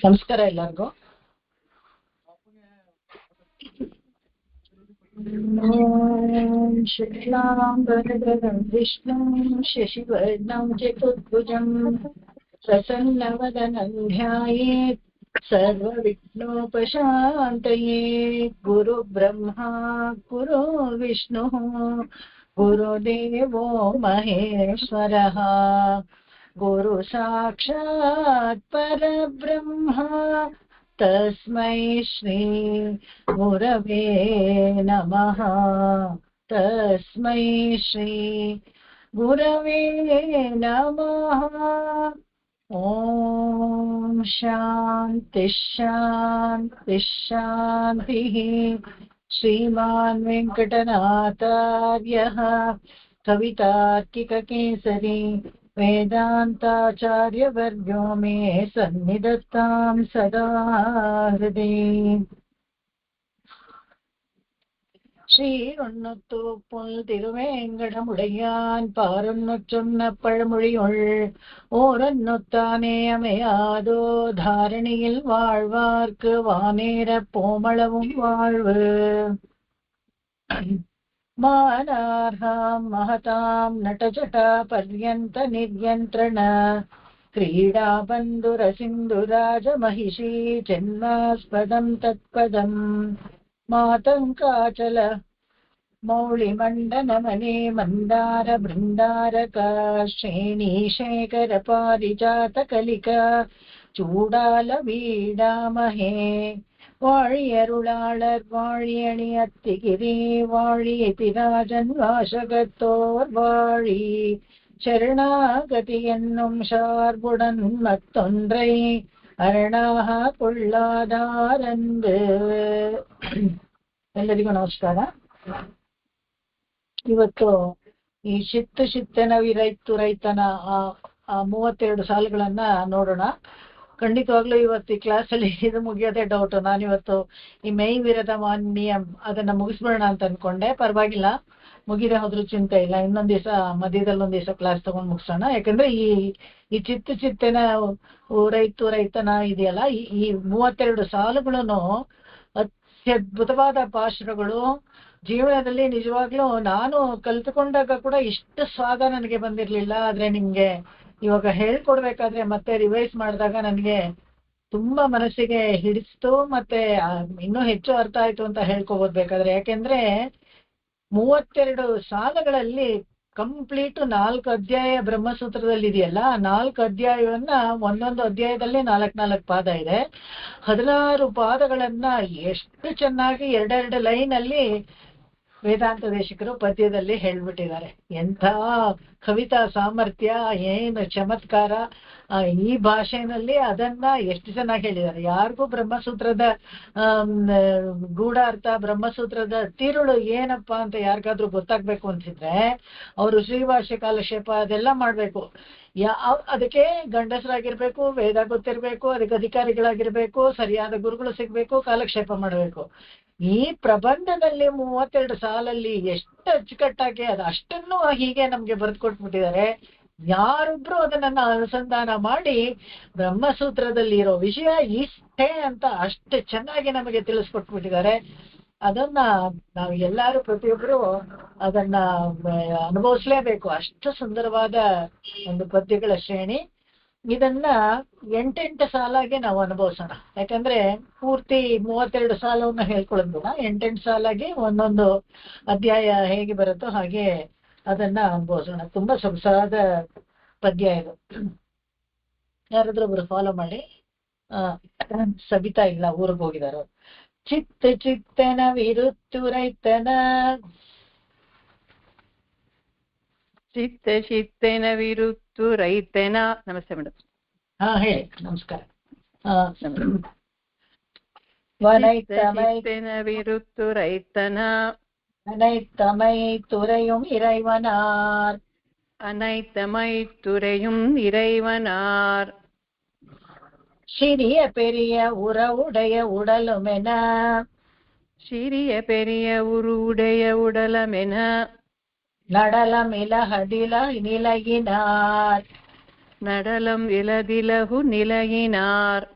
ನಮಸ್ಕಾರ ಎಲ್ಲರಿಗೂ. ಶುಕ್ಲಾಂಬರಧರಂ ವಿಷ್ಣುಂ ಶಶಿವರ್ಣಂ ಚತುರ್ಭುಜಂ ಪ್ರಸನ್ನವದನಂ ಧ್ಯಾಯೇತ್ ಸರ್ವವಿಘ್ನೋಪಶಾಂತಯೇ. ಗುರು ಬ್ರಹ್ಮ ಗುರು ವಿಷ್ಣು ಗುರುದೇವೋ ಮಹೇಶ್ವರಃ ಗುರು ಸಾಕ್ಷಾತ್ ಪರಬ್ರಹ್ಮ ತಸ್ಮೈ ಶ್ರೀ ಗುರವೇ ನಮಃ. ತಸ್ಮೈ ಶ್ರೀ ಗುರವೇ ನಮಃ. ಓಂ ಶಾಂತಿ ಶಾಂತಿ ಶಾಂತಿ. ಶ್ರೀಮಾನ್ ವೆಂಕಟನಾಥಾರ್ಯಃ ಕವಿತಾರ್ಕಿಕಕೇಸರಿ ವೇದಾಂತಾಚಾರ್ಯವರ್ಗೋ ಮೇ ಸನ್ನಿಧತ್ತಾಂ ಸದಾ ಹೃದಯ. சீரொன்னொத்து புல் திருவேங்கடமுடையான் பாரொன்னொச் சொன்ன பழமொழியுள் ஓரொன்னொத்தானே அமையாதோ தாரணியில் வாழ்வார்க்கு வானேர போமளவும் வாழ்வு. மானார்ஹாம் மகதாம் நட்டஜட்டா பர்யந்த நிர்யந்திரண ಕ್ರೀಡಾ ಬಂಧುರ ಸಿಂಧುರಾಜ ಮಹಿಷಿ ಜನ್ಮಾಸ್ಪದಂ ತತ್ಪದಂ ಮಾತಂಕಾಚಲ ಮೌಳಿ ಮಂಡನ ಮನೆ ಮಂದಾರ ಬೃಂದಾರಕ ಶ್ರೇಣಿ ಶೇಖರ ಪಾರಿಜಾತ ಕಲಿಕ ಚೂಡಾಲ வீடாமகே. வாழியருளாளர் வாழியணி அத்திகிரி வாழியதிராஜன் வாசகத்தோர் வாழி ಶರಣಾಗತಿ ಎನ್ನುಂ ಶಾರ್ಬುಡನ್ ಮತ್ತೊಂದ್ರೈ ಅರಣಾಹ ಕೊಳ್ಳಾದಾರಂದು. ಎಲ್ಲರಿಗೂ ನಮಸ್ಕಾರ. ಇವತ್ತು ಈ ಚಿತ್ತನ ರೈತನ ಆ 32 ಸಾಲುಗಳನ್ನ ನೋಡೋಣ. ಖಂಡಿತವಾಗ್ಲೂ ಇವತ್ತು ಈ ಕ್ಲಾಸಲ್ಲಿ ಇದು ಮುಗಿಯೋದೇ ಡೌಟ್. ನಾನಿವತ್ತು ಈ ಮೈ ವಿರದ ಮಾನ್ಯ ಅದನ್ನ ಮುಗಿಸ್ಬಿಡೋಣ ಅಂತ ಅನ್ಕೊಂಡೆ. ಪರವಾಗಿಲ್ಲ, ಮುಗಿದೇ ಹೋದ್ರೂ ಚಿಂತೆ ಇಲ್ಲ. ಇನ್ನೊಂದ್ ದಿವಸ ಮಧ್ಯದಲ್ಲಿ ಒಂದ್ ದಿವಸ ಕ್ಲಾಸ್ ತಗೊಂಡ್ ಮುಗಿಸೋಣ. ಯಾಕಂದ್ರೆ ಈ ಚಿತ್ತನ ರೈತನ ಇದೆಯಲ್ಲ, ಈ 32 ಸಾಲುಗಳನ್ನು ಅತ್ಯದ್ಭುತವಾದ ಪಾಶುರಗಳು. ಜೀವನದಲ್ಲಿ ನಿಜವಾಗ್ಲೂ ನಾನು ಕಲ್ತುಕೊಂಡಾಗ ಕೂಡ ಇಷ್ಟು ಸ್ವಾದ ನನಗೆ ಬಂದಿರ್ಲಿಲ್ಲ. ಆದ್ರೆ ನಿಮ್ಗೆ ಇವಾಗ ಹೇಳ್ಕೊಡ್ಬೇಕಾದ್ರೆ ಮತ್ತೆ ರಿವೈಸ್ ಮಾಡಿದಾಗ ನನಗೆ ತುಂಬಾ ಮನಸ್ಸಿಗೆ ಹಿಡಿಸ್ತು, ಮತ್ತೆ ಇನ್ನೂ ಹೆಚ್ಚು ಅರ್ಥ ಆಯ್ತು ಅಂತ ಹೇಳ್ಕೊಬೋದ್ಬೇಕಾದ್ರೆ. ಯಾಕೆಂದ್ರೆ 32 ಸಾಲಗಳಲ್ಲಿ ಕಂಪ್ಲೀಟ್ 4 ಅಧ್ಯಾಯ ಬ್ರಹ್ಮಸೂತ್ರದಲ್ಲಿ ಇದೆಯಲ್ಲ. 4 ಅಧ್ಯಾಯವನ್ನ ಒಂದೊಂದು ಅಧ್ಯಾಯದಲ್ಲಿ 4 ಪಾದ ಇದೆ. 16 ಪಾದಗಳನ್ನ ಎಷ್ಟು ಚೆನ್ನಾಗಿ 2 ಲೈನ್ ಅಲ್ಲಿ ವೇದಾಂತ ದೇಶಿಕರು ಪದ್ಯದಲ್ಲಿ ಹೇಳ್ಬಿಟ್ಟಿದ್ದಾರೆ. ಎಂಥ ಕವಿತಾ ಸಾಮರ್ಥ್ಯ, ಏನು ಚಮತ್ಕಾರ ಈ ಭಾಷೆನಲ್ಲಿ. ಅದನ್ನ ಎಷ್ಟು ಚೆನ್ನಾಗಿ ಹೇಳಿದ್ದಾರೆ. ಯಾರಿಗೂ ಬ್ರಹ್ಮಸೂತ್ರದ ಗೂಢಾರ್ಥ, ಬ್ರಹ್ಮಸೂತ್ರದ ತಿರುಳು ಏನಪ್ಪಾ ಅಂತ ಯಾರಿಗಾದ್ರೂ ಗೊತ್ತಾಗ್ಬೇಕು ಅನ್ಸಿದ್ರೆ ಅವರು ಶ್ರೀಭಾಷ್ಯ ಕಾಲಕ್ಷೇಪ ಅದೆಲ್ಲ ಮಾಡ್ಬೇಕು. ಅದಕ್ಕೆ ಗಂಡಸರಾಗಿರ್ಬೇಕು, ವೇದ ಗೊತ್ತಿರ್ಬೇಕು, ಅದಕ್ಕೆ ಅಧಿಕಾರಿಗಳಾಗಿರ್ಬೇಕು, ಸರಿಯಾದ ಗುರುಗಳು ಸಿಗ್ಬೇಕು, ಕಾಲಕ್ಷೇಪ ಮಾಡ್ಬೇಕು. ಈ ಪ್ರಬಂಧದಲ್ಲಿ 32 ಸಾಲಲ್ಲಿ ಎಷ್ಟು ಅಚ್ಚುಕಟ್ಟಾಗಿ ಅದು ಅಷ್ಟನ್ನು ಹೀಗೆ ನಮ್ಗೆ ಬರೆದು ಕೊಟ್ಬಿಟ್ಟಿದ್ದಾರೆ. ಯಾರೊಬ್ರು ಅದನ್ನ ಅನುಸಂಧಾನ ಮಾಡಿ ಬ್ರಹ್ಮಸೂತ್ರದಲ್ಲಿ ಇರೋ ವಿಷಯ ಇಷ್ಟೇ ಅಂತ ಅಷ್ಟು ಚೆನ್ನಾಗಿ ನಮಗೆ ತಿಳಿಸ್ಕೊಟ್ಬಿಟ್ಟಿದ್ದಾರೆ. ಅದನ್ನ ನಾವು ಎಲ್ಲರೂ ಪ್ರತಿಯೊಬ್ರು ಅದನ್ನ ಅನುಭವಿಸ್ಲೇಬೇಕು. ಅಷ್ಟು ಸುಂದರವಾದ ಒಂದು ಪದ್ಯಗಳ ಶ್ರೇಣಿ. ಇದನ್ನ 8 ಸಾಲಾಗಿ ನಾವು ಅನುಭವಿಸೋಣ. ಯಾಕಂದ್ರೆ ಪೂರ್ತಿ 32 ಸಾಲವನ್ನ ಹೇಳ್ಕೊಳ್ಳೋದಿಲ್ಲ, 8 ಸಾಲಾಗಿ ಒಂದೊಂದು ಅಧ್ಯಾಯ ಹೇಗೆ ಬರುತ್ತೋ ಹಾಗೆ ಅದನ್ನ ಅನುಭವಿಸೋಣ. ತುಂಬಾ ಸೊಗಸಾದ ಪದ್ಯ ಇದು. ಯಾರಾದ್ರೂ ಒಬ್ರು ಫಾಲೋ ಮಾಡಿ. ಸಬಿತಾ ಇಲ್ಲ, ಊರಿಗೆ ಹೋಗಿದಾರ. ಚಿತ್ತನ ವಿರುತ್ತು ರೈತನ ಚಿತ್ತನ ವಿರುತ್ತು ರೈತನ. ನಮಸ್ತೆ ಮೇಡಮ್. ಹೇಳಿ. ನಮಸ್ಕಾರ. ಚಿತ್ತನ ವಿರುತ್ತು ರೈತನ அனைத்தமை துறையும் இறைவனார். அனைத்தமை துறையும் இறைவனார். சிறிய பெரிய உறவுடைய உடலுமென சிறிய பெரிய உடைய உடலமென நடலம் இலஹடில நிலையினார். நடலம் இலதிலகு நிலையினார்.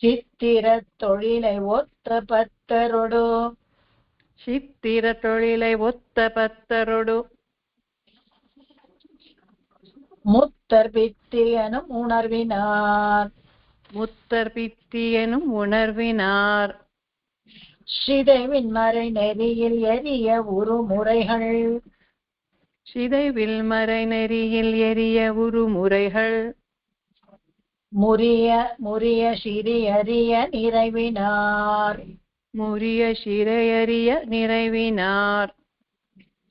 சித்திர தொழிலை ஒத்த பத்தரொடு சித்திர தொழிலை ஒத்த பத்தரொடு முத்தர் பித்தியனும் உணர்வினார். முத்தர் பித்தியனும் உணர்வினார். சிதைவின் மறை நெறியில் எரிய உருமுறைகள் சிதைவில் மறை நெறியில் எரிய உருமுறைகள் முறிய முறிய சிறியறிய நிறைவினார். முறிய சிறையறிய நிறைவினார்.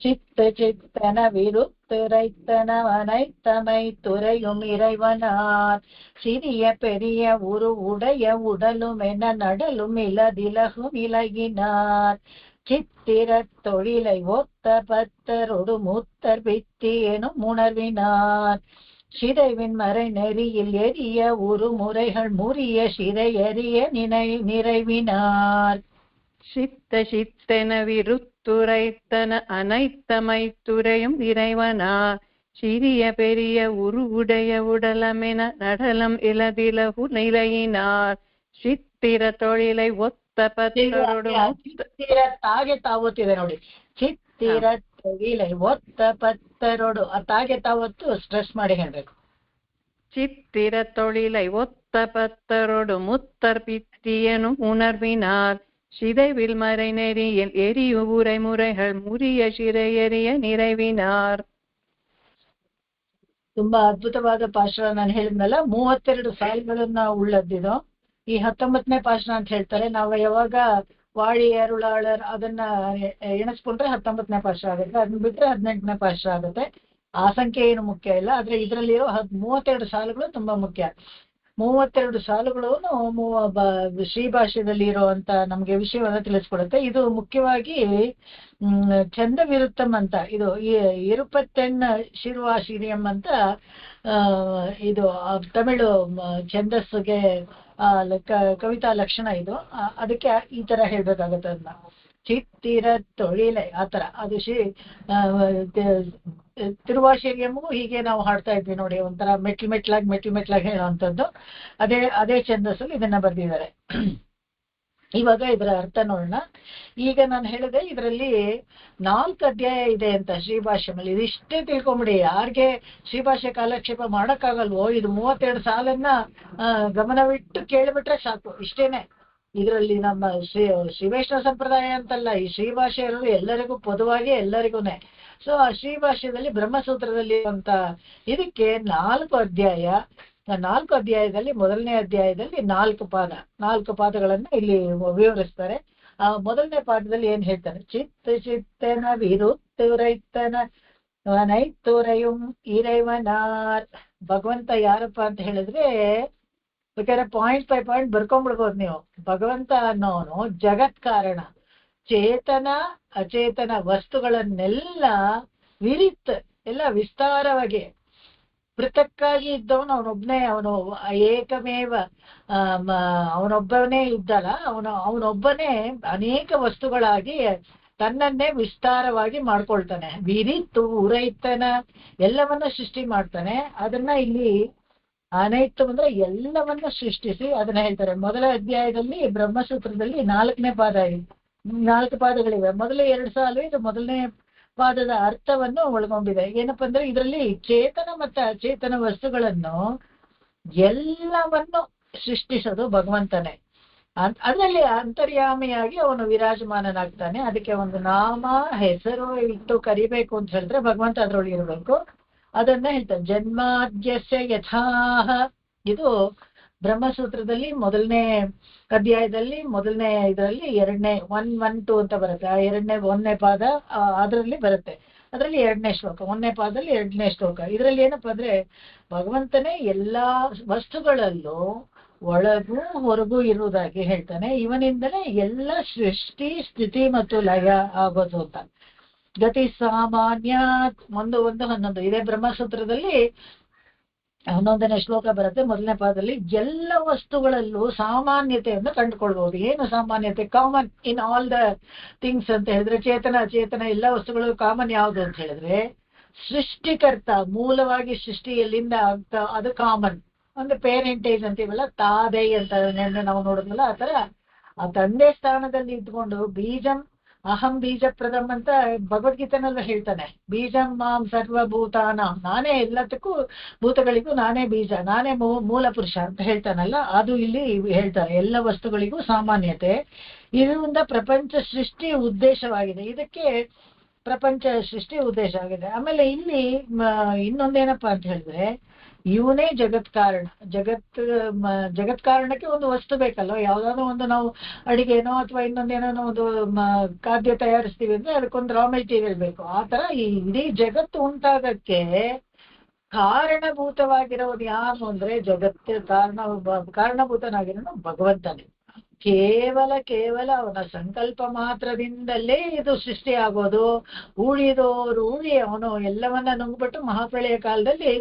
சித்தன விருத்திரைத்தனவனைத்தமை துறையும் இறைவனார். சிறிய பெரிய உடைய உடலும் என நடலும் இலதிலகும் இலகினார். சித்திர தொழிலை ஒத்த பத்தரொடு முத்தர் பித்தி எனும் உணர்வினார். சிதைவின் மறை நெறியில் எரிய உருமுறைகள் முறிய சிறையறிய நிறைவினார். சித்தென விருத்துரைத்தன அனைத்தமைத்துறையும் இறைவனார். சிறிய பெரிய உடைய உடலமென நடலம் இலதிலகு நிலையினார். சித்திர தொழிலை ಒತ್ತ ಪತ್ತರೊಡು ತಾಗೆ ತಾವತ್ತಿದೆ ನೋಡಿ. ಚಿತ್ತಿರ ತೊಗಿಲೆ ಒತ್ತ ಪತ್ತರೊಡು ಆ ತಾಗೆ ತಾವತ್ತು ಸ್ಟ್ರೆಸ್ ಮಾಡಿ ಹೇಳ್ಬೇಕು. ಚಿತ್ತಿರ தொழிலை ஒத்த பத்தரொடு முத்தர் பித்தியனு உணர்வினார். சிதைவில் மறை நெறியில் எரிய உரைமுறைகள் முறிய சிறையறிய நிறைவினார். ತುಂಬಾ ಅದ್ಭುತವಾದ ಪಾಶರ ನಾನು ಹೇಳಿದ್ನಲ್ಲ, 32 ಸಾಲುಗಳನ್ನ ಉಳ್ಳದ್ದಿದು. ಈ 19ನೇ ಪಾಶರ ಅಂತ ಹೇಳ್ತಾರೆ. ನಾವು ಯಾವಾಗ ವಾಳಿ ಅರುಳಾಳರ್ ಅದನ್ನ ಎಣಿಸ್ಕೊಂಡ್ರೆ 19ನೇ ಪಾಶರ ಆಗುತ್ತೆ. ಅದನ್ನ ಬಿಟ್ರೆ 18ನೇ ಪಾಶರ ಆಗುತ್ತೆ. ಆ ಸಂಖ್ಯೆ ಏನು ಮುಖ್ಯ ಇಲ್ಲ, ಆದ್ರೆ ಇದರಲ್ಲಿರೋ 32 ಸಾಲುಗಳು ತುಂಬಾ ಮುಖ್ಯ. 32 ಸಾಲುಗಳು ಶ್ರೀ ಭಾಷೆಯಲ್ಲಿ ಇರುವಂತ ನಮ್ಗೆ ವಿಷಯವನ್ನ ತಿಳಿಸ್ಕೊಡುತ್ತೆ. ಇದು ಮುಖ್ಯವಾಗಿ ಚಂದ ವಿರುತ್ತಮ್ ಅಂತ, ಇದು ಇರುಪತ್ತೆಣ್ಣ ಶಿರ್ವಾಶಿರಿಯಂ ಅಂತ ಇದು ತಮಿಳು ಛಂದಸ್ಸಿಗೆ ಕವಿತಾ ಲಕ್ಷಣ ಇದು. ಅದಕ್ಕೆ ಈ ತರ ಹೇಳ್ಬೇಕಾಗತ್ತೆ ಅದನ್ನ. ಚಿತ್ತಿರ ತೊಳಿಲೆ ಆತರ ಅದು ತಿರುವಾಶಿರಿಯಮ್ಮು ಹೀಗೆ ನಾವು ಹಾಡ್ತಾ ಇದ್ವಿ ನೋಡಿ, ಒಂಥರ ಮೆಟ್ಲಾಗಿ ಹೇಳುವಂಥದ್ದು. ಅದೇ ಛಂದಸ್ಸಲ್ಲಿ ಇದನ್ನ ಬರ್ದಿದ್ದಾರೆ. ಇವಾಗ ಇದರ ಅರ್ಥ ನೋಡೋಣ. ಈಗ ನಾನು ಹೇಳಿದೆ ಇದರಲ್ಲಿ 4 ಅಧ್ಯಾಯ ಇದೆ ಅಂತ ಶ್ರೀಭಾಷ್ಯಮಲ್ಲಿ. ಇದಿಷ್ಟೇ ತಿಳ್ಕೊಂಬಿಡಿ. ಯಾರಿಗೆ ಶ್ರೀಭಾಷ್ಯ ಕಾಲಕ್ಷೇಪ ಮಾಡಕ್ಕಾಗಲ್ವೋ ಇದು 32 ಸಾಲನ್ನ ಗಮನವಿಟ್ಟು ಕೇಳಿಬಿಟ್ರೆ ಸಾಕು. ಇಷ್ಟೇನೆ ಇದರಲ್ಲಿ ನಮ್ಮ ಶ್ರೀ ವೈಷ್ಣವ ಸಂಪ್ರದಾಯ ಅಂತಲ್ಲ, ಈ ಶ್ರೀಭಾಷ್ಯ ಇರೋದು ಎಲ್ಲರಿಗೂ ಪೊದುವಾಗಿ ಎಲ್ಲರಿಗೂನೆ. ಸೊ ಆ ಶ್ರೀಭಾಷ್ಯದಲ್ಲಿ ಬ್ರಹ್ಮಸೂತ್ರದಲ್ಲಿ ಅಂತ ಇದಕ್ಕೆ 4 ಅಧ್ಯಾಯ. 4 ಅಧ್ಯಾಯದಲ್ಲಿ ಮೊದಲನೇ ಅಧ್ಯಾಯದಲ್ಲಿ 4 ಪಾದಗಳನ್ನ ಇಲ್ಲಿ ವಿವರಿಸ್ತಾರೆ. ಆ ಮೊದಲನೇ ಪಾಠದಲ್ಲಿ ಏನ್ ಹೇಳ್ತಾರೆ? ಚಿತ್ತನ ವಿರುತ್ತುರೈತನ ನೈತುರೆಯುಂ ಇறைவனார். ಭಗವಂತ ಯಾರಪ್ಪ ಅಂತ ಹೇಳಿದ್ರೆ ಬೇಕಾದ್ರೆ ಪಾಯಿಂಟ್ ಬೈ ಪಾಯಿಂಟ್ ಬರ್ಕೊಂಡ್ಬಿಡ್ಬೋದು ನೀವು. ಭಗವಂತ ಅನ್ನೋನು ಜಗತ್ ಕಾರಣ. ಚೇತನ ಅಚೇತನ ವಸ್ತುಗಳನ್ನೆಲ್ಲ ಎಲ್ಲ ವಿಸ್ತಾರವಾಗಿ ಪೃಥಕ್ಕಾಗಿ ಇದ್ದವನು ಅವನೊಬ್ಬನೇ. ಅವನು ಏಕಮೇವ, ಅವನೊಬ್ಬನೇ ಇದ್ದಲ್ಲ, ಅವನೊಬ್ಬನೇ ಅನೇಕ ವಸ್ತುಗಳಾಗಿ ತನ್ನನ್ನೇ ವಿಸ್ತಾರವಾಗಿ ಮಾಡ್ಕೊಳ್ತಾನೆ. ವಿರಿತು ಉರೈತನ ಎಲ್ಲವನ್ನ ಸೃಷ್ಟಿ ಮಾಡ್ತಾನೆ. ಅದನ್ನ ಇಲ್ಲಿ ಅನೈತು ಅಂದ್ರೆ ಎಲ್ಲವನ್ನ ಸೃಷ್ಟಿಸಿ ಅದನ್ನ ಹೇಳ್ತಾರೆ. ಮೊದಲ ಅಧ್ಯಾಯದಲ್ಲಿ ಬ್ರಹ್ಮಸೂತ್ರದಲ್ಲಿ 4ನೇ ಪಾದ ಇದೆ, 4 ಪಾದಗಳಿವೆ. ಮೊದಲ 2 ಸಾಲು ಇದು ಮೊದಲನೇ ಪಾದದ ಅರ್ಥವನ್ನು ಒಳಗೊಂಡಿದೆ. ಏನಪ್ಪಾ ಅಂದ್ರೆ ಇದರಲ್ಲಿ ಚೇತನ ಮತ್ತು ಅಚೇತನ ವಸ್ತುಗಳನ್ನು ಎಲ್ಲವನ್ನು ಸೃಷ್ಟಿಸೋದು ಭಗವಂತನೇ. ಅದರಲ್ಲಿ ಅಂತರ್ಯಾಮಿಯಾಗಿ ಅವನು ವಿರಾಜಮಾನನಾಗ್ತಾನೆ. ಅದಕ್ಕೆ ಒಂದು ನಾಮ ಹೆಸರು ಇಟ್ಟು ಕರಿಬೇಕು ಅಂತ ಹೇಳಿದ್ರೆ ಭಗವಂತ ಅದ್ರೊಳಗೆ ಇರಬೇಕು. ಅದನ್ನ ಹೇಳ್ತಾರೆ ಜನ್ಮಾದ್ಯಸ್ಯ ಯಥಾಹ. ಇದು ಬ್ರಹ್ಮಸೂತ್ರದಲ್ಲಿ ಮೊದಲನೇ ಅಧ್ಯಾಯದಲ್ಲಿ ಮೊದಲನೇ ಇದರಲ್ಲಿ 1-1-2 ಅಂತ ಬರುತ್ತೆ. ಆ 1ನೇ ಪಾದ ಅದರಲ್ಲಿ ಬರುತ್ತೆ. ಅದರಲ್ಲಿ 2ನೇ ಶ್ಲೋಕ, 1ನೇ ಪಾದದಲ್ಲಿ 2ನೇ ಶ್ಲೋಕ. ಇದರಲ್ಲಿ ಏನಪ್ಪಾ ಅಂದ್ರೆ ಭಗವಂತನೇ ಎಲ್ಲಾ ವಸ್ತುಗಳಲ್ಲೂ ಒಳಗೂ ಹೊರಗೂ ಇರುವುದಾಗಿ ಹೇಳ್ತಾನೆ. ಇವನಿಂದಲೇ ಎಲ್ಲ ಸೃಷ್ಟಿ ಸ್ಥಿತಿ ಮತ್ತು ಲಯ ಆಗೋದು ಅಂತ. ಗತಿ ಸಾಮಾನ್ಯ 1-1-11 ಇದೇ ಬ್ರಹ್ಮಸೂತ್ರದಲ್ಲಿ ಹನ್ನೊಂದನೇ ಶ್ಲೋಕ ಬರುತ್ತೆ. ಮೊದಲನೇ ಪಾದದಲ್ಲಿ ಎಲ್ಲ ವಸ್ತುಗಳಲ್ಲೂ ಸಾಮಾನ್ಯತೆಯನ್ನು ಕಂಡುಕೊಳ್ಬಹುದು. ಏನು ಸಾಮಾನ್ಯತೆ? Common in all the things ಅಂತ ಹೇಳಿದ್ರೆ, ಚೇತನ ಅಚೇತನ ಎಲ್ಲ ವಸ್ತುಗಳು ಕಾಮನ್ ಯಾವುದು ಅಂತ ಹೇಳಿದ್ರೆ ಸೃಷ್ಟಿಕರ್ತ, ಮೂಲವಾಗಿ ಸೃಷ್ಟಿ ಎಲ್ಲಿಂದ ಆಗ್ತಾ ಅದು ಕಾಮನ್. ಒಂದು ಪೇರೆಂಟೇಜ್ ಅಂತೀವಲ್ಲ, ತಾದೈ ಅಂತ ನಾವು ನೋಡಿದ್ವಲ್ಲ, ಆ ತರ ಆ ತಂದೆ ಸ್ಥಾನದಲ್ಲಿ ಇದ್ಕೊಂಡು ಬೀಜಂ ಅಹಂ ಬೀಜ ಪ್ರದಮ್ ಅಂತ ಭಗವದ್ಗೀತೆನಲ್ಲೂ ಹೇಳ್ತಾನೆ. ಬೀಜಂ ಮಾಂ ಸರ್ವಭೂತಾನ, ನಾನೇ ಎಲ್ಲದಕ್ಕೂ ಭೂತಗಳಿಗೂ ನಾನೇ ಬೀಜ, ನಾನೇ ಮೂಲ ಪುರುಷ ಅಂತ ಹೇಳ್ತಾನಲ್ಲ, ಅದು ಇಲ್ಲಿ ಹೇಳ್ತಾರೆ. ಎಲ್ಲ ವಸ್ತುಗಳಿಗೂ ಸಾಮಾನ್ಯತೆ ಇದರಿಂದ ಪ್ರಪಂಚ ಸೃಷ್ಟಿ ಉದ್ದೇಶವಾಗಿದೆ. ಇದಕ್ಕೆ ಪ್ರಪಂಚ ಸೃಷ್ಟಿ ಉದ್ದೇಶ ಆಗಿದೆ. ಆಮೇಲೆ ಇಲ್ಲಿ ಇನ್ನೊಂದೇನಪ್ಪಾ ಅಂತ ಹೇಳಿದ್ರೆ, ಇವನೇ ಜಗತ್ ಕಾರಣ. ಜಗತ್ ಕಾರಣಕ್ಕೆ ಒಂದು ವಸ್ತು ಬೇಕಲ್ವ. ಯಾವ್ದಾದ್ರು ಒಂದು ನಾವು ಅಡಿಗೆನೋ ಅಥವಾ ಇನ್ನೊಂದೇನೋ ಒಂದು ಖಾದ್ಯ ತಯಾರಿಸ್ತೀವಿ ಅಂದ್ರೆ ಅದಕ್ಕೊಂದು ರಾ ಮೆಟೀರಿಯಲ್ ಬೇಕು. ಆ ತರ ಈ ಇಡೀ ಜಗತ್ತು ಉಂಟಾಗಕ್ಕೆ ಕಾರಣಭೂತವಾಗಿರೋದು ಯಾರು ಅಂದ್ರೆ ಜಗತ್ತು ಕಾರಣಭೂತನಾಗಿರೋನು ಭಗವಂತನೇ. ಕೇವಲ ಅವನ ಸಂಕಲ್ಪ ಮಾತ್ರದಿಂದಲೇ ಇದು ಸೃಷ್ಟಿ ಆಗೋದು. ಉಳಿ ಅವನು ಎಲ್ಲವನ್ನ ನುಂಗ್ಬಿಟ್ಟು ಮಹಾಪ್ರಳಯ ಕಾಲದಲ್ಲಿ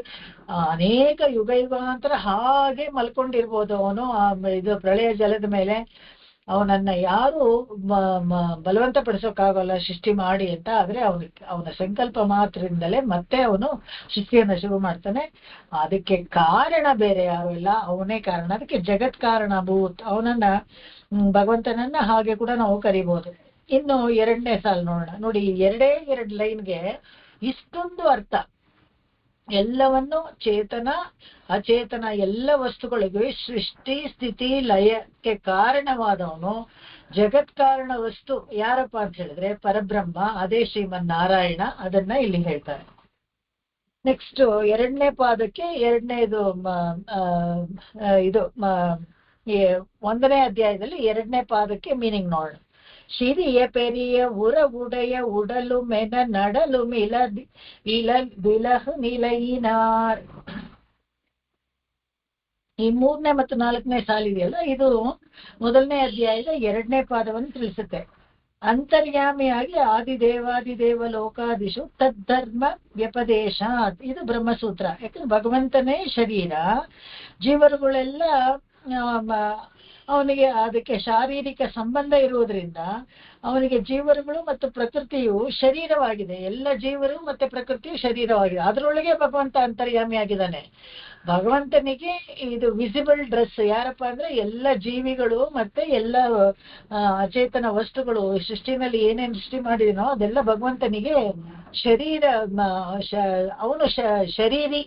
ಅನೇಕ ಯುಗಾಂತರ ಹಾಗೆ ಮಲ್ಕೊಂಡಿರ್ಬೋದು ಅವನು. ಇದು ಪ್ರಳಯ ಜಲದ ಮೇಲೆ ಅವನನ್ನ ಯಾರು ಬಲವಂತ ಪಡಿಸೋಕ್ಕಾಗಲ್ಲ ಸೃಷ್ಟಿ ಮಾಡಿ ಅಂತ. ಆದ್ರೆ ಅವನ ಸಂಕಲ್ಪ ಮಾತ್ರದಿಂದಲೇ ಮತ್ತೆ ಅವನು ಸೃಷ್ಟಿಯನ್ನ ಶುರು ಮಾಡ್ತಾನೆ. ಅದಕ್ಕೆ ಕಾರಣ ಬೇರೆ ಯಾರು ಇಲ್ಲ, ಅವನೇ ಕಾರಣ. ಅದಕ್ಕೆ ಜಗತ್ ಕಾರಣಭೂತ್ ಅವನನ್ನ, ಭಗವಂತನನ್ನ ಹಾಗೆ ಕೂಡ ನಾವು ಕರಿಬಹುದು. ಇನ್ನು ಎರಡನೇ ಸಾಲು ನೋಡೋಣ. ನೋಡಿ, ಎರಡು ಲೈನ್ಗೆ ಇಷ್ಟೊಂದು ಅರ್ಥ. ಎಲ್ಲವನ್ನು ಚೇತನ ಅಚೇತನ ಎಲ್ಲ ವಸ್ತುಗಳಿಗೂ ಸೃಷ್ಟಿ ಸ್ಥಿತಿ ಲಯಕ್ಕೆ ಕಾರಣವಾದವನು ಜಗತ್ ಕಾರಣ ವಸ್ತು ಯಾರಪ್ಪ ಅಂತ ಹೇಳಿದ್ರೆ ಪರಬ್ರಹ್ಮ, ಅದೇ ಶ್ರೀಮನ್ ನಾರಾಯಣ. ಅದನ್ನ ಇಲ್ಲಿ ಹೇಳ್ತಾರೆ. ನೆಕ್ಸ್ಟ್ ಎರಡನೇ ಪಾದಕ್ಕೆ ಎರಡನೇದು ಇದು ಒಂದನೇ ಅಧ್ಯಾಯದಲ್ಲಿ ಎರಡನೇ ಪಾದಕ್ಕೆ ಮೀನಿಂಗ್ ನೋಡೋಣ. சிறிய பெரிய உடைய உடಲು மென நடலும் விலகு நிலையினார். ಈ ಮೂರನೇ ಮತ್ತು ನಾಲ್ಕನೇ ಸಾಲಿದೆಯಲ್ಲ, ಇದು ಮೊದಲನೇ ಅಧ್ಯಾಯದ ಎರಡನೇ ಪಾದವನ್ನು ತಿಳಿಸುತ್ತೆ. ಅಂತರ್ಯಾಮಿಯಾಗಿ ಆದಿದೇವಾದಿದೇವ ಲೋಕಾದಿಶು ತದ್ಧರ್ಮ ವ್ಯಪದೇಶ. ಇದು ಬ್ರಹ್ಮಸೂತ್ರ. ಯಾಕಂದ್ರೆ ಭಗವಂತನೇ ಶರೀರ, ಜೀವರುಗಳೆಲ್ಲ ಅವನಿಗೆ ಅದಕ್ಕೆ ಶಾರೀರಿಕ ಸಂಬಂಧ ಇರುವುದರಿಂದ ಅವನಿಗೆ ಜೀವರುಗಳು ಮತ್ತು ಪ್ರಕೃತಿಯು ಶರೀರವಾಗಿದೆ. ಎಲ್ಲ ಜೀವರು ಮತ್ತೆ ಪ್ರಕೃತಿಯು ಶರೀರವಾಗಿದೆ. ಅದರೊಳಗೆ ಭಗವಂತ ಅಂತರ್ಯಾಮಿ ಆಗಿದ್ದಾನೆ. ಭಗವಂತನಿಗೆ ಇದು ವಿಸಿಬಲ್ ಡ್ರೆಸ್ ಯಾರಪ್ಪ ಅಂದ್ರೆ ಎಲ್ಲ ಜೀವಿಗಳು ಮತ್ತೆ ಎಲ್ಲ ಅಚೇತನ ವಸ್ತುಗಳು ಸೃಷ್ಟಿನಲ್ಲಿ ಏನೇನು ಸೃಷ್ಟಿ ಮಾಡಿದನೋ ಅದೆಲ್ಲ ಭಗವಂತನಿಗೆ ಶರೀರ. ಅವನು ಶರೀರಿ,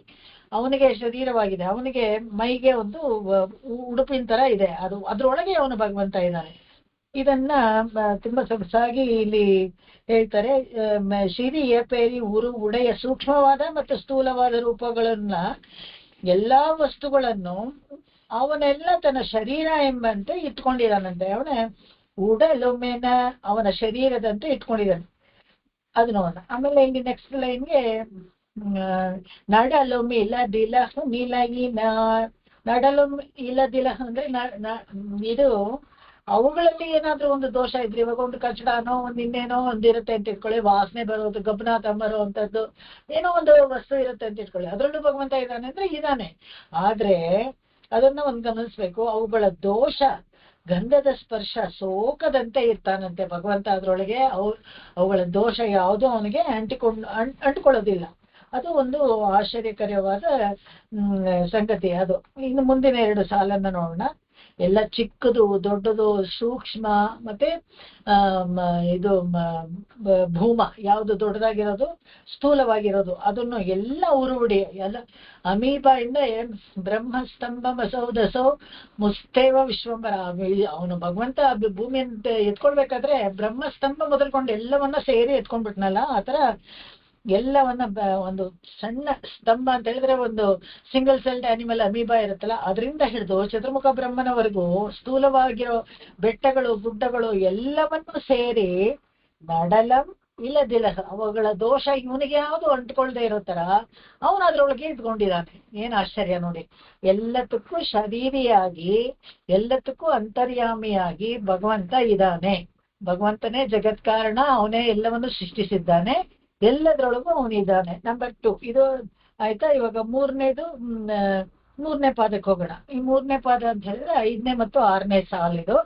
ಅವನಿಗೆ ಶರೀರವಾಗಿದೆ. ಅವನಿಗೆ ಮೈಗೆ ಒಂದು ಉಡುಪಿನ ತರ ಇದೆ, ಅದು ಅದ್ರೊಳಗೆ ಅವನು ಭಗವಂತ ಇದ್ದಾನೆ. ಇದನ್ನ ತುಂಬಾ ಸೊಗಸಾಗಿ ಇಲ್ಲಿ ಹೇಳ್ತಾರೆ. ಶಿರಿಯ ಪೇರಿ ಉಡೆಯ ಸೂಕ್ಷ್ಮವಾದ ಮತ್ತು ಸ್ಥೂಲವಾದ ರೂಪಗಳನ್ನ ಎಲ್ಲಾ ವಸ್ತುಗಳನ್ನು ಅವನೆಲ್ಲ ತನ್ನ ಶರೀರ ಎಂಬಂತೆ ಇಟ್ಕೊಂಡಿದ್ದಾನಂತೆ. ಅವನ ಉಡಲು ಮೇನ ಅವನ ಶರೀರದಂತೆ ಇಟ್ಕೊಂಡಿದ್ದಾನೆ. ಅದು ನೋಡೋಣ. ಆಮೇಲೆ ಇಲ್ಲಿ ನೆಕ್ಸ್ಟ್ ಲೈನ್ಗೆ ನಡಲು ಇಲ್ಲದಿಲಹ ನಿಲಯಿನ. ನಡಲು ಇಲ್ಲದಿಲಹ ಅಂದ್ರೆ ಇದು ಅವುಗಳಲ್ಲಿ ಏನಾದ್ರೂ ಒಂದು ದೋಷ ಇದ್ರೆ, ಇವಾಗ ಒಂದು ಕಚಡನೋ ಒಂದು ಇನ್ನೇನೋ ಒಂದಿರುತ್ತೆ ಅಂತ ಇಟ್ಕೊಳ್ಳಿ, ವಾಸನೆ ಬರೋದು, ಗಬ್ಬನಾಥ ಬರುವಂತದ್ದು ಏನೋ ಒಂದು ವಸ್ತು ಇರುತ್ತೆ ಅಂತ ಇಟ್ಕೊಳ್ಳಿ, ಅದ್ರಲ್ಲೂ ಭಗವಂತ ಇದ್ದಾನೆ ಅಂದ್ರೆ ಇದ್ದಾನೆ. ಆದ್ರೆ ಅದನ್ನ ಒಂದು ಗಮನಿಸ್ಬೇಕು, ಅವುಗಳ ದೋಷ ಗಂಧದ ಸ್ಪರ್ಶ ಸೋಕದಂತೆ ಇರ್ತಾನಂತೆ ಭಗವಂತ. ಅದ್ರೊಳಗೆ ಅವುಗಳ ದೋಷ ಯಾವುದೂ ಅವನಿಗೆ ಅಂಟಿಕೊಳ್ಳೋದಿಲ್ಲ. ಅದು ಒಂದು ಆಶ್ಚರ್ಯಕರವಾದ ಸಂಗತಿ. ಅದು ಇನ್ನು ಮುಂದಿನ ಎರಡು ಸಾಲನ್ನ ನೋಡೋಣ. ಎಲ್ಲ ಚಿಕ್ಕದು ದೊಡ್ಡದು ಸೂಕ್ಷ್ಮ ಮತ್ತೆ ಇದು ಭೂಮ ಯಾವುದು ದೊಡ್ಡದಾಗಿರೋದು ಸ್ಥೂಲವಾಗಿರೋದು ಅದನ್ನು ಎಲ್ಲ ಉರುವಡಿ ಎಲ್ಲ ಅಮೀಬಾ ಇಂದ ಬ್ರಹ್ಮಸ್ತಂಭ ಬಸೌದಸೌ ಮುಸ್ತೇವ ವಿಶ್ವಂಬರ. ಅವನು ಭಗವಂತ ಭೂಮಿಯಂತ ಎತ್ಕೊಳ್ಬೇಕಾದ್ರೆ ಬ್ರಹ್ಮಸ್ತಂಭ ಮೊದಲ್ಕೊಂಡು ಎಲ್ಲವನ್ನ ಸೇರಿ ಎತ್ಕೊಂಡ್ಬಿಟ್ನಲ್ಲ, ಆತರ ಎಲ್ಲವನ್ನ ಒಂದು ಸಣ್ಣ ಸ್ತಂಭ ಅಂತ ಹೇಳಿದ್ರೆ ಒಂದು ಸಿಂಗಲ್ ಸೆಲ್ಡ್ ಆನಿಮಲ್ ಅಮೀಬಾ ಇರುತ್ತಲ್ಲ, ಅದರಿಂದ ಹಿಡಿದು ಚತುರ್ಮುಖ ಬ್ರಹ್ಮನವರೆಗೂ ಸ್ಥೂಲವಾಗಿರೋ ಬೆಟ್ಟಗಳು ಗುಡ್ಡಗಳು ಎಲ್ಲವನ್ನು ಸೇರಿ ನಡಲಂ ಇಲ್ಲದಿಲಹ ಅವುಗಳ ದೋಷ ಇವನಿಗೆ ಯಾವುದು ಅಂಟ್ಕೊಳ್ದೆ ಇರೋ ತರ ಅವನು ಅದ್ರೊಳಗೆ ಇದ್ಕೊಂಡಿದ್ದಾನೆ. ಏನ್ ಆಶ್ಚರ್ಯ ನೋಡಿ. ಎಲ್ಲದಕ್ಕೂ ಶರೀರಿಯಾಗಿ ಎಲ್ಲದಕ್ಕೂ ಅಂತರ್ಯಾಮಿಯಾಗಿ ಭಗವಂತ ಇದ್ದಾನೆ. ಭಗವಂತನೇ ಜಗತ್ ಕಾರಣ, ಅವನೇ ಎಲ್ಲವನ್ನು ಸೃಷ್ಟಿಸಿದ್ದಾನೆ, ಎಲ್ಲದರೊಳಗೂ ಅವನಿದ್ದಾನೆ. ನಂಬರ್ 2 ಇದು ಆಯ್ತಾ. ಇವಾಗ ಮೂರನೇ ಪಾದಕ್ಕೆ ಹೋಗೋಣ. ಈ ಮೂರನೇ ಪಾದ ಅಂತ ಹೇಳಿದ್ರೆ 5ನೇ ಮತ್ತು 6ನೇ ಸಾಲಿದು.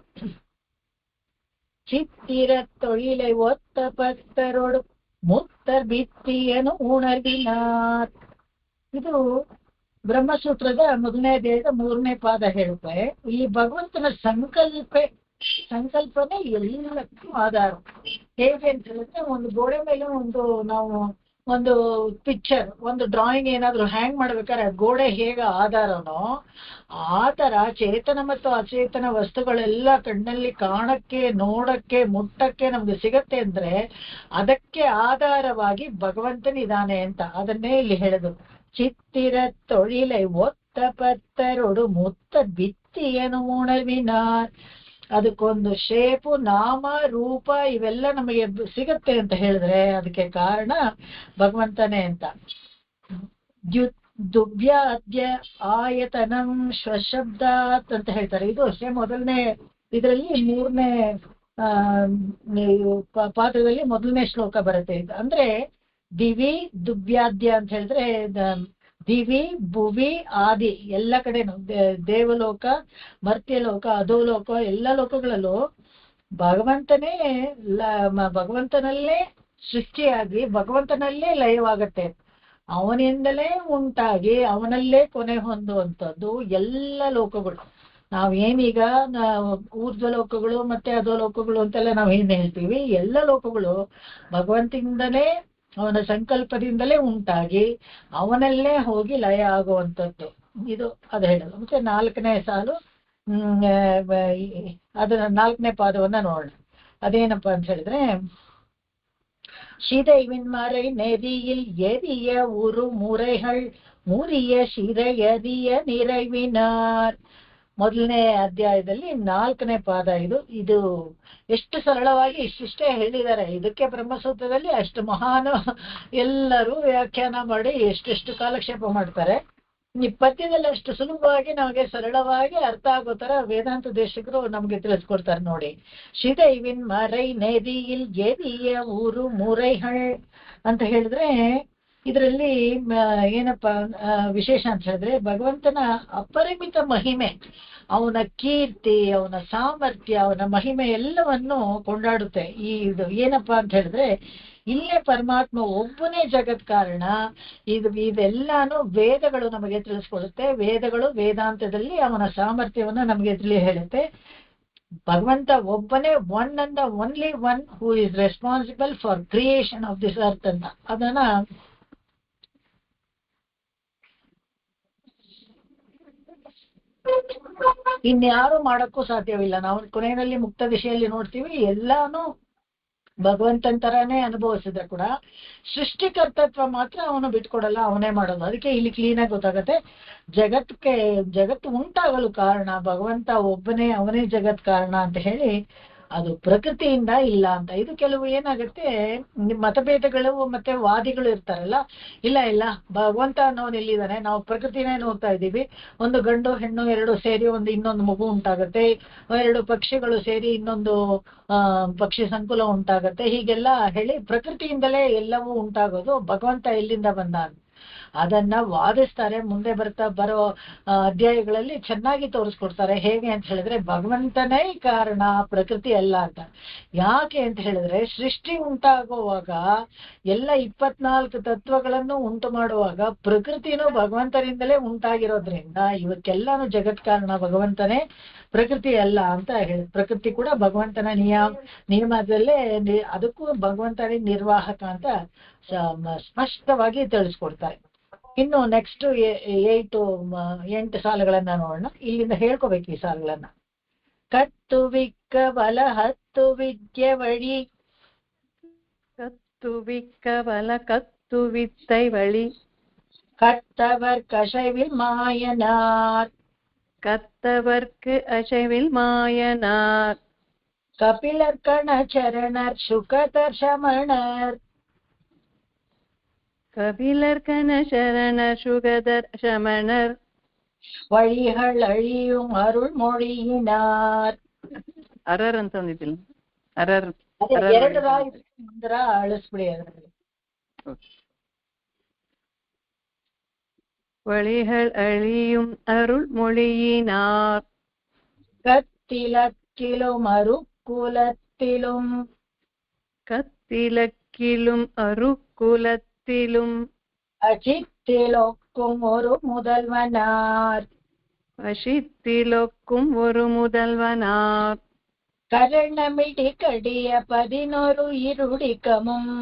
ಚಿತ್ತಿರ ತೊழிலை ಒತ್ತ ಪತ್ತರೋಡು ಮುತ್ತರ್ ಬಿತ್ತಿಯನು ಉಣರ್ವಿನಾರ್. ಇದು ಬ್ರಹ್ಮಸೂತ್ರದ ಮೊದಲನೇ ಅಧ್ಯಾಯದ 3ನೇ ಪಾದ ಹೇಳುತ್ತೆ. ಈ ಭಗವಂತನ ಸಂಕಲ್ಪನೆ ಎಲ್ಲಕ್ಕೂ ಆಧಾರ. ಹೇಗೆ ಅಂತ ಹೇಳಿದ್ರೆ, ಒಂದು ಗೋಡೆ ಮೇಲೆ ನಾವು ಒಂದು ಪಿಕ್ಚರ್, ಒಂದು ಡ್ರಾಯಿಂಗ್ ಏನಾದ್ರು ಹ್ಯಾಂಗ್ ಮಾಡ್ಬೇಕಾದ್ರೆ ಗೋಡೆ ಹೇಗೆ ಆಧಾರನೋ ಆ ತರ ಚೇತನ ಮತ್ತು ಅಚೇತನ ವಸ್ತುಗಳೆಲ್ಲ ಕಣ್ಣಲ್ಲಿ ಕಾಣಕ್ಕೆ, ನೋಡಕ್ಕೆ, ಮುಟ್ಟಕ್ಕೆ ನಮ್ಗೆ ಸಿಗತ್ತೆ ಅಂದ್ರೆ ಅದಕ್ಕೆ ಆಧಾರವಾಗಿ ಭಗವಂತನಿದ್ದಾನೆ ಅಂತ. ಅದನ್ನೇ ಇಲ್ಲಿ ಹೇಳುದು. ಚಿತ್ತಿರ ತೊழிலை ಒತ್ತ ಪತ್ತರೊಡು ಮುತ್ತ ಬಿತ್ತಿಯನು ಉಣವಿನಾರ್. ಅದಕ್ಕೊಂದು ಶೇಪು, ನಾಮ, ರೂಪ ಇವೆಲ್ಲ ನಮಗೆ ಸಿಗತ್ತೆ ಅಂತ ಹೇಳಿದ್ರೆ ಅದಕ್ಕೆ ಕಾರಣ ಭಗವಂತನೇ ಅಂತ. ದುಭ್ಯಾದ್ಯ ಆಯತನಂ ಶ್ವಶಬ್ದಾತ್ ಅಂತ ಹೇಳ್ತಾರೆ. ಇದು ಅಷ್ಟೇ ಮೊದಲನೇ ಇದರಲ್ಲಿ 3ನೇ ಪಾಠದಲ್ಲಿ ಮೊದಲನೇ ಶ್ಲೋಕ ಬರುತ್ತೆ. ಇದು ಅಂದ್ರೆ ದಿವಿ ದುಭ್ಯಾದ್ಯ ಅಂತ ಹೇಳಿದ್ರೆ ದಿವಿ, ಭುವಿ, ಆದಿ ಎಲ್ಲ ಕಡೆನು, ದೇವಲೋಕ, ಮರ್ತ್ಯಲೋಕ, ಅಧೋಲೋಕ ಎಲ್ಲ ಲೋಕಗಳಲ್ಲೂ ಭಗವಂತನಲ್ಲೇ ಸೃಷ್ಟಿಯಾಗಿ ಭಗವಂತನಲ್ಲೇ ಲಯವಾಗತ್ತೆ. ಅವನಿಂದಲೇ ಉಂಟಾಗಿ ಅವನಲ್ಲೇ ಕೊನೆ ಹೊಂದುವಂಥದ್ದು ಎಲ್ಲ ಲೋಕಗಳು. ನಾವೇನೀಗ ಊರ್ಧ್ವ ಲೋಕಗಳು ಮತ್ತೆ ಅಧೋಲೋಕಗಳು ಅಂತೆಲ್ಲ ನಾವೇನ್ ಹೇಳ್ತೀವಿ, ಎಲ್ಲ ಲೋಕಗಳು ಭಗವಂತನಿಂದಲೇ, ಅವನ ಸಂಕಲ್ಪದಿಂದಲೇ ಉಂಟಾಗಿ ಅವನಲ್ಲೇ ಹೋಗಿ ಲಯ ಆಗುವಂಥದ್ದು. ಇದು ಅದು ಹೇಳೋದು. ಮತ್ತೆ 4ನೇ ಸಾಲು, ಅದನ್ನ 4ನೇ ಪಾದವನ್ನ ನೋಡೋಣ. ಅದೇನಪ್ಪಾ ಅಂತ ಹೇಳಿದ್ರೆ, சிதைவின்மறை நெறியில் எரிய உரு முறைகள் முறிய ಶಿರೆಯದಿಯ நிறைவினார். ಮೊದಲನೇ ಅಧ್ಯಾಯದಲ್ಲಿ 4ನೇ ಪಾದ ಇದು ಎಷ್ಟು ಸರಳವಾಗಿ ಇಷ್ಟಿಷ್ಟೇ ಹೇಳಿದ್ದಾರೆ. ಇದಕ್ಕೆ ಬ್ರಹ್ಮಸೂತ್ರದಲ್ಲಿ ಅಷ್ಟು ಮಹಾನು ಎಲ್ಲರೂ ವ್ಯಾಖ್ಯಾನ ಮಾಡಿ ಎಷ್ಟೆಷ್ಟು ಕಾಲಕ್ಷೇಪ ಮಾಡ್ತಾರೆ. ಈ ಪದ್ಯದಲ್ಲಿ ಅಷ್ಟು ಸುಲಭವಾಗಿ ನಮಗೆ ಸರಳವಾಗಿ ಅರ್ಥ ಆಗೋ ತರ ವೇದಾಂತ ದೇಶಿಕರು ನಮ್ಗೆ ತಿಳಿಸ್ಕೊಡ್ತಾರೆ ನೋಡಿ. ಶಿದೈವಿನ್ ಮರೈ ನೆದಿಯಿಲ್ ಎದಿಯ ಊರು ಮುರೈಹಳ್ ಅಂತ ಹೇಳಿದ್ರೆ ಇದರಲ್ಲಿ ಏನಪ್ಪಾ ವಿಶೇಷ ಅಂತ ಹೇಳಿದ್ರೆ, ಭಗವಂತನ ಅಪರಿಮಿತ ಮಹಿಮೆ, ಅವನ ಕೀರ್ತಿ, ಅವನ ಸಾಮರ್ಥ್ಯ, ಅವನ ಮಹಿಮೆ ಎಲ್ಲವನ್ನು ಕೊಂಡಾಡುತ್ತೆ. ಇದು ಏನಪ್ಪಾ ಅಂತ ಹೇಳಿದ್ರೆ, ಇಲ್ಲೇ ಪರಮಾತ್ಮ ಒಬ್ಬನೇ ಜಗತ್ ಕಾರಣ. ಇದೆಲ್ಲಾನು ವೇದಗಳು ನಮಗೆ ತಿಳಿಸ್ಕೊಡುತ್ತೆ. ವೇದಗಳು ವೇದಾಂತದಲ್ಲಿ ಅವನ ಸಾಮರ್ಥ್ಯವನ್ನ ನಮಗೆ ಹೇಳುತ್ತೆ. ಭಗವಂತ ಒಬ್ಬನೇ, one and only one who is responsible for creation of this earth ಅಂತ. ಅದನ್ನ ಇನ್ಯಾರು ಮಾಡಕ್ಕೂ ಸಾಧ್ಯವಿಲ್ಲ. ನಾವು ಕೊನೆಯಲ್ಲಿ ಮುಕ್ತ ದಿಶೆಯಲ್ಲಿ ನೋಡ್ತೀವಿ, ಎಲ್ಲಾನು ಭಗವಂತನ ತರಾನೇ ಅನುಭವಿಸಿದ್ರೆ ಕೂಡ ಸೃಷ್ಟಿಕರ್ತತ್ವ ಮಾತ್ರ ಅವನು ಬಿಟ್ಕೊಡಲ್ಲ, ಅವನೇ ಮಾಡೋದು. ಅದಕ್ಕೆ ಇಲ್ಲಿ ಕ್ಲೀನಾಗಿ ಗೊತ್ತಾಗತ್ತೆ, ಜಗತ್ತು ಉಂಟಾಗಲು ಕಾರಣ ಭಗವಂತ ಒಬ್ಬನೇ, ಅವನೇ ಜಗತ್ ಕಾರಣ ಅಂತ ಹೇಳಿ. ಅದು ಪ್ರಕೃತಿಯಿಂದ ಇಲ್ಲ ಅಂತ. ಇದು ಕೆಲವು ಏನಾಗುತ್ತೆ, ಮತಭೇದಗಳು ಮತ್ತೆ ವಾದಿಗಳು ಇರ್ತಾರಲ್ಲ, ಇಲ್ಲ ಭಗವಂತ ಅನ್ನೋನು ಎಲ್ಲಿದ್ದಾನೆ, ನಾವು ಪ್ರಕೃತಿನೇ ನೋಡ್ತಾ ಇದ್ದೀವಿ, ಒಂದು ಗಂಡು ಹೆಣ್ಣು ಎರಡು ಸೇರಿ ಇನ್ನೊಂದು ಮಗು ಉಂಟಾಗತ್ತೆ, 2 ಪಕ್ಷಿಗಳು ಸೇರಿ ಇನ್ನೊಂದು ಪಕ್ಷಿ ಸಂಕುಲ ಉಂಟಾಗತ್ತೆ, ಹೀಗೆಲ್ಲ ಹೇಳಿ ಪ್ರಕೃತಿಯಿಂದಲೇ ಎಲ್ಲವೂ ಉಂಟಾಗೋದು, ಭಗವಂತ ಎಲ್ಲಿಂದ ಬಂದ ಅದನ್ನ ವಾದಿಸ್ತಾರೆ. ಮುಂದೆ ಬರೋ ಅಧ್ಯಾಯಗಳಲ್ಲಿ ಚೆನ್ನಾಗಿ ತೋರಿಸ್ಕೊಡ್ತಾರೆ. ಹೇಗೆ ಅಂತ ಹೇಳಿದ್ರೆ, ಭಗವಂತನೇ ಕಾರಣ, ಪ್ರಕೃತಿ ಅಲ್ಲ ಅಂತ. ಯಾಕೆ ಅಂತ ಹೇಳಿದ್ರೆ, ಸೃಷ್ಟಿ ಉಂಟಾಗುವಾಗ ಎಲ್ಲ 24 ತತ್ವಗಳನ್ನು ಉಂಟು ಮಾಡುವಾಗ ಪ್ರಕೃತಿನೂ ಭಗವಂತನಿಂದಲೇ ಉಂಟಾಗಿರೋದ್ರಿಂದ ಇವಕ್ಕೆಲ್ಲಾನು ಜಗತ್ ಕಾರಣ ಭಗವಂತನೇ, ಪ್ರಕೃತಿ ಅಲ್ಲ ಅಂತ ಹೇಳಿ. ಪ್ರಕೃತಿ ಕೂಡ ಭಗವಂತನ ನಿಯಮದಲ್ಲೇ, ಅದಕ್ಕೂ ಭಗವಂತನೇ ನಿರ್ವಾಹಕ ಅಂತ ಸ್ಪಷ್ಟವಾಗಿ ತಿಳಿಸ್ಕೊಡ್ತಾರೆ. ಇನ್ನು ನೆಕ್ಸ್ಟ್ 8 ಸಾಲುಗಳನ್ನ ನೋಡೋಣ. ಇಲ್ಲಿಂದ ಹೇಳ್ಕೋಬೇಕು ಈ ಸಾಲುಗಳನ್ನ. ಕತ್ತು ವಿಕ್ಕ ಬಲ ಹತ್ತು ವಿದ್ಯೆ ವಳಿ, கத்து விக்கவல கத்து வித்தை வழி, கத்தவர்க்கு அசைவில் மாயனார், கத்தவர்க்கு அசைவில் மாயனார், கபிலர்கண சரணர் சுகதர் சமணர், கபிலர்கண சரணர் சுகதர் சமணர், வழிகள் அழியும் அருள் மொழியினார். அரர் ಅಂತ ಒಂದಿದಿಲ್ಲ, அரர் 2 ಅಳಿಸ್ಬಿಡಿ ಅದರಲ್ಲಿ. வழிகள் அழியும் அருள் மொழியினார். கத்திலக்கிலும் அருக்குலத்திலும் கத்திலக்கிலும் அருக்குலத்திலும் அஜித்திலொக்கும் ஒரு முதல்வனார். அஷித்திலொக்கும் ஒரு முதல்வனார். கரணமிடி கடிய 11 இருடிக்கமும்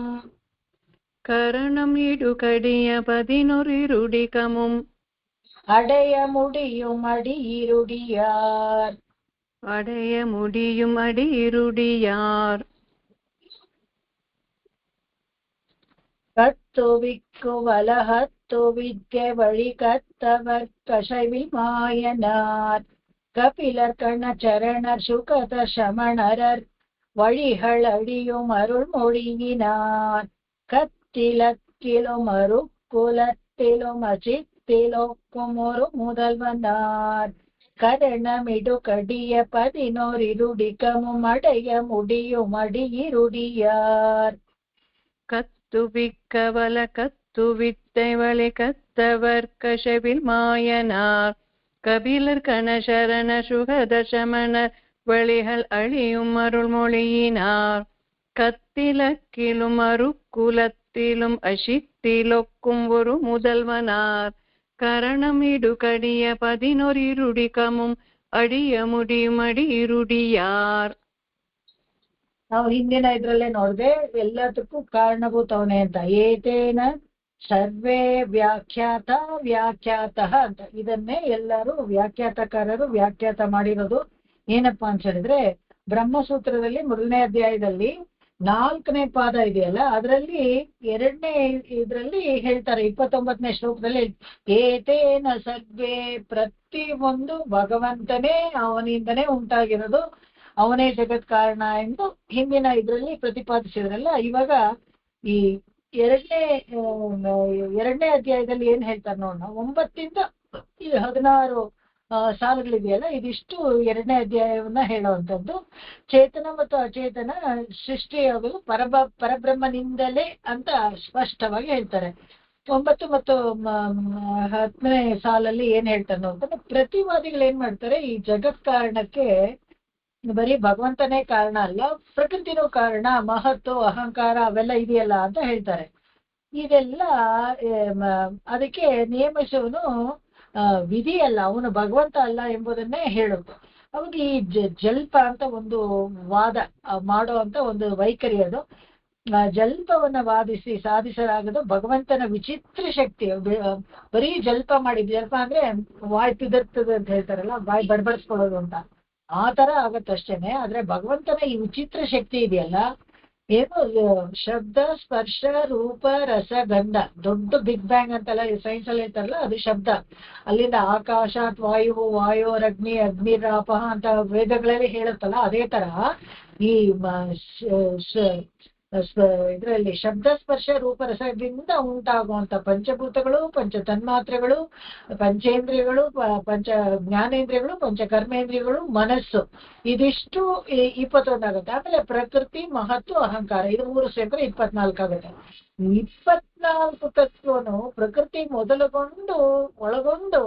கரணம் இடுகடிய 11 இருடிகமும் அடைய முடியும் அடி இருடியார். அடைய முடியும் அடி இருடியார். கத்துவிக்கு வலகத்து வித்யை வழி கத்தவர் கசைவில் மாயனார். கபிலர் கணச்சரணர் சுகத சமணரர் வழிகள் அழியும் அருள் மொழியினார். கத்திலக்கிலும் அருக்குலத்திலும் அஜித்திலொக்கும் ஒரு முதல்வனார். கரணமிடு கடிய 11 இருடிக்கமும் அடைய முடியும் அடி இருடியார். கத்துவிக்க வல கத்துவித்தை வழி கத்தவர் கசவில் மாயனார். கபிலர் கணசரண சுகத சமணர் வழிகள் அழியும் அருள்மொழியினார். கத்திலக்கிலும் அருக்குலத்திலும் அஷித்திலொக்கும் ஒரு முதல்வனார். கரணம் இடுகடிய 11 இருடிகமும் அடிய முடியும் அடி இருடிಯಾರ್. ನಾವು ಹಿಂದಿನ ಇದ್ರಲ್ಲೇ ನೋಡಿದೆ ಎಲ್ಲದಕ್ಕೂ ಕಾರಣಭೂತವನೇ ಅಂತ. ಏತೇನ ಸರ್ವೇ ವ್ಯಾಖ್ಯಾತಃ ಅಂತ. ಇದನ್ನೇ ಎಲ್ಲರೂ ವ್ಯಾಖ್ಯಾತಕಾರರು ವ್ಯಾಖ್ಯಾತ ಮಾಡಿರೋದು. ಏನಪ್ಪಾ ಅಂತ ಹೇಳಿದ್ರೆ, ಬ್ರಹ್ಮಸೂತ್ರದಲ್ಲಿ 1ನೇ ಅಧ್ಯಾಯದಲ್ಲಿ 4ನೇ ಪಾದ ಇದೆಯಲ್ಲ, ಅದರಲ್ಲಿ 2ನೇ ಇದ್ರಲ್ಲಿ ಹೇಳ್ತಾರೆ, 29ನೇ ಶ್ಲೋಕದಲ್ಲಿ ಏತೇನ ಸರ್ವೇ, ಪ್ರತಿ ಒಂದು ಭಗವಂತನೇ, ಅವನಿಂದನೇ ಉಂಟಾಗಿರೋದು, ಅವನೇ ಜಗತ್ ಕಾರಣ ಎಂದು ಹಿಂದಿನ ಇದ್ರಲ್ಲಿ ಪ್ರತಿಪಾದಿಸಿದ್ರಲ್ಲ. ಇವಾಗ ಈ 2ನೇ ಅಧ್ಯಾಯದಲ್ಲಿ ಏನ್ ಹೇಳ್ತಾರೆ ನೋಡೋಣ. 9ರಿಂದ 16 ಸಾಲುಗಳಿದೆಯಲ್ಲ, ಇದಿಷ್ಟು 2ನೇ ಅಧ್ಯಾಯವನ್ನ ಹೇಳುವಂಥದ್ದು. ಚೇತನ ಮತ್ತು ಅಚೇತನ ಸೃಷ್ಟಿಯಾಗಲು ಪರಬ್ರಹ್ಮನಿಂದಲೇ ಅಂತ ಸ್ಪಷ್ಟವಾಗಿ ಹೇಳ್ತಾರೆ. 9 ಮತ್ತು 10ನೇ ಸಾಲಲ್ಲಿ ಏನ್ ಹೇಳ್ತಾರೆ ನೋಡ್ತಾರೆ, ಪ್ರತಿವಾದಿಗಳು ಏನ್ ಮಾಡ್ತಾರೆ, ಈ ಜಗತ್ ಕಾರಣಕ್ಕೆ ಬರೀ ಭಗವಂತನೇ ಕಾರಣ ಅಲ್ಲ, ಪ್ರಕೃತಿನೂ ಕಾರಣ, ಮಹತ್ತು ಅಹಂಕಾರ ಅವೆಲ್ಲ ಇದೆಯಲ್ಲ ಅಂತ ಹೇಳ್ತಾರೆ. ಇದೆಲ್ಲ ಅದಕ್ಕೆ ನಿಯಮಿಸುವನು ವಿಧಿ ಅಲ್ಲ, ಅವನು ಭಗವಂತ ಅಲ್ಲ ಎಂಬುದನ್ನೇ ಹೇಳುದು. ಅವಾಗ ಈ ಜಲ್ಪ ಅಂತ ಒಂದು ವಾದ ಮಾಡೋ ಅಂತ ಒಂದು ವೈಖರಿ ಅದು. ಜಲ್ಪವನ್ನ ವಾದಿಸಿ ಸಾಧಿಸಲಾಗದು ಭಗವಂತನ ವಿಚಿತ್ರ ಶಕ್ತಿ. ಬರೀ ಜಲ್ಪ ಮಾಡಿದ್, ಜಲ್ಪ ಅಂದ್ರೆ ವಾಯ್ ಪಿದರ್ತದೆ ಅಂತ ಹೇಳ್ತಾರಲ್ಲ, ಬಾಯ್ ಬಡ್ಬಡಿಸ್ಕೊಳ್ಳೋದು ಅಂತ, ಆ ತರ ಆಗತ್ತಷ್ಟೇನೆ. ಆದ್ರೆ ಭಗವಂತನ ಈ ವಿಚಿತ್ರ ಶಕ್ತಿ ಇದೆಯಲ್ಲ, ಏನು ಶಬ್ದ ಸ್ಪರ್ಶ ರೂಪ ರಸ ಗಂಧ, ದೊಡ್ಡ ಬಿಗ್ ಬ್ಯಾಂಗ್ ಅಂತೆಲ್ಲ ಸೈನ್ಸ್ ಅಲ್ಲಿ ಹೇಳ್ತಾರಲ್ಲ, ಅದು ಶಬ್ದ. ಅಲ್ಲಿಂದ ಆಕಾಶಾತ್ ವಾಯೋರಗ್ನಿ ಅಗ್ನಿರಾಪ ಅಂತ ವೇದಗಳಲ್ಲಿ ಹೇಳುತ್ತಲ್ಲ, ಅದೇ ತರ ಈ ಇದ್ರಲ್ಲಿ ಶಬ್ದ ಸ್ಪರ್ಶ ರೂಪ ರಸದಿಂದ ಉಂಟಾಗುವಂತ ಪಂಚಭೂತಗಳು, ಪಂಚ ತನ್ಮಾತ್ರೆಗಳು, ಪಂಚೇಂದ್ರಿಯಗಳು, ಪಂಚ ಜ್ಞಾನೇಂದ್ರಿಯಗಳು, ಪಂಚ ಕರ್ಮೇಂದ್ರಿಯಗಳು, ಮನಸ್ಸು, ಇದಿಷ್ಟು 21 ಆಗುತ್ತೆ. ಆಮೇಲೆ ಪ್ರಕೃತಿ, ಮಹತ್ತು, ಅಹಂಕಾರ, ಇದು 3 ಸೇರಿದ್ರೆ 24 ಆಗುತ್ತೆ. 24 ತತ್ವನು ಪ್ರಕೃತಿ ಮೊದಲುಗೊಂಡು ಒಳಗೊಂಡು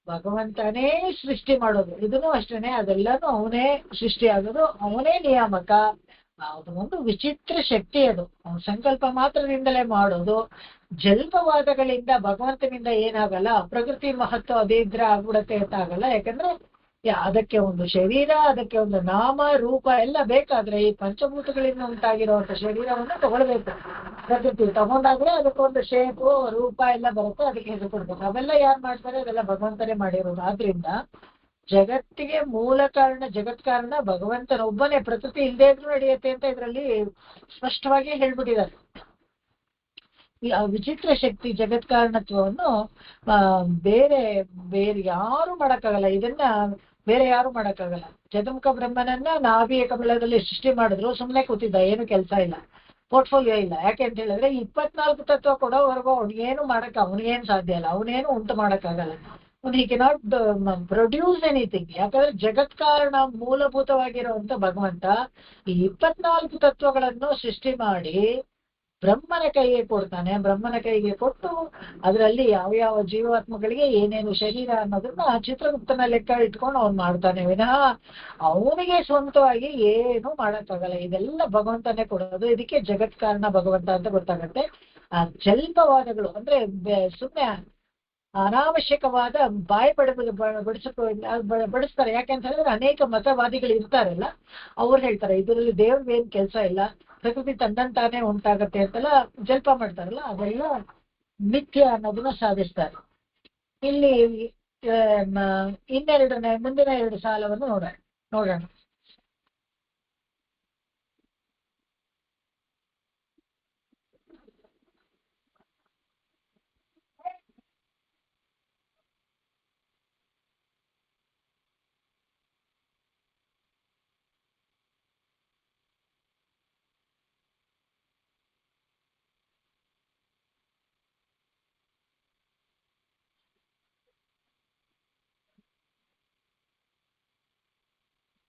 ಭಗವಂತನೇ ಸೃಷ್ಟಿ ಮಾಡೋದು. ಇದನ್ನು ಅಷ್ಟೇನೆ, ಅದೆಲ್ಲಾನು ಅವನೇ ಸೃಷ್ಟಿ ಆಗೋದು, ಅವನೇ ನಿಯಾಮಕ. ಅದು ಒಂದು ವಿಚಿತ್ರ ಶಕ್ತಿ. ಅದು ಸಂಕಲ್ಪ ಮಾತ್ರದಿಂದಲೇ ಮಾಡೋದು. ಜಲ್ಪವಾದಗಳಿಂದ ಭಗವಂತನಿಂದ ಏನಾಗಲ್ಲ, ಪ್ರಕೃತಿ ಮಹತ್ವ ಅದೇ ಇದ್ರೆ ಆಗ್ಬಿಡತ್ತೆ ಅಂತ ಆಗಲ್ಲ. ಯಾಕಂದ್ರೆ ಅದಕ್ಕೆ ಒಂದು ಶರೀರ, ಅದಕ್ಕೆ ಒಂದು ನಾಮ ರೂಪ ಎಲ್ಲ ಬೇಕಾದ್ರೆ ಈ ಪಂಚಭೂತಗಳಿಂದ ಉಂಟಾಗಿರುವಂತ ಶರೀರವನ್ನು ತಗೊಳ್ಬೇಕು. ಪ್ರಕೃತಿ ತಗೊಂಡಾದ್ರೆ ಅದಕ್ಕೊಂದು ಶೇಪು ರೂಪ ಎಲ್ಲ ಬರುತ್ತೆ, ಅದಕ್ಕೆ ಹೆಸರು ಕೊಡ್ಬೇಕು. ಅವೆಲ್ಲ ಯಾರು ಮಾಡ್ತಾರೆ, ಅದೆಲ್ಲ ಭಗವಂತನೇ ಮಾಡಿರೋದು. ಆದ್ರಿಂದ ಜಗತ್ತಿಗೆ ಮೂಲ ಕಾರಣ, ಜಗತ್ ಕಾರಣ ಭಗವಂತನೊಬ್ಬನೇ. ಪ್ರಕೃತಿ ಇಲ್ಲದೆ ಇದ್ರೂ ನಡೆಯುತ್ತೆ ಅಂತ ಇದರಲ್ಲಿ ಸ್ಪಷ್ಟವಾಗಿ ಹೇಳ್ಬಿಟ್ಟಿದ್ದಾರೆ. ಈ ವಿಚಿತ್ರ ಶಕ್ತಿ ಜಗತ್ ಕಾರಣತ್ವವನ್ನು ಬೇರೆ ಯಾರು ಮಾಡಕ್ಕಾಗಲ್ಲ. ಇದನ್ನ ಬೇರೆ ಯಾರು ಮಾಡಕ್ಕಾಗಲ್ಲ. ಚತುರ್ಮುಖ ಬ್ರಹ್ಮನನ್ನ ನಾಭಿಯ ಕಮಲದಲ್ಲಿ ಸೃಷ್ಟಿ ಮಾಡಿದ್ರು, ಸುಮ್ಮನೆ ಕೂತಿದ್ದ, ಏನು ಕೆಲಸ ಇಲ್ಲ, ಪೋರ್ಟ್ಫೋಲಿಯೋ ಇಲ್ಲ. ಯಾಕೆ ಅಂತ ಹೇಳಿದ್ರೆ 24 ತತ್ವ ಕೊಡೋವರೆಗೂ ಅವ್ನಿಗೇನು ಅವನಿಗೇನು ಸಾಧ್ಯ ಇಲ್ಲ, ಅವನೇನು ಉಂಟು ಮಾಡಕ್ಕಾಗಲ್ಲ. he cannot produce anything. ಯಾಕಂದ್ರೆ ಜಗತ್ ಕಾರಣ ಮೂಲಭೂತವಾಗಿರುವಂತ ಭಗವಂತ ಈ 24 ತತ್ವಗಳನ್ನು ಸೃಷ್ಟಿ ಮಾಡಿ ಬ್ರಹ್ಮನ ಕೈಗೆ ಕೊಡ್ತಾನೆ. ಬ್ರಹ್ಮನ ಕೈಗೆ ಕೊಟ್ಟು ಅದರಲ್ಲಿ ಯಾವ ಯಾವ ಜೀವಾತ್ಮಗಳಿಗೆ ಏನೇನು ಶರೀರ ಅನ್ನೋದನ್ನ ಚಿತ್ರಗುಪ್ತನ ಲೆಕ್ಕ ಇಟ್ಕೊಂಡು ಅವ್ನು ಮಾಡ್ತಾನೆ ವಿನಃ ಅವನಿಗೆ ಸ್ವಂತವಾಗಿ ಏನು ಮಾಡಕ್ಕಾಗಲ್ಲ. ಇದೆಲ್ಲ ಭಗವಂತನೇ ಕೊಡೋದು. ಇದಕ್ಕೆ ಜಗತ್ ಕಾರಣ ಭಗವಂತ ಅಂತ ಗೊತ್ತಾಗತ್ತೆ. ಆ ಜಲ್ಪವಾದಗಳು ಅಂದ್ರೆ ಸುಮ್ಮನೆ ಅನಾವಶ್ಯಕವಾದ ಬಾಯಿ ಬಡಿಸ್ತಾರೆ. ಯಾಕೆಂತ ಹೇಳಿದ್ರೆ ಅನೇಕ ಮತವಾದಿಗಳು ಇರ್ತಾರಲ್ಲ, ಅವ್ರು ಹೇಳ್ತಾರೆ ಇದರಲ್ಲಿ ದೇವ್ರಿಗೆ ಏನ್ ಕೆಲಸ ಇಲ್ಲ, ಪ್ರಕೃತಿ ತನ್ನಂತಾನೆ ಉಂಟಾಗತ್ತೆ ಅಂತೆಲ್ಲ ಜಲ್ಪ ಮಾಡ್ತಾರಲ್ಲ, ಅದೆಲ್ಲ ಮಿಥ್ಯ ಅನ್ನೋದನ್ನ ಸಾಧಿಸ್ತಾರೆ. ಇಲ್ಲಿ ಮುಂದಿನ 2 ಸಾಲವನ್ನು ನೋಡೋಣ.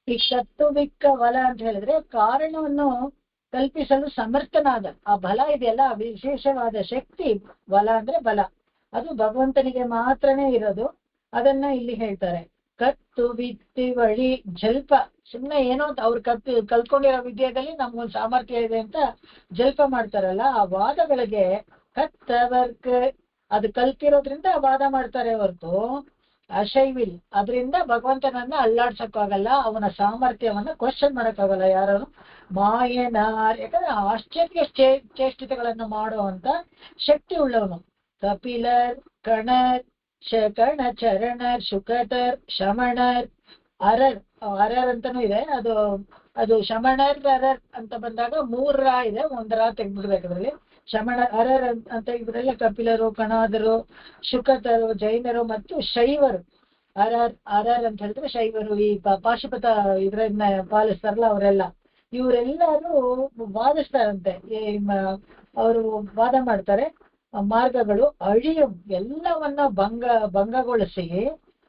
ಈ ಕರ್ತುಬಿಕ್ಕ ಬಲ ಅಂತ ಹೇಳಿದ್ರೆ ಕಾರಣವನ್ನು ಕಲ್ಪಿಸಲು ಸಮರ್ಥನಾದ ಆ ಬಲ ಇದೆಯಲ್ಲ, ವಿಶೇಷವಾದ ಶಕ್ತಿ. ಬಲ ಅಂದ್ರೆ ಬಲ, ಅದು ಭಗವಂತನಿಗೆ ಮಾತ್ರನೇ ಇರೋದು. ಅದನ್ನ ಇಲ್ಲಿ ಹೇಳ್ತಾರೆ. ಕತ್ತು ಬಿತ್ತಿ ಬಳಿ ಜಲ್ಪ, ಸುಮ್ಮನೆ ಏನೋ ಅವ್ರು ಕಲ್ತ್ಕೊಂಡಿರೋ ವಿದ್ಯೆಯಲ್ಲಿ ನಮ್ಗೊಂದು ಸಾಮರ್ಥ್ಯ ಇದೆ ಅಂತ ಜಲ್ಪ ಮಾಡ್ತಾರಲ್ಲ, ಆ ವಾದಗಳಿಗೆ ಕತ್ತವರ್ಕ್ ಅದು ಕಲ್ತಿರೋದ್ರಿಂದ ವಾದ ಮಾಡ್ತಾರೆ ಹೊರತು ಅಶೈವಿಲ್ ಅದರಿಂದ ಭಗವಂತನನ್ನ ಅಲ್ಲಾಡ್ಸಕ್ಕಾಗಲ್ಲ, ಅವನ ಸಾಮರ್ಥ್ಯವನ್ನ ಕ್ವಶನ್ ಮಾಡಕ್ಕಾಗಲ್ಲ ಯಾರು. ಮಾಯನಾರ್, ಯಾಕಂದ್ರೆ ಆಶ್ಚರ್ಯ ಚೇಷ್ಟಿತಗಳನ್ನು ಮಾಡುವಂತ ಶಕ್ತಿ ಉಳ್ಳವನು. ಕಪಿಲರ್, ಕಣರ್, ಕರ್ಣ, ಚರಣರ್, ಶುಕಟರ್, ಶಮಣರ್, ಅರರ್ ಅಂತಾನೂ ಇದೆ. ಅದು ಶಮಣರ್ ಅರರ್ ಅಂತ ಬಂದಾಗ 3 ರಾ ಇದೆ, 1 ರಾ ತೆಗ್ದ್ಬಿಡ್ಬೇಕು ಅದ್ರಲ್ಲಿ. ಶಮಣ ಅರರ್ ಅಂತ ಇದ್ರಲ್ಲ ಕಪಿಲರು, ಕಣಾದರು, ಶುಕತರು, ಜೈನರು ಮತ್ತು ಶೈವರು. ಅರರ್ ಅಂತ ಹೇಳಿದ್ರೆ ಶೈವರು, ಈ ಪಾಶುಪತ ಇದ್ರನ್ನ ಪಾಲಿಸ್ತಾರಲ್ಲ ಅವರೆಲ್ಲ, ಇವರೆಲ್ಲರೂ ವಾದಿಸ್ತಾರಂತೆ. ಅವರು ವಾದ ಮಾಡ್ತಾರೆ. ಮಾರ್ಗಗಳು ಅಳಿಯು ಎಲ್ಲವನ್ನ ಭಂಗಗೊಳಿಸಿ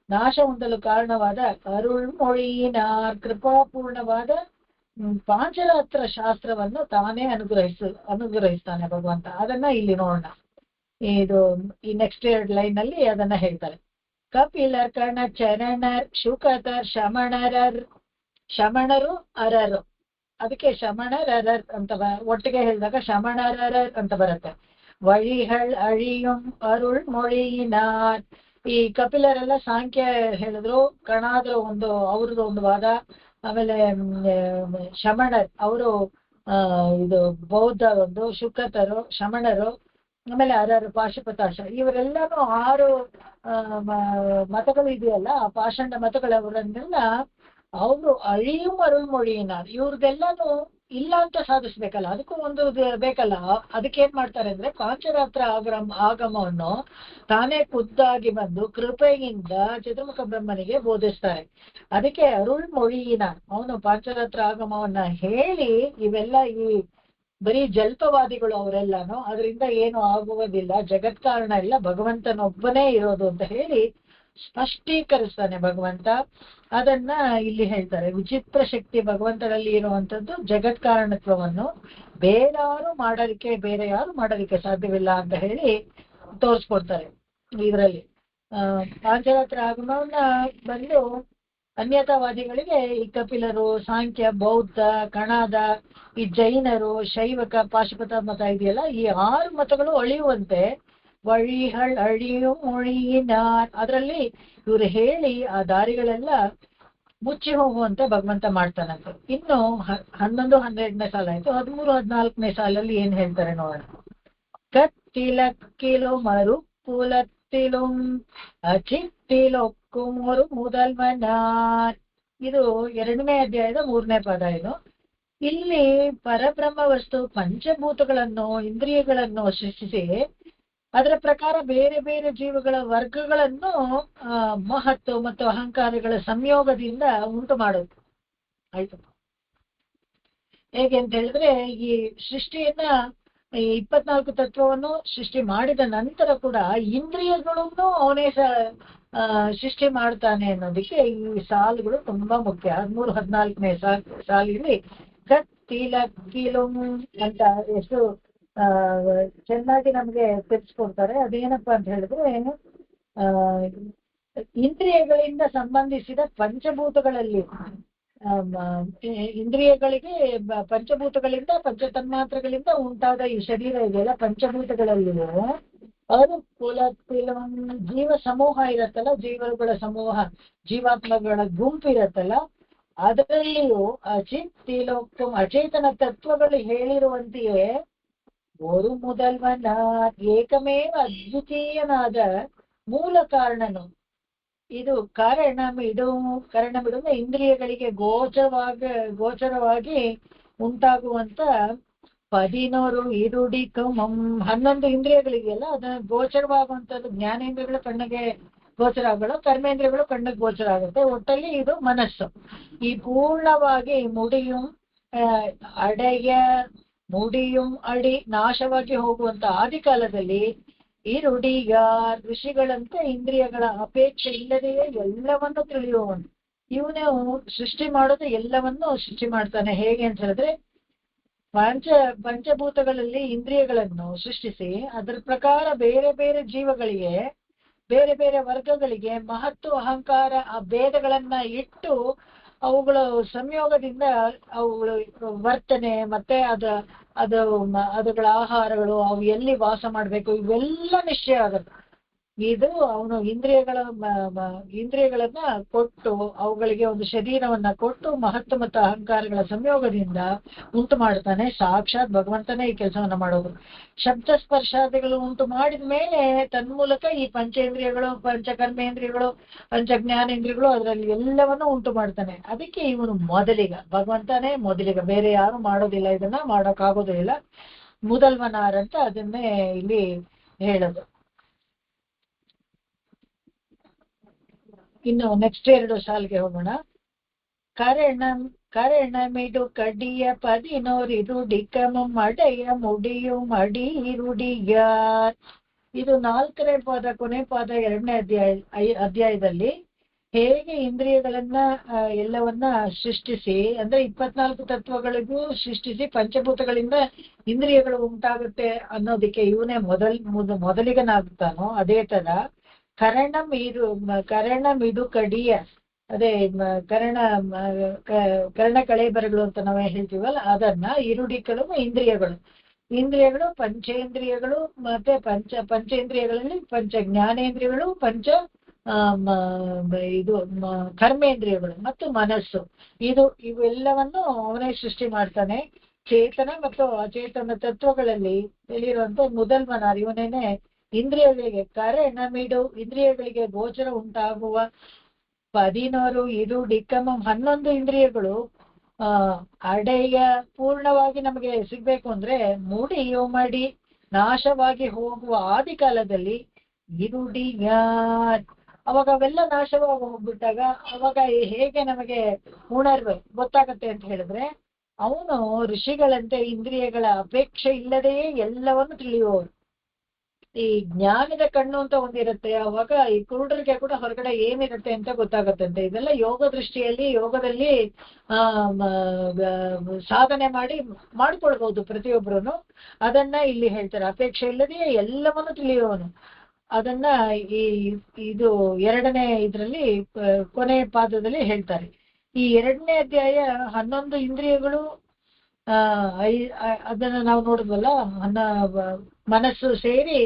ನಾಶ ಹೊಂದಲು ಕಾರಣವಾದ ಅರುಳ್ಮೊழியிನ ಕೃಪಾಪೂರ್ಣವಾದ ಪಾಂಚರಾತ್ರ ಶಾಸ್ತ್ರವನ್ನು ತಾನೇ ಅನುಗ್ರಹಿಸ್ತಾನೆ ಭಗವಂತ. ಅದನ್ನ ಇಲ್ಲಿ ನೋಡೋಣ. ಈ ನೆಕ್ಸ್ಟ್ 2 ಲೈನ್ ನಲ್ಲಿ ಅದನ್ನ ಹೇಳ್ತಾರೆ. ಕಪಿಲರ್, ಕರ್ಣ, ಚರಣರ್, ಶುಕತರ್, ಶಮಣರು ಅರರು. ಅದಕ್ಕೆ ಶಮಣರ್ ಅರರ್ ಅಂತ ಒಟ್ಟಿಗೆ ಹೇಳಿದಾಗ ಶಮಣರರ್ ಅಂತ ಬರುತ್ತೆ. ವழிகள் ಅழியும் ಅರುಳ್ಮೊழியினார். ಈ ಕಪಿಲರೆಲ್ಲ ಸಾಂಖ್ಯ ಹೇಳಿದ್ರು, ಕಣಾದ್ರು ಅವ್ರದ್ದು ಒಂದು ವಾದ. ಆಮೇಲೆ ಶಮಣರ್ ಅವರು ಇದು ಬೌದ್ಧ ಒಂದು, ಶುಕತರು, ಶಮಣರು, ಆಮೇಲೆ ಅರರು ಪಾಶುಪತಾಶ, ಇವರೆಲ್ಲರೂ 6 ಮತಗಳು ಇದೆಯಲ್ಲ, ಆ ಪಾಷಂಡ ಮತಗಳವರನ್ನೆಲ್ಲ ಅವರು ಅಳಿಯು ಅರುಳ್ಮೊழியினார். ಇವ್ರದೆಲ್ಲಾನು ಇಲ್ಲ ಅಂತ ಸಾಧಿಸ್ಬೇಕಲ್ಲ, ಅದಕ್ಕೂ ಒಂದು ಬೇಕಲ್ಲ. ಅದಕ್ಕೇನ್ ಮಾಡ್ತಾರೆ ಅಂದ್ರೆ ಪಾಂಚರಾತ್ರ ಆಗಮವನ್ನು ತಾನೇ ಖುದ್ದಾಗಿ ಬಂದು ಕೃಪೆಯಿಂದ ಚತುರ್ಮುಖ ಬ್ರಹ್ಮನಿಗೆ ಬೋಧಿಸ್ತಾರೆ. ಅದಕ್ಕೆ ಅರುಳ್ಮೊழியினார், ಅವನು ಪಾಂಚರಾತ್ರ ಆಗಮವನ್ನ ಹೇಳಿ ಇವೆಲ್ಲ ಈ ಬರೀ ಜಲ್ಪವಾದಿಗಳು ಅವರೆಲ್ಲಾನು, ಅದರಿಂದ ಏನು ಆಗುವುದಿಲ್ಲ, ಜಗತ್ ಕಾರಣ ಇಲ್ಲ, ಭಗವಂತನೊಬ್ಬನೇ ಇರೋದು ಅಂತ ಹೇಳಿ ಸ್ಪಷ್ಟೀಕರಿಸ್ತಾನೆ ಭಗವಂತ. ಅದನ್ನ ಇಲ್ಲಿ ಹೇಳ್ತಾರೆ. ವಿಚಿತ್ರ ಶಕ್ತಿ ಭಗವಂತನಲ್ಲಿ ಇರುವಂತದ್ದು ಜಗತ್ ಕಾರಣತ್ವವನ್ನು ಬೇರೆ ಯಾರು ಮಾಡೋದಕ್ಕೆ ಸಾಧ್ಯವಿಲ್ಲ ಅಂತ ಹೇಳಿ ತೋರಿಸ್ಕೊಡ್ತಾರೆ. ಇದರಲ್ಲಿ ಪಾಂಚರಾತ್ರ ಆಗಮವನ್ನ ಬಂದು ಅನ್ಯತಾವಾದಿಗಳಿಗೆ ಈ ಕಪಿಲರು, ಸಾಂಖ್ಯ, ಬೌದ್ಧ, ಕಣಾದ, ಈ ಜೈನರು, ಶೈವಕ, ಪಾಶುಪತ ಮತ ಇದೆಯಲ್ಲ, ಈ 6 ಮತಗಳು ಅಳಿಯುವಂತೆ ವழிகள் ಅಳಿயும் மொழியினார் ಅದರಲ್ಲಿ ಇವ್ರು ಹೇಳಿ ಆ ದಾರಿಗಳೆಲ್ಲ ಮುಚ್ಚಿ ಹೋಗುವಂತೆ ಭಗವಂತ ಮಾಡ್ತಾನಂತೆ. ಇನ್ನು 11, 12ನೇ ಸಾಲ ಆಯ್ತು. 13, 14ನೇ ಸಾಲಲ್ಲಿ ಏನ್ ಹೇಳ್ತಾರೆ ನೋಡೋಣ. ಕತ್ತಿಲಕ್ಕಿಲು ಮರು ಪುಲತ್ತಿಲುಂ ಅಚಿತ್ತಿಲೊಕ್ಕುಮೊರು முதல்வனார். ಇದು 2ನೇ ಅಧ್ಯಾಯದ 3ನೇ ಪದ. ಇದು ಇಲ್ಲಿ ಪರಬ್ರಹ್ಮ ವಸ್ತು ಪಂಚಭೂತಗಳನ್ನು, ಇಂದ್ರಿಯಗಳನ್ನು ಸೃಷ್ಟಿಸಿ ಅದರ ಪ್ರಕಾರ ಬೇರೆ ಬೇರೆ ಜೀವಗಳ ವರ್ಗಗಳನ್ನು ಮಹತ್ವ ಮತ್ತು ಅಹಂಕಾರಗಳ ಸಂಯೋಗದಿಂದ ಉಂಟು ಮಾಡೋದು. ಆಯ್ತು. ಹೇಗೆ ಅಂತ ಹೇಳಿದ್ರೆ, ಈ ಸೃಷ್ಟಿಯನ್ನ 24 ತತ್ವವನ್ನು ಸೃಷ್ಟಿ ಮಾಡಿದ ನಂತರ ಕೂಡ ಇಂದ್ರಿಯಗಳನ್ನು ಅವನೇ ಸೃಷ್ಟಿ ಮಾಡ್ತಾನೆ ಅನ್ನೋದಕ್ಕೆ ಈ ಸಾಲುಗಳು ತುಂಬಾ ಮುಖ್ಯ. 13, 14ನೇ ಸಾಲಿನಲ್ಲಿ ಕತ್ತಿಲಕ್ಕಿಲು ಅಂತ ಎಷ್ಟು ಆ, ಚೆನ್ನಾಗಿ ನಮ್ಗೆ ತಿಳಿಸ್ಕೊಡ್ತಾರೆ. ಅದೇನಪ್ಪಾ ಅಂತ ಹೇಳಿದ್ರೆ ಆ ಇಂದ್ರಿಯಗಳಿಂದ ಸಂಬಂಧಿಸಿದ ಪಂಚಭೂತಗಳಲ್ಲಿ ಇಂದ್ರಿಯಗಳಿಗೆ ಪಂಚಭೂತಗಳಿಂದ ಪಂಚತನ್ಮಾತ್ರಗಳಿಂದ ಉಂಟಾದ ಈ ಶರೀರ ಇದೆಯಲ್ಲ, ಪಂಚಭೂತಗಳಲ್ಲಿಯೂ ಅದು ಕೆಲವೊಂದು ಜೀವ ಸಮೂಹ ಇರತ್ತಲ್ಲ, ಜೀವಗಳ ಸಮೂಹ, ಜೀವಾತ್ಮಗಳ ಗುಂಪು ಇರತ್ತಲ್ಲ, ಅದರಲ್ಲಿಯೂ ಅಚಿತ್ ತೀಲೋಕ್ತಂ ಅಚೇತನ ತತ್ವಗಳು ಹೇಳಿರುವಂತೆಯೇ ஒரு முதல்வனார் ಏಕಮೇವ ಅದ್ವಿತೀಯನಾದ ಮೂಲ ಕಾರಣನು. ಇದು ಕಾರಣಮಿಡು ಇಂದ್ರಿಯಗಳಿಗೆ ಗೋಚರವಾಗಿ ಉಂಟಾಗುವಂತ 11 ಇರುಡಿಕಮಂ 11 ಇಂದ್ರಿಯಗಳಿಗೆಲ್ಲ ಅದನ್ನ ಗೋಚರವಾಗುವಂತದ್ದು. ಜ್ಞಾನೇಂದ್ರಿಯಗಳು ಕಣ್ಣಿಗೆ ಗೋಚರ ಆಗಲ್ಲ, ಕರ್ಮೇಂದ್ರಿಯಗಳು ಕಣ್ಣಿಗೆ ಗೋಚರ ಆಗುತ್ತೆ. ಒಟ್ಟಲ್ಲಿ ಇದು ಮನಸ್ಸು. ಈ ಪೂರ್ಣವಾಗಿ ಅಡೆಯ ಮುಡಿಯುಂ ಅಡಿ ನಾಶವಾಗಿ ಹೋಗುವಂತ ಆದಿಕಾಲದಲ್ಲಿ ಈ ಋಡಿಗ ಋಷಿಗಳಂತೆ ಇಂದ್ರಿಯಗಳ ಅಪೇಕ್ಷೆ ಇಲ್ಲದೆಯೇ ಎಲ್ಲವನ್ನು ತಿಳಿಯುವವನು. ಇವನು ಸೃಷ್ಟಿ ಮಾಡೋದು, ಎಲ್ಲವನ್ನು ಸೃಷ್ಟಿ ಮಾಡ್ತಾನೆ. ಹೇಗೆ ಅಂತ ಹೇಳಿದ್ರೆ ಪಂಚಭೂತಗಳಲ್ಲಿ ಇಂದ್ರಿಯಗಳನ್ನು ಸೃಷ್ಟಿಸಿ ಅದರ ಪ್ರಕಾರ ಬೇರೆ ಬೇರೆ ಜೀವಗಳಿಗೆ, ಬೇರೆ ಬೇರೆ ವರ್ಗಗಳಿಗೆ ಮಹತ್ವ ಅಹಂಕಾರ ಆ ಭೇದಗಳನ್ನ ಇಟ್ಟು ಅವುಗಳ ಸಂಯೋಗದಿಂದ ಅವುಗಳು ವರ್ತನೆ ಮತ್ತೆ ಅದುಗಳ ಆಹಾರಗಳು, ಅವು ಎಲ್ಲಿ ವಾಸ ಮಾಡ್ಬೇಕು, ಇವೆಲ್ಲ ನಿಶ್ಚಯ ಆಗುತ್ತೆ. ಇದು ಅವನು ಇಂದ್ರಿಯಗಳನ್ನ ಕೊಟ್ಟು ಅವುಗಳಿಗೆ ಒಂದು ಶರೀರವನ್ನ ಕೊಟ್ಟು ಮಹತ್ವ ಮತ್ತು ಅಹಂಕಾರಗಳ ಸಂಯೋಗದಿಂದ ಉಂಟು ಮಾಡ್ತಾನೆ. ಸಾಕ್ಷಾತ್ ಭಗವಂತನೇ ಈ ಕೆಲಸವನ್ನ ಮಾಡೋದು. ಶಬ್ದ ಸ್ಪರ್ಶಾದಿಗಳು ಉಂಟು ಮಾಡಿದ ಮೇಲೆ ತನ್ಮೂಲಕ ಈ ಪಂಚೇಂದ್ರಿಯಗಳು, ಪಂಚಕರ್ಮೇಂದ್ರಿಯಗಳು, ಪಂಚಜ್ಞಾನೇಂದ್ರಿಯಗಳು ಅದರಲ್ಲಿ ಎಲ್ಲವನ್ನೂ ಉಂಟು ಮಾಡ್ತಾನೆ. ಅದಕ್ಕೆ ಇವನು ಮೊದಲಿಗ, ಭಗವಂತನೇ ಮೊದಲಿಗ, ಬೇರೆ ಯಾರು ಮಾಡೋದಿಲ್ಲ, ಇದನ್ನ ಮಾಡೋಕ್ಕಾಗೋದೇ ಇಲ್ಲ. முதல்வனார் ಅಂತ ಅದನ್ನೇ ಇಲ್ಲಿ ಹೇಳೋದು. ಇನ್ನು ನೆಕ್ಸ್ಟ್ 2 ಸಾಲಿಗೆ ಹೋಗೋಣ. ಕರಣಮಿಡು ಕಡಿಯ 11 ಇರುಡಿಕಮಂ ಅಡೆಯ ಮುಡಿಯುಂ ಅಡಿ ಇರುಡಿಯಾರ್. ಇದು 4ನೇ ಪಾದ, ಕೊನೆ ಪಾದ, 2ನೇ ಅಧ್ಯಾಯದಲ್ಲಿ ಹೇಗೆ ಇಂದ್ರಿಯಗಳನ್ನ ಎಲ್ಲವನ್ನ ಸೃಷ್ಟಿಸಿ, ಅಂದ್ರೆ 24 ತತ್ವಗಳಿಗೂ ಸೃಷ್ಟಿಸಿ ಪಂಚಭೂತಗಳಿಂದ ಇಂದ್ರಿಯಗಳು ಉಂಟಾಗುತ್ತೆ ಅನ್ನೋದಕ್ಕೆ ಇವನೇ ಮೊದಲಿಗನಾಗ್ತಾನೋ, ಅದೇ ತರ ಕರಣಮಿಡು ಕಡಿಯ, ಅದೇ ಕರ್ಣ ಕಳೇಬರಗಳು ಅಂತ ನಾವೇ ಹೇಳ್ತೀವಲ್ಲ, ಅದನ್ನ ಇರುಡಿಗಳು ಇಂದ್ರಿಯಗಳು ಪಂಚೇಂದ್ರಿಯಗಳು, ಮತ್ತೆ ಪಂಚೇಂದ್ರಿಯಗಳಲ್ಲಿ ಪಂಚ ಜ್ಞಾನೇಂದ್ರಿಯಗಳು, ಕರ್ಮೇಂದ್ರಿಯಗಳು ಮತ್ತು ಮನಸ್ಸು, ಇವೆಲ್ಲವನ್ನು ಅವನೇ ಸೃಷ್ಟಿ ಮಾಡ್ತಾನೆ. ಚೇತನ ಮತ್ತು ಅಚೇತನ ತತ್ವಗಳಲ್ಲಿ ಹೇಳಿರುವಂತ முதல்வனார் ಇವನೇನೆ ಇಂದ್ರಿಯಗಳಿಗೆ ಇಂದ್ರಿಯಗಳಿಗೆ ಗೋಚರ ಉಂಟಾಗುವ 11 ಇರುಡಿಕಮಂ 11 ಇಂದ್ರಿಯಗಳು ಅಡೆಯ ಪೂರ್ಣವಾಗಿ ನಮಗೆ ಸಿಗ್ಬೇಕು ಅಂದ್ರೆ ಮಡಿ ನಾಶವಾಗಿ ಹೋಗುವ ಆದಿಕಾಲದಲ್ಲಿ ಇರುಡಿಯಾರ್. ಅವಾಗ ಅವೆಲ್ಲ ನಾಶವಾಗಿ ಹೋಗ್ಬಿಟ್ಟಾಗ ಅವಾಗ ಹೇಗೆ ನಮಗೆ ಉಣರ್வு ಗೊತ್ತಾಗತ್ತೆ ಅಂತ ಹೇಳಿದ್ರೆ, ಅವನು ಋಷಿಗಳಂತೆ ಇಂದ್ರಿಯಗಳ ಅಪೇಕ್ಷೆ ಇಲ್ಲದೆಯೇ ಎಲ್ಲವನ್ನು ತಿಳಿಯುವವರು. ಈ ಜ್ಞಾನದ ಕಣ್ಣು ಅಂತ ಒಂದಿರುತ್ತೆ, ಅವಾಗ ಈ ಕುರುಡರಿಗೆ ಕೂಡ ಹೊರಗಡೆ ಏನಿರುತ್ತೆ ಅಂತ ಗೊತ್ತಾಗತ್ತಂತೆ. ಇದೆಲ್ಲ ಯೋಗದಲ್ಲಿ ಸಾಧನೆ ಮಾಡ್ಕೊಳ್ಬಹುದು ಪ್ರತಿಯೊಬ್ಬರು. ಅದನ್ನ ಇಲ್ಲಿ ಹೇಳ್ತಾರೆ, ಅಪೇಕ್ಷೆ ಇಲ್ಲದೆಯೇ ಎಲ್ಲವನ್ನು ತಿಳಿಯುವವನು. ಅದನ್ನ ಇದು 2ನೇ ಇದರಲ್ಲಿ ಕೊನೆ ಪಾದದಲ್ಲಿ ಹೇಳ್ತಾರೆ. ಈ 2ನೇ ಅಧ್ಯಾಯ 11 ಇಂದ್ರಿಯಗಳು ಅದನ್ನ ನಾವು ನೋಡಿದ್ವಲ್ಲ, ಮನಸ್ಸು ಸೇರಿ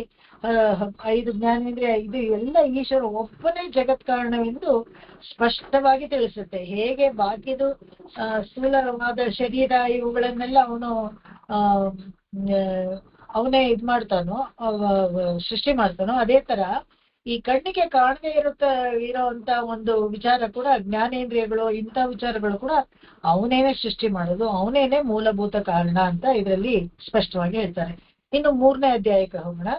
5 ಜ್ಞಾನೇಂದ್ರಿಯ, ಇದು ಎಲ್ಲ ಈಶ್ವರ ಒಬ್ಬನೇ ಜಗತ್ ಕಾರಣವೆಂದು ಸ್ಪಷ್ಟವಾಗಿ ತಿಳಿಸುತ್ತೆ. ಹೇಗೆ ಬಾಕಿದು ಸ್ಥೂಲವಾದ ಶರೀರ ಇವುಗಳನ್ನೆಲ್ಲ ಅವನೇ ಮಾಡ್ತಾನೋ, ಸೃಷ್ಟಿ ಮಾಡ್ತಾನೋ, ಅದೇ ತರ ಈ ಕಣ್ಣಿಗೆ ಕಾಣದೇ ಇರೋಂತ ಒಂದು ವಿಚಾರ ಕೂಡ, ಜ್ಞಾನೇಂದ್ರಿಯಗಳು, ಇಂಥ ವಿಚಾರಗಳು ಕೂಡ ಅವನೇನೆ ಸೃಷ್ಟಿ ಮಾಡೋದು, ಅವನೇನೆ ಮೂಲಭೂತ ಕಾರಣ ಅಂತ ಇದರಲ್ಲಿ ಸ್ಪಷ್ಟವಾಗಿ ಹೇಳ್ತಾರೆ. ಇನ್ನು 3ನೇ ಅಧ್ಯಾಯಕ್ಕೆ ಹೋಗೋಣ.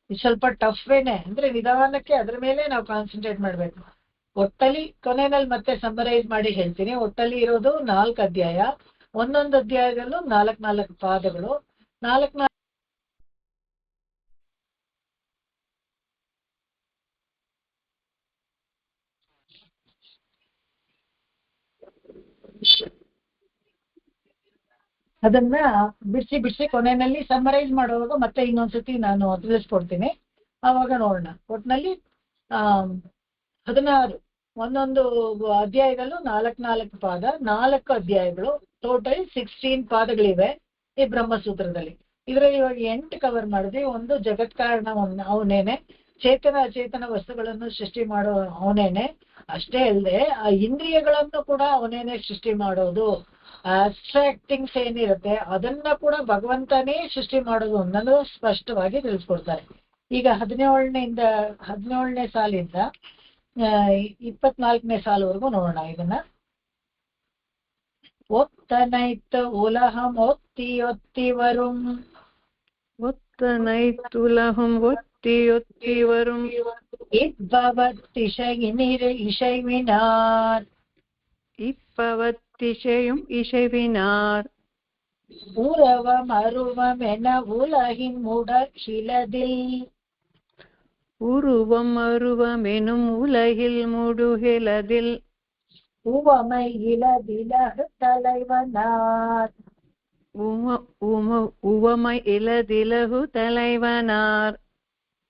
ಇದು ಸ್ವಲ್ಪ ಟಫ್ವೇನೆ, ಅಂದ್ರೆ ನಿಧಾನಕ್ಕೆ ಅದ್ರ ಮೇಲೆ ನಾವು ಕಾನ್ಸಂಟ್ರೇಟ್ ಮಾಡ್ಬೇಕು. ಒಟ್ಟಲ್ಲಿ ಕೊನೆಯಲ್ಲಿ ಮತ್ತೆ ಸಮ್ಮರೈಸ್ ಮಾಡಿ ಹೇಳ್ತೀನಿ. ಒಟ್ಟಲ್ಲಿ ಇರೋದು 4 ಅಧ್ಯಾಯ, ಒಂದೊಂದು ಅಧ್ಯಾಯದಲ್ಲೂ 4 ಪಾದಗಳು, 4 ಅದನ್ನ ಬಿಡಿಸಿ ಕೊನೆಯಲ್ಲಿ ಸಮ್ಮರೈಸ್ ಮಾಡುವಾಗ ಮತ್ತೆ ಇನ್ನೊಂದ್ಸತಿ ನಾನು ತಿಳಿಸ್ಕೊಡ್ತೀನಿ, ಆವಾಗ ನೋಡೋಣ. ಒಟ್ನಲ್ಲಿ 16 ಒಂದೊಂದು ಅಧ್ಯಾಯದಲ್ಲೂ 4 ಪಾದ, 4 ಅಧ್ಯಾಯಗಳು, ಟೋಟಲ್ 16 ಪಾದಗಳಿವೆ ಈ ಬ್ರಹ್ಮಸೂತ್ರದಲ್ಲಿ. ಇದರಲ್ಲಿ ಇವಾಗ 8 ಕವರ್ ಮಾಡಿದ್ವಿ. ಒಂದು ಜಗತ್ಕಾರಣ ಅವನೇನೆ, ಚೇತನ ಅಚೇತನ ವಸ್ತುಗಳನ್ನು ಸೃಷ್ಟಿ ಮಾಡೋ ಅವನೇನೆ. ಅಷ್ಟೇ ಅಲ್ಲದೆ ಆ ಇಂದ್ರಿಯಗಳನ್ನು ಕೂಡ ಅವನೇನೆ ಸೃಷ್ಟಿ ಮಾಡೋದು. ಅಬ್ಸ್ಟ್ರಾಕ್ಟಿಂಗ್ಸ್ ಏನಿರುತ್ತೆ ಅದನ್ನ ಕೂಡ ಭಗವಂತನೇ ಸೃಷ್ಟಿ ಮಾಡೋದು ಅನ್ನೋದು ಸ್ಪಷ್ಟವಾಗಿ ತಿಳಿಸ್ಕೊಡ್ತಾರೆ. ಈಗ 17ನೇ ಸಾಲಿಂದ 24ನೇ ಸಾಲವರೆಗೂ ನೋಡೋಣ ಇದನ್ನ. ಒತ್ತನೈತ್ ಉಲಹಂ ಒತ್ತಿ ವರುಂ, ಒತ್ತನೈತುಲಹಂ ಒತ್ತಿ ವರುಂ, இசைவினார் இப்பவத்திசையும் இசைவினார், உறவம் அருவம் என உலகின் முடகிலதில், உருவம் அருவமெனும் உலகில் முடுகிலதில், உவமை இலதிலகு தலைவனார், உவமை இலதிலகு தலைவனார்,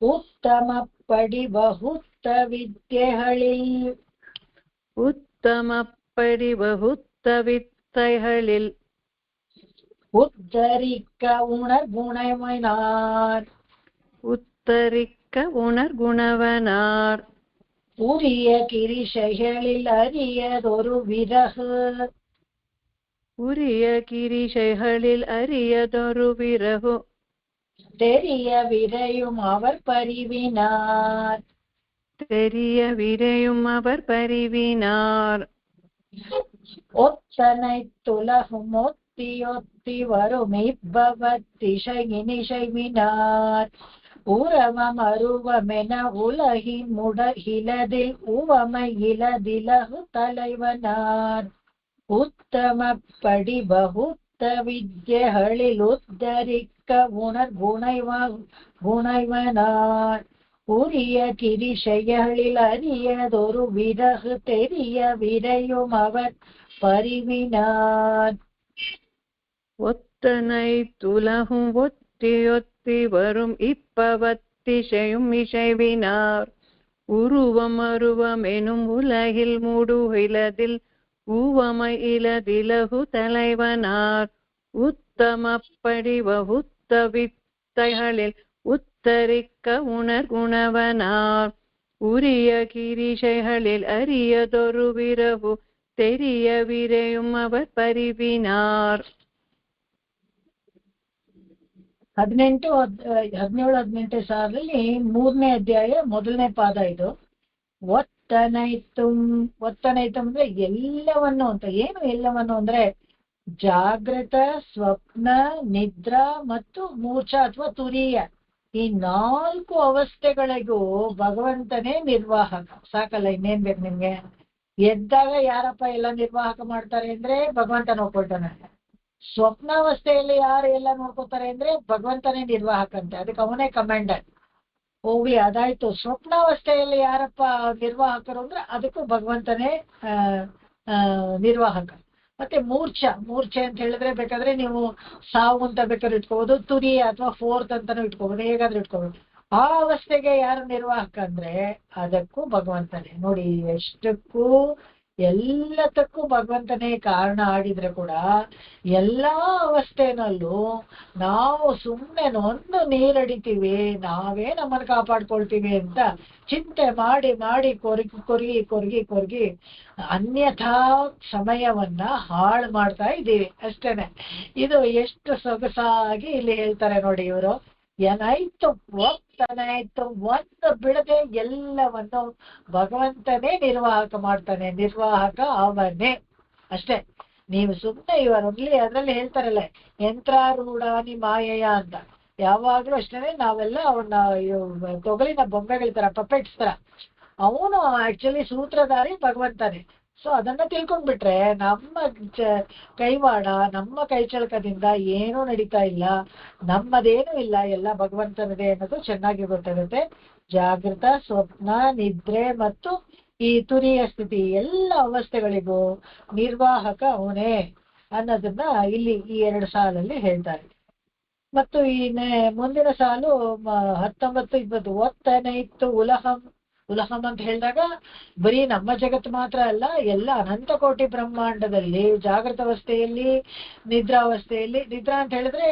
உத்தமப்படி வகுத்த வித்யைகளில், உத்தமப்படி வகுத்த வித்தைகளில், உத்தரிக்க உணர்குணவனார், உத்தரிக்க உணர்குணவனார், உரிய கிரிசைகளில் அரியதொரு விறகு, உரிய கிரிசைகளில் அரியதொரு விறகு, தெரிய விரையும் அவர் பரிவினார், தெரிய விரையும் அவர் பரிவினார், ஒத்தனைத்துலகும் ஒத்தி வரும் இப்பவத்திசையினிசைவினார், உறவம் அருவமென உலகின் முடகிலதில் உவமை இலதிலகு தலைவனார், உத்தமப்படி வகுத்த வித்யைகளில் உத்தரிக்க உணர்குணைவனார், உரிய கிரிசைகளில் அரியதொரு விறகு, தெரிய விரையும் அவர் பரிவினார். ஒத்தனைத்துலகும் ஒத்தி வரும் இப்பவத்திசையும் இசைவினார், உருவம் அருவமெனும் உலகில் முடுகிலதில் உவமை இலதிலகு தலைவனார், உத்தமப்படி வகுத்த வித்தைகளில் உத்தரிக்க உணர்குணவனார், உரிய கிரிசைகளில் அரியதொரு விறகு, தெரிய விரையும் அவர் பரிவினார். 17, 18 ಸಾಲಲ್ಲಿ 3ನೇ ಅಧ್ಯಾಯ 1ನೇ ಪಾದ ಇದು. ಒತ್ತನೈತಂ ಅಂದ್ರೆ ಎಲ್ಲವನ್ನು ಅಂತ. ಏನು ಎಲ್ಲವನ್ನು ಅಂದ್ರೆ ಜಾಗೃತ, ಸ್ವಪ್ನ, ನಿದ್ರಾ ಮತ್ತು ಮೂರ್ಛಾ ಅಥವಾ ತುರಿಯ, ಈ 4 ಅವಸ್ಥೆಗಳಿಗೂ ಭಗವಂತನೇ ನಿರ್ವಾಹಕ. ಸಾಕಲ್ಲ, ಇನ್ನೇನ್ ಬೇಕು ನಿಮ್ಗೆ? ಎದ್ದಾಗ ಯಾರಪ್ಪ ಎಲ್ಲ ನಿರ್ವಾಹಕ ಮಾಡ್ತಾರೆ ಅಂದ್ರೆ ಭಗವಂತ ನೋಡ್ಕೊಳ್ತಾನೆ. ಸ್ವಪ್ನಾವಸ್ಥೆಯಲ್ಲಿ ಯಾರು ಎಲ್ಲ ನೋಡ್ಕೋತಾರೆ ಅಂದ್ರೆ ಭಗವಂತನೇ ನಿರ್ವಾಹಕ ಅಂತೆ, ಅದಕ್ಕೆ ಅವನೇ ಕಮಾಂಡರ್. ಹೋಗ್ಲಿ, ಅದಾಯ್ತು. ಸ್ವಪ್ನಾವಸ್ಥೆಯಲ್ಲಿ ಯಾರಪ್ಪ ನಿರ್ವಾಹಕರು ಅಂದ್ರೆ ಅದಕ್ಕೂ ಭಗವಂತನೇ ನಿರ್ವಾಹಕ. ಮತ್ತೆ ಮೂರ್ಛೆ ಅಂತ ಹೇಳಿದ್ರೆ ಬೇಕಾದ್ರೆ ನೀವು ಸಾವು ಅಂತ ಬೇಕಾದ್ರೆ ಇಟ್ಕೋಬಹುದು, ತುರಿ ಅಥವಾ ಫೋರ್ತ್ ಅಂತಾನು ಇಟ್ಕೋಬಹುದು, ಹೇಗಾದ್ರೂ ಇಟ್ಕೋಬಹುದು. ಆ ಅವಸ್ಥೆಗೆ ಯಾರು ನಿರ್ವಾಹಕ ಅಂದ್ರೆ ಅದಕ್ಕೂ ಭಗವಂತನೇ. ನೋಡಿ, ಎಷ್ಟಕ್ಕೂ ಎಲ್ಲದಕ್ಕೂ ಭಗವಂತನೇ ಕಾರಣ ಆಗಿದ್ರೆ ಕೂಡ ಎಲ್ಲಾ ಅವಸ್ಥೆನಲ್ಲೂ ನಾವು ಸುಮ್ಮನೆ ಒಂದು ನೀರಡಿತೀವಿ, ನಾವೇ ನಮ್ಮನ್ನು ಕಾಪಾಡ್ಕೊಳ್ತೀವಿ ಅಂತ ಚಿಂತೆ ಮಾಡಿ ಮಾಡಿ ಕೊರಗಿ ಅನ್ಯಥಾ ಸಮಯವನ್ನ ಹಾಳು ಮಾಡ್ತಾ ಇದ್ದೀವಿ ಅಷ್ಟೇನೆ. ಇದು ಎಷ್ಟು ಸೊಗಸಾಗಿ ಇಲ್ಲಿ ಹೇಳ್ತಾರೆ ನೋಡಿ ಇವರು. ಏನಾಯ್ತು, ಒತ್ತನಾಯ್ತು, ಒಂದು ಬಿಡದೆ ಎಲ್ಲವನ್ನು ಭಗವಂತನೇ ನಿರ್ವಾಹಕ ಮಾಡ್ತಾನೆ. ನಿರ್ವಾಹಕ ಅವನೇ ಅಷ್ಟೇ. ನೀವು ಸುಮ್ಮನೆ ಇವರಲ್ಲಿ ಅದ್ರಲ್ಲಿ ಹೇಳ್ತಾರಲ್ಲ, ಯಂತ್ರಾರೂಢಾನಿ ಮಾಯೆಯ ಅಂತ. ಯಾವಾಗ್ಲೂ ಅಷ್ಟೇನೆ, ನಾವೆಲ್ಲ ಅವನ್ನ ತೊಗಲಿನ ಬೊಂಬೆಗಳ ತರ, ಪಪೆಟ್ಸ್ ತರ. ಅವನು ಆಕ್ಚುಲಿ ಸೂತ್ರಧಾರಿ ಭಗವಂತನೇ. ಸೊ ಅದನ್ನ ತಿಳ್ಕೊಂಡ್ಬಿಟ್ರೆ ನಮ್ಮ ಕೈವಾಡ, ನಮ್ಮ ಕೈಚಳಕದಿಂದ ಏನೂ ನಡೀತಾ ಇಲ್ಲ, ನಮ್ಮದೇನೂ ಇಲ್ಲ, ಎಲ್ಲ ಭಗವಂತನದೇ ಅನ್ನೋದು ಚೆನ್ನಾಗಿ ಗೊತ್ತಾಗುತ್ತೆ. ಜಾಗೃತ, ಸ್ವಪ್ನ, ನಿದ್ರೆ ಮತ್ತು ಈ ತುರಿಯ ಸ್ಥಿತಿ ಎಲ್ಲ ಅವಸ್ಥೆಗಳಿಗೂ ನಿರ್ವಾಹಕ ಅವನೇ. ಅನ್ನೋದನ್ನ ಇಲ್ಲಿ ಈ 2 ಸಾಲಲ್ಲಿ ಹೇಳ್ತಾರೆ. ಮತ್ತು ಈ ಮುಂದಿನ ಸಾಲು 19, 20 ಒತ್ತನೆ ಇತ್ತು ಉಲಹಂ. ಉಲಹಂ ಅಂತ ಹೇಳಿದಾಗ ಬರೀ ನಮ್ಮ ಜಗತ್ತು ಮಾತ್ರ ಅಲ್ಲ, ಎಲ್ಲ ಅನಂತ ಕೋಟಿ ಬ್ರಹ್ಮಾಂಡದಲ್ಲಿ ಜಾಗೃತ ಅವಸ್ಥೆಯಲ್ಲಿ, ನಿದ್ರಾವಸ್ಥೆಯಲ್ಲಿ. ನಿದ್ರಾ ಅಂತ ಹೇಳಿದ್ರೆ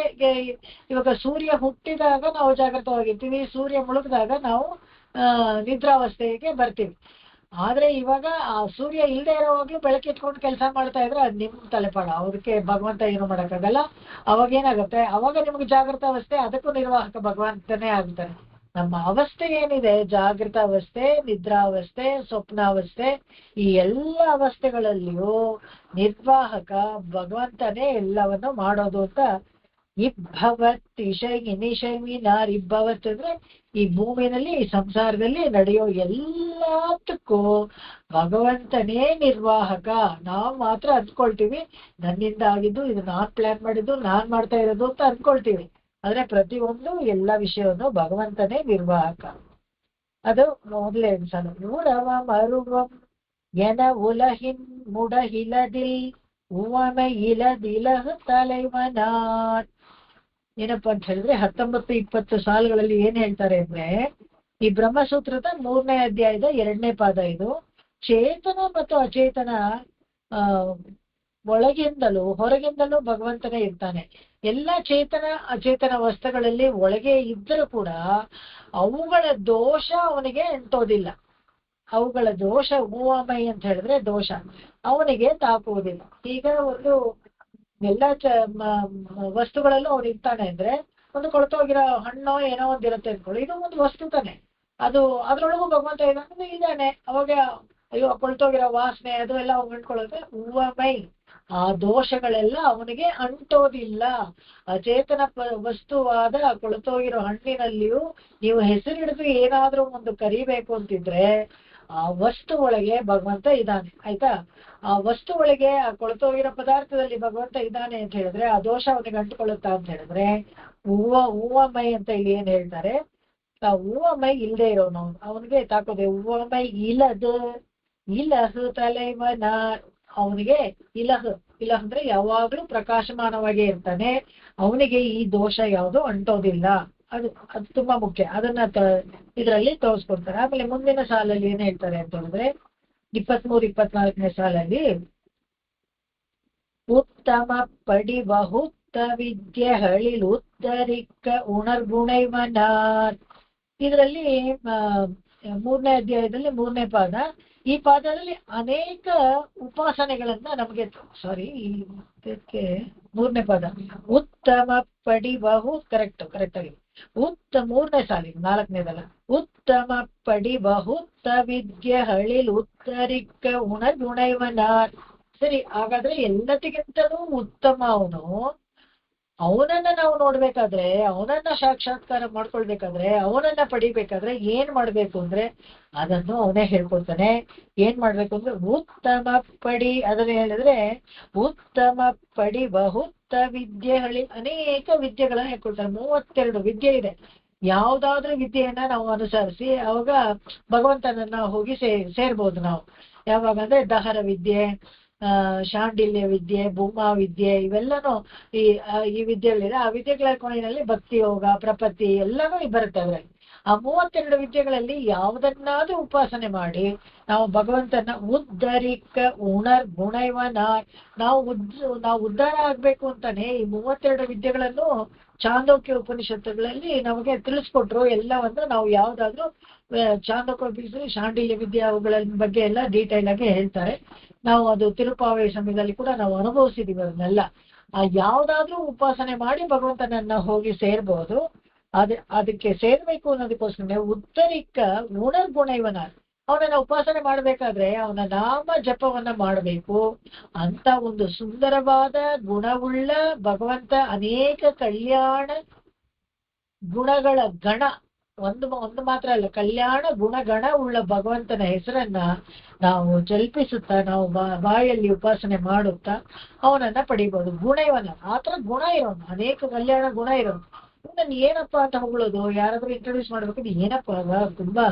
ಇವಾಗ ಸೂರ್ಯ ಹುಟ್ಟಿದಾಗ ನಾವು ಜಾಗೃತವಾಗಿರ್ತೀವಿ, ಸೂರ್ಯ ಮುಳುಗಿದಾಗ ನಾವು ನಿದ್ರಾವಸ್ಥೆಗೆ ಬರ್ತೀವಿ. ಆದ್ರೆ ಇವಾಗ ಆ ಸೂರ್ಯ ಇಲ್ಲದೆ ಇರೋವಾಗ್ಲೂ ಬೆಳಕಿಟ್ಕೊಂಡು ಕೆಲಸ ಮಾಡ್ತಾ ಇದ್ರೆ ಅದು ನಿಮ್ ತಲೆಪಾಡ, ಅದಕ್ಕೆ ಭಗವಂತ ಏನು ಮಾಡಕ್ಕಾಗಲ್ಲ. ಅವಾಗ ಏನಾಗುತ್ತೆ, ಅವಾಗ ನಿಮ್ಗೆ ಜಾಗೃತ ಅವಸ್ಥೆ, ಅದಕ್ಕೂ ನಿರ್ವಾಹಕ ಭಗವಂತನೇ ಆಗ್ತಾನೆ. ನಮ್ಮ ಅವಸ್ಥೆ ಏನಿದೆ, ಜಾಗೃತ ಅವಸ್ಥೆ, ನಿದ್ರಾವಸ್ಥೆ, ಸ್ವಪ್ನಾವಸ್ಥೆ, ಈ ಎಲ್ಲ ಅವಸ್ಥೆಗಳಲ್ಲಿಯೂ ನಿರ್ವಾಹಕ ಭಗವಂತನೇ ಎಲ್ಲವನ್ನು ಮಾಡೋದು ಅಂತ. ಇಬ್ಬವತ್ ಇಬ್ಬವತ್ ಅಂದ್ರೆ ಈ ಭೂಮಿನಲ್ಲಿ, ಈ ಸಂಸಾರದಲ್ಲಿ ನಡೆಯೋ ಎಲ್ಲದಕ್ಕೂ ಭಗವಂತನೇ ನಿರ್ವಾಹಕ. ನಾವು ಮಾತ್ರ ಅಂದ್ಕೊಳ್ತೀವಿ ನನ್ನಿಂದ ಆಗಿದ್ದು, ಇದು ನಾನ್ ಪ್ಲಾನ್ ಮಾಡಿದ್ದು, ನಾನ್ ಮಾಡ್ತಾ ಇರೋದು ಅಂತ ಅಂದ್ಕೊಳ್ತೀವಿ. ಆದ್ರೆ ಪ್ರತಿಯೊಂದು ಎಲ್ಲ ವಿಷಯವನ್ನು ಭಗವಂತನೇ ನಿರ್ವಾಹಕ. ಅದು ಮೊದಲನೇ ಸಾಲು. ಊರವ ಮರುವಂ ಎನ ಉಲಹಿನ್ ಮುಡಹಿಲದಿಲ್ ಉವಮೆ ಇಲದಿಲಹ ತಲೆವನಾರ್. ಏನಪ್ಪಾ ಅಂತ ಹೇಳಿದ್ರೆ 19, 20 ಸಾಲುಗಳಲ್ಲಿ ಏನ್ ಹೇಳ್ತಾರೆ ಅಂದ್ರೆ, ಈ ಬ್ರಹ್ಮಸೂತ್ರದ 3ನೇ ಅಧ್ಯಾಯದ 2ನೇ ಪಾದ ಇದು. ಚೇತನ ಮತ್ತು ಅಚೇತನ ಒಳಗಿಂದಲೂ ಹೊರಗಿಂದಲೂ ಭಗವಂತನೇ ಇರ್ತಾನೆ. ಎಲ್ಲ ಚೇತನ ಅಚೇತನ ವಸ್ತುಗಳಲ್ಲಿ ಒಳಗೆ ಇದ್ದರೂ ಕೂಡ ಅವುಗಳ ದೋಷ ಅವನಿಗೆ ಅಂಟೋದಿಲ್ಲ. ಅವುಗಳ ದೋಷ, ಮೂವಮೈ ಅಂತ ಹೇಳಿದ್ರೆ ದೋಷ, ಅವನಿಗೆ ತಾಕುವುದಿಲ್ಲ. ಈಗ ಒಂದು ಎಲ್ಲ ವಸ್ತುಗಳಲ್ಲೂ ಅವನು ಇರ್ತಾನೆ ಅಂದ್ರೆ, ಒಂದು ಕೊಳ್ತೋಗಿರೋ ಹಣ್ಣೋ ಏನೋ ಒಂದಿರುತ್ತೆ ಅಂದ್ಕೊಳ್ಳಿ, ಇದು ಒಂದು ವಸ್ತು ತಾನೆ, ಅದು ಅದ್ರೊಳಗೂ ಭಗವಂತ ಇದ್ದಾನೆ. ಅವಾಗ ಅಯ್ಯೋ ಕೊಳ್ತೋಗಿರೋ ವಾಸನೆ ಅದು ಎಲ್ಲ ಅವ್ನು ಅಂಟ್ಕೊಳ್ಳುತ್ತೆ. ಉವಮೈ, ಆ ದೋಷಗಳೆಲ್ಲ ಅವನಿಗೆ ಅಂಟೋದಿಲ್ಲ. ಅಚೇತನ ವಸ್ತುವಾದ ಕೊಳ್ತೋಗಿರೋ ಹಣ್ಣಿನಲ್ಲಿಯೂ ನೀವು ಹೆಸರಿಡಿದು ಏನಾದ್ರೂ ಒಂದು ಕರಿಬೇಕು ಅಂತಿದ್ರೆ ಆ ವಸ್ತು ಒಳಗೆ ಭಗವಂತ ಇದ್ದಾನೆ, ಆಯ್ತಾ. ಆ ವಸ್ತು ಒಳಗೆ, ಆ ಕೊಳ್ತೋಗಿರೋ ಪದಾರ್ಥದಲ್ಲಿ ಭಗವಂತ ಇದ್ದಾನೆ ಅಂತ ಹೇಳಿದ್ರೆ ಆ ದೋಷ ಅವನಿಗೆ ಅಂಟುಕೊಳ್ಳುತ್ತಾ ಅಂತ ಹೇಳಿದ್ರೆ ಹೂವಮೈ ಅಂತ ಇಲ್ಲಿ ಏನ್ ಹೇಳ್ತಾರೆ, ಆ ಹೂವಮೈ ಇಲ್ಲದೆ ಇರೋನು ಅವನಿಗೆ ತಾಕೋದೆ. ಹೂವಮೈ ಇಲಹ್ ತಲೆಮನ, ಅವನಿಗೆ ಇಲಹ್ ಅಂದ್ರೆ ಯಾವಾಗ್ಲೂ ಪ್ರಕಾಶಮಾನವಾಗಿ ಇರ್ತಾನೆ, ಅವನಿಗೆ ಈ ದೋಷ ಯಾವುದು ಅಂಟೋದಿಲ್ಲ. ಅದು ತುಂಬಾ ಮುಖ್ಯ. ಅದನ್ನ ಇದರಲ್ಲಿ ತೋರಿಸ್ಕೊಡ್ತಾರೆ. ಆಮೇಲೆ ಮುಂದಿನ ಸಾಲಲ್ಲಿ ಏನ್ ಹೇಳ್ತಾರೆ ಅಂತ ಹೇಳಿದ್ರೆ 23, 24ನೇ ಸಾಲಲ್ಲಿ ಉತ್ತಮ ಪಡಿ ಬಹುತ್ತ ವಿದ್ಯೆ ಹಳಿಲ್ ಉತ್ತರಿಕ್ಕ ಉಣರ್ಗುಣೈವನಾರ್. ಇದರಲ್ಲಿ 3ನೇ ಅಧ್ಯಾಯದಲ್ಲಿ 3ನೇ ಪಾದ. ಈ ಪಾದದಲ್ಲಿ ಅನೇಕ ಉಪಾಸನೆಗಳನ್ನ ನಮಗೆ, ಇದಕ್ಕೆ 3ನೇ ಪಾದ ಉತ್ತಮ ಪಡಿ ಬಹು ಕರೆಕ್ಟ್ ಆಗಿ 3ನೇ ಸಾಲಿಗೆ 4ನೇದಲ್ಲ. ಉತ್ತಮ ಪಡಿ ಬಹುತ್ತ ವಿದ್ಯೆ ಹಳಿಲ್ ಉತ್ತರಿಕ್ಕ ಉಣರ್ಗುಣೈವನಾರ್. ಸರಿ, ಹಾಗಾದ್ರೆ ಎಲ್ಲದಕ್ಕಿಂತಲೂ ಉತ್ತಮ ಅವನನ್ನ ನಾವು ನೋಡ್ಬೇಕಾದ್ರೆ, ಅವನನ್ನ ಸಾಕ್ಷಾತ್ಕಾರ ಮಾಡ್ಕೊಳ್ಬೇಕಾದ್ರೆ, ಅವನನ್ನ ಪಡಿಬೇಕಾದ್ರೆ ಏನ್ ಮಾಡ್ಬೇಕು ಅಂದ್ರೆ ಅದನ್ನು ಅವನೇ ಹೇಳ್ಕೊಳ್ತಾನೆ. ಏನ್ ಮಾಡ್ಬೇಕು ಅಂದ್ರೆ ಉತ್ತಮ ಪಡಿ, ಅದನ್ನ ಹೇಳಿದ್ರೆ ಉತ್ತಮ ಪಡಿ ಬಹುತ್ತ ವಿದ್ಯೆ ಹಳಿ, ಅನೇಕ ವಿದ್ಯೆಗಳನ್ನ ಹೇಳ್ಕೊಳ್ತಾನೆ. 32 ವಿದ್ಯೆ ಇದೆ. ಯಾವ್ದಾದ್ರೂ ವಿದ್ಯೆಯನ್ನ ನಾವು ಅನುಸರಿಸಿ ಅವಾಗ ಭಗವಂತನನ್ನ ಹೋಗಿ ಸೇರ್ಬೋದು ನಾವು. ಯಾವಾಗ ಅಂದ್ರೆ ದಹರ ವಿದ್ಯೆ, ಶಾಂಡಿಲ್ಯ ವಿದ್ಯೆ, ಭೂಮಾ ವಿದ್ಯೆ, ಇವೆಲ್ಲನೂ ಈ ವಿದ್ಯೆಗಳಿದೆ. ಆ ವಿದ್ಯೆಗಳ ಕೊನೆಯಲ್ಲಿ ಭಕ್ತಿ ಯೋಗ, ಪ್ರಪತ್ತಿ ಎಲ್ಲನೂ ಬರುತ್ತೆ ಅದ್ರಲ್ಲಿ. ಆ 32 ವಿದ್ಯೆಗಳಲ್ಲಿ ಯಾವುದನ್ನಾದ್ರೂ ಉಪಾಸನೆ ಮಾಡಿ ನಾವು ಭಗವಂತನ ಉದ್ಧರಿಕ ಉಣರ್ ಗುಣೈವನಾರ್, ನಾವು ಉದ್ಧಾರ ಆಗ್ಬೇಕು ಅಂತಾನೆ ಈ 32 ವಿದ್ಯೆಗಳನ್ನು ಚಾಂದೋಕ್ಯ ಉಪನಿಷತ್ತುಗಳಲ್ಲಿ ನಮಗೆ ತಿಳಿಸ್ಕೊಟ್ರು. ಎಲ್ಲವನ್ನ ನಾವು ಯಾವ್ದಾದ್ರು ಚಾಂದೋಕ್ಯ ಶಾಂಡಿಲ್ಯ ವಿದ್ಯೆ ಅವುಗಳ ಬಗ್ಗೆ ಎಲ್ಲ ಡೀಟೇಲ್ ಆಗಿ ಹೇಳ್ತಾರೆ. ನಾವು ಅದು ತಿರುಪಾವಳಿ ಸಮಯದಲ್ಲಿ ಕೂಡ ನಾವು ಅನುಭವಿಸಿದೀವಿ ಅದನ್ನೆಲ್ಲ. ಯಾವ್ದಾದ್ರೂ ಉಪಾಸನೆ ಮಾಡಿ ಭಗವಂತನನ್ನ ಹೋಗಿ ಸೇರ್ಬೋದು. ಅದಕ್ಕೆ ಸೇರ್ಬೇಕು ಅನ್ನೋದಕ್ಕೋಸ್ಕರ ಉತ್ತರಿಕ ಗುಣರ್ಗುಣೈವನ, ಅವನನ್ನ ಉಪಾಸನೆ ಮಾಡ್ಬೇಕಾದ್ರೆ ಅವನ ನಾಮ ಜಪವನ್ನ ಮಾಡಬೇಕು ಅಂತ. ಒಂದು ಸುಂದರವಾದ ಗುಣವುಳ್ಳ ಭಗವಂತ, ಅನೇಕ ಕಲ್ಯಾಣ ಗುಣಗಳ ಗಣ, ಒಂದು ಮಾತ್ರ ಅಲ್ಲ, ಕಲ್ಯಾಣ ಗುಣಗಣ ಉಳ್ಳ ಭಗವಂತನ ಹೆಸರನ್ನ ನಾವು ಜಲ್ಪಿಸುತ್ತಾ, ನಾವು ಬಾಯಲ್ಲಿ ಉಪಾಸನೆ ಮಾಡುತ್ತಾ ಅವನನ್ನ ಪಡಿಬಹುದು. ಗುಣವನ ಆತರ ಗುಣ ಇರೋನು, ಅನೇಕ ಕಲ್ಯಾಣ ಗುಣ ಇರೋನು. ನನ್ ಏನಪ್ಪಾ ಅಂತ ಹೊಗಳೋದು, ಯಾರಾದ್ರೂ ಇಂಟ್ರೊಡ್ಯೂಸ್ ಮಾಡ್ಬೇಕಂದ್ರೆ ಏನಪ್ಪಾ ತುಂಬಾ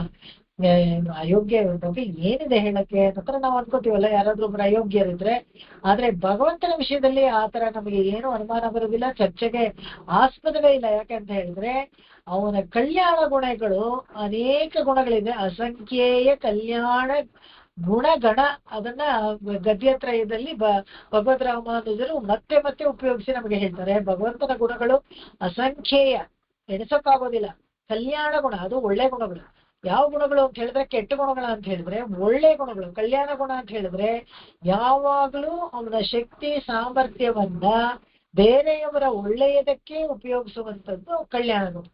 ಅಯೋಗ್ಯ ಬಗ್ಗೆ ಏನಿದೆ ಹೇಳಕ್ಕೆ ನಂತರ ನಾವು ಅನ್ಕೋತೀವಲ್ಲ, ಯಾರಾದ್ರೂ ಒಬ್ರು ಅಯೋಗ್ಯರಿದ್ರೆ. ಆದ್ರೆ ಭಗವಂತನ ವಿಷಯದಲ್ಲಿ ಆತರ ನಮಗೆ ಏನು ಅನುಮಾನ ಬರೋದಿಲ್ಲ, ಚರ್ಚೆಗೆ ಆಸ್ಪದವೇ ಇಲ್ಲ. ಯಾಕಂತ ಹೇಳಿದ್ರೆ ಅವನ ಕಲ್ಯಾಣ ಗುಣಗಳು ಅನೇಕ ಗುಣಗಳಿದೆ, ಅಸಂಖ್ಯೇಯ ಕಲ್ಯಾಣ ಗುಣಗಣ. ಅದನ್ನ ಗದ್ಯತ್ರಯದಲ್ಲಿ ಭಗವದ್ ರಾಮಾನುಜರು ಮತ್ತೆ ಮತ್ತೆ ಉಪಯೋಗಿಸಿ ನಮಗೆ ಹೇಳ್ತಾರೆ. ಭಗವಂತನ ಗುಣಗಳು ಅಸಂಖ್ಯೇಯ, ಎಣಿಸೋಕ್ಕಾಗೋದಿಲ್ಲ. ಕಲ್ಯಾಣ ಗುಣ, ಅದು ಒಳ್ಳೆ ಗುಣಗಳು. ಯಾವ ಗುಣಗಳು ಅಂತ ಹೇಳಿದ್ರೆ ಕೆಟ್ಟ ಗುಣಗಳ ಅಂತ ಹೇಳಿದ್ರೆ ಒಳ್ಳೆ ಗುಣಗಳು. ಕಲ್ಯಾಣ ಗುಣ ಅಂತ ಹೇಳಿದ್ರೆ ಯಾವಾಗ್ಲೂ ಅವನ ಶಕ್ತಿ ಸಾಮರ್ಥ್ಯವನ್ನ ಬೇರೆಯವರ ಒಳ್ಳೆಯದಕ್ಕೆ ಉಪಯೋಗಿಸುವಂತದ್ದು ಕಲ್ಯಾಣ ಗುಣ.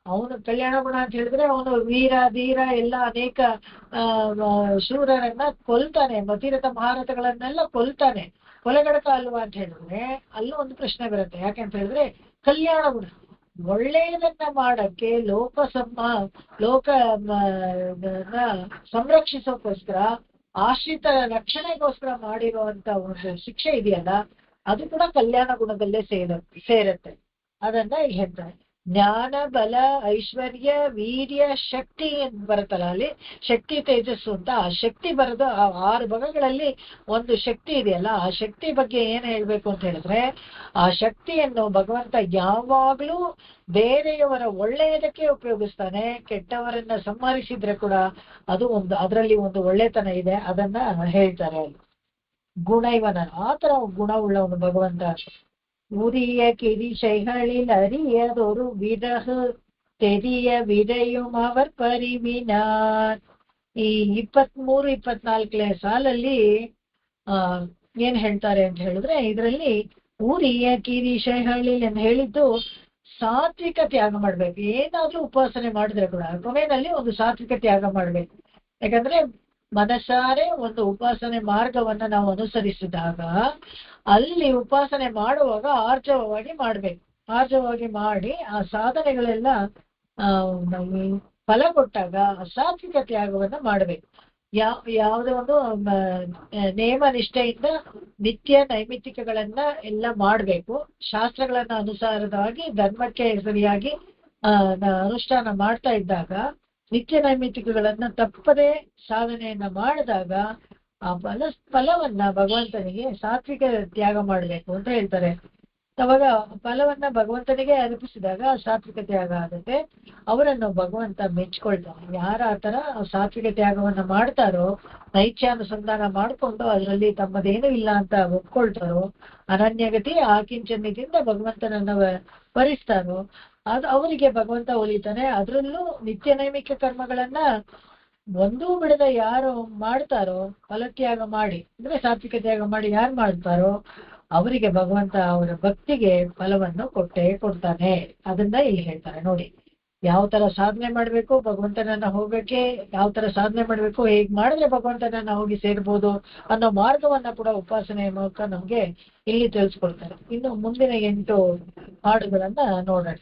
ಅವನು ಕಲ್ಯಾಣ ಗುಣ ಅಂತ ಹೇಳಿದ್ರೆ ಅವನು ವೀರ ಧೀರ ಎಲ್ಲ ಅನೇಕ ಶೂರರನ್ನ ಕೊಲ್ತಾನೆ, ಮತಿರಥ ಮಹಾರಥಗಳನ್ನೆಲ್ಲ ಕೊಲ್ತಾನೆ. ಕೊಲೆಗಡಕ ಅಲ್ವಾ ಅಂತ ಹೇಳಿದ್ರೆ ಅಲ್ಲೂ ಒಂದು ಪ್ರಶ್ನೆ ಬರುತ್ತೆ. ಯಾಕೆಂತ ಹೇಳಿದ್ರೆ ಕಲ್ಯಾಣ ಗುಣ ಒಳ್ಳೆಯದನ್ನ ಮಾಡಕ್ಕೆ ಲೋಕ ಸಂರಕ್ಷಿಸೋಕೋಸ್ಕರ, ಆಶ್ರಿತರ ರಕ್ಷಣೆಗೋಸ್ಕರ ಮಾಡಿರುವಂತ ಒಂದು ಶಿಕ್ಷೆ ಇದೆಯಲ್ಲ, ಅದು ಕೂಡ ಕಲ್ಯಾಣ ಗುಣದಲ್ಲೇ ಸೇರುತ್ತೆ. ಅದನ್ನ ಇಲ್ಲಿ ಹೇಳ್ತಾರೆ. ಜ್ಞಾನ, ಬಲ, ಐಶ್ವರ್ಯ, ವೀರ್ಯ, ಶಕ್ತಿ ಅಂತ ಬರುತ್ತಲ್ಲ, ಅಲ್ಲಿ ಶಕ್ತಿ ತೇಜಸ್ಸು ಅಂತ. ಆ ಶಕ್ತಿ ಬರೋದು ಆ 6 ಭಾಗಗಳಲ್ಲಿ ಒಂದು ಶಕ್ತಿ ಇದೆಯಲ್ಲ, ಆ ಶಕ್ತಿ ಬಗ್ಗೆ ಏನ್ ಹೇಳ್ಬೇಕು ಅಂತ ಹೇಳಿದ್ರೆ, ಆ ಶಕ್ತಿಯನ್ನು ಭಗವಂತ ಯಾವಾಗ್ಲೂ ಬೇರೆಯವರ ಒಳ್ಳೆಯದಕ್ಕೆ ಉಪಯೋಗಿಸ್ತಾನೆ. ಕೆಟ್ಟವರನ್ನ ಸಂಹರಿಸಿದ್ರೆ ಕೂಡ ಅದು ಅದರಲ್ಲಿ ಒಂದು ಒಳ್ಳೆತನ ಇದೆ, ಅದನ್ನ ಹೇಳ್ತಾರೆ ಅಲ್ಲಿ. ಗುಣ ಇವನ ಆತರ ಗುಣವುಳ್ಳವನು ಭಗವಂತ. உரிய கிரிசைகளில் அறியதொரு விறகு தெரிய விரையும் அவர் ಪರಿವಿನಾರ್. ಈ 23-24 ಸಾಲಲ್ಲಿ ಏನ್ ಹೇಳ್ತಾರೆ ಅಂತ ಹೇಳಿದ್ರೆ, ಇದರಲ್ಲಿ ಊರಿಯ ಕಿರಿಶೈಹಳ್ಳಿ ಅಂತ ಹೇಳಿದ್ದು ಸಾತ್ವಿಕ ತ್ಯಾಗ ಮಾಡ್ಬೇಕು. ಏನಾದ್ರೂ ಉಪಾಸನೆ ಮಾಡಿದ್ರೆ ಕೂಡ ಕೊನೆಯಲ್ಲಿ ಒಂದು ಸಾತ್ವಿಕ ತ್ಯಾಗ ಮಾಡ್ಬೇಕು. ಯಾಕಂದ್ರೆ ಮನಸಾರೆ ಒಂದು ಉಪಾಸನೆ ಮಾರ್ಗವನ್ನ ನಾವು ಅನುಸರಿಸಿದಾಗ ಅಲ್ಲಿ ಉಪಾಸನೆ ಮಾಡುವಾಗ ಆರ್ಜವವಾಗಿ ಮಾಡ್ಬೇಕು. ಆರ್ಜವವಾಗಿ ಮಾಡಿ ಆ ಸಾಧನೆಗಳೆಲ್ಲ ಫಲ ಕೊಟ್ಟಾಗ ಸಾತ್ವಿಕ ತ್ಯಾಗವನ್ನ ಮಾಡ್ಬೇಕು. ಯಾವುದೇ ಒಂದು ನೇಮ ನಿಷ್ಠೆಯಿಂದ ನಿತ್ಯ ನೈಮಿತ್ತಿಕಗಳನ್ನ ಎಲ್ಲ ಮಾಡ್ಬೇಕು. ಶಾಸ್ತ್ರಗಳನ್ನ ಅನುಸಾರವಾಗಿ ಧರ್ಮಕ್ಕೆ ಸರಿಯಾಗಿ ಅನುಷ್ಠಾನ ಮಾಡ್ತಾ ಇದ್ದಾಗ, ನಿತ್ಯ ನೈಮಿತ್ತಿಕಗಳನ್ನ ತಪ್ಪದೆ ಸಾಧನೆಯನ್ನ ಮಾಡಿದಾಗ ಆ ಫಲವನ್ನ ಭಗವಂತನಿಗೆ ಸಾತ್ವಿಕ ತ್ಯಾಗ ಮಾಡ್ಬೇಕು ಅಂತ ಹೇಳ್ತಾರೆ. ಅವಾಗ ಫಲವನ್ನ ಭಗವಂತನಿಗೆ ಅರ್ಪಿಸಿದಾಗ ಸಾತ್ವಿಕ ತ್ಯಾಗ ಆಗುತ್ತೆ. ಅವರನ್ನು ಭಗವಂತ ಮೆಚ್ಕೊಳ್ತಾನೆ. ಯಾರ ಆತರ ಸಾತ್ವಿಕ ತ್ಯಾಗವನ್ನ ಮಾಡ್ತಾರೋ, ನೈತ್ಯಾನುಸಂಧಾನ ಮಾಡ್ಕೊಂಡು ಅದರಲ್ಲಿ ತಮ್ಮದೇನು ಇಲ್ಲ ಅಂತ ಒಪ್ಕೊಳ್ತಾರೋ, ಅನನ್ಯಗತಿ ಆಕಿಂಚನ್ಯದಿಂದ ಭಗವಂತನನ್ನ ವರಿಸ್ತಾರೋ, ಅದು ಅವರಿಗೆ ಭಗವಂತ ಒಲಿತಾನೆ. ಅದರಲ್ಲೂ ನಿತ್ಯ ನೈಮಿಕ ಕರ್ಮಗಳನ್ನ ಒಂದೂ ಬಿಡದ ಯಾರು ಮಾಡ್ತಾರೋ, ಫಲತ್ಯಾಗ ಮಾಡಿ ಅಂದ್ರೆ ಸಾತ್ವಿಕ ತ್ಯಾಗ ಮಾಡಿ ಯಾರು ಮಾಡ್ತಾರೋ ಅವರಿಗೆ ಭಗವಂತ ಅವರ ಭಕ್ತಿಗೆ ಫಲವನ್ನು ಕೊಡ್ತಾನೆ. ಅದನ್ನ ಇಲ್ಲಿ ಹೇಳ್ತಾರೆ ನೋಡಿ. ಯಾವ ತರ ಸಾಧನೆ ಮಾಡ್ಬೇಕು, ಭಗವಂತನನ್ನ ಹೋಗಕ್ಕೆ ಯಾವ ತರ ಸಾಧನೆ ಮಾಡ್ಬೇಕು, ಹೇಗ್ ಮಾಡಿದ್ರೆ ಭಗವಂತನನ್ನ ಹೋಗಿ ಸೇರ್ಬೋದು ಅನ್ನೋ ಮಾರ್ಗವನ್ನ ಕೂಡ ಉಪಾಸನೆಯ ಮೂಲಕ ನಮ್ಗೆ ಇಲ್ಲಿ ತಿಳಿಸ್ಕೊಡ್ತಾರೆ. ಇನ್ನು ಮುಂದಿನ 8 ಹಾಡುಗಳನ್ನ ನೋಡೋಣ.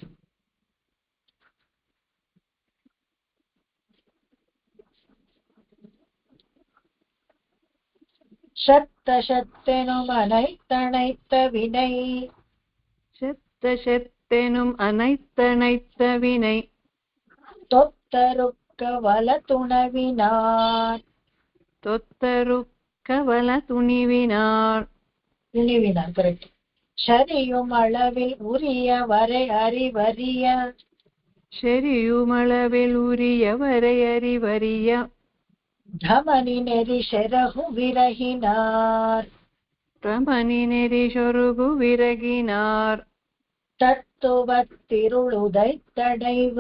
ಶತ್ತಶತ್ತೆನುಂ ಅನೈತ್ತಣೈತ್ತ ವಿನೈ. ಶತ್ತಶತ್ತೆನುಂ ಅನೈತ್ತಣೈತ್ತ ವಿನೈ. ತೊತ್ತರುಕ್ಕ ವಲ ತುಣವಿನಾರ್. ತೊತ್ತರುಕ್ಕ ವಲ ತುಣಿವಿನಾರ್. துணிவினார் கரெக்ட். ஷரியும் அளவில் உரிய வரை அறிவறிய. ಶರಿயும் அளவில் ಉರಿಯ ವರೆ ಅರಿವರಿಯ. ಧಮನಿ ನೆರಿ ಶೆರಹು ವಿರಹಿನಾರ್. ರಮನಿ ನೆರಿ ಶೊರುಗು ವಿರಗಿನಾರ್. ತತ್ತುವತ್ತಿರುಳುದೈತ್ತಡೈವ.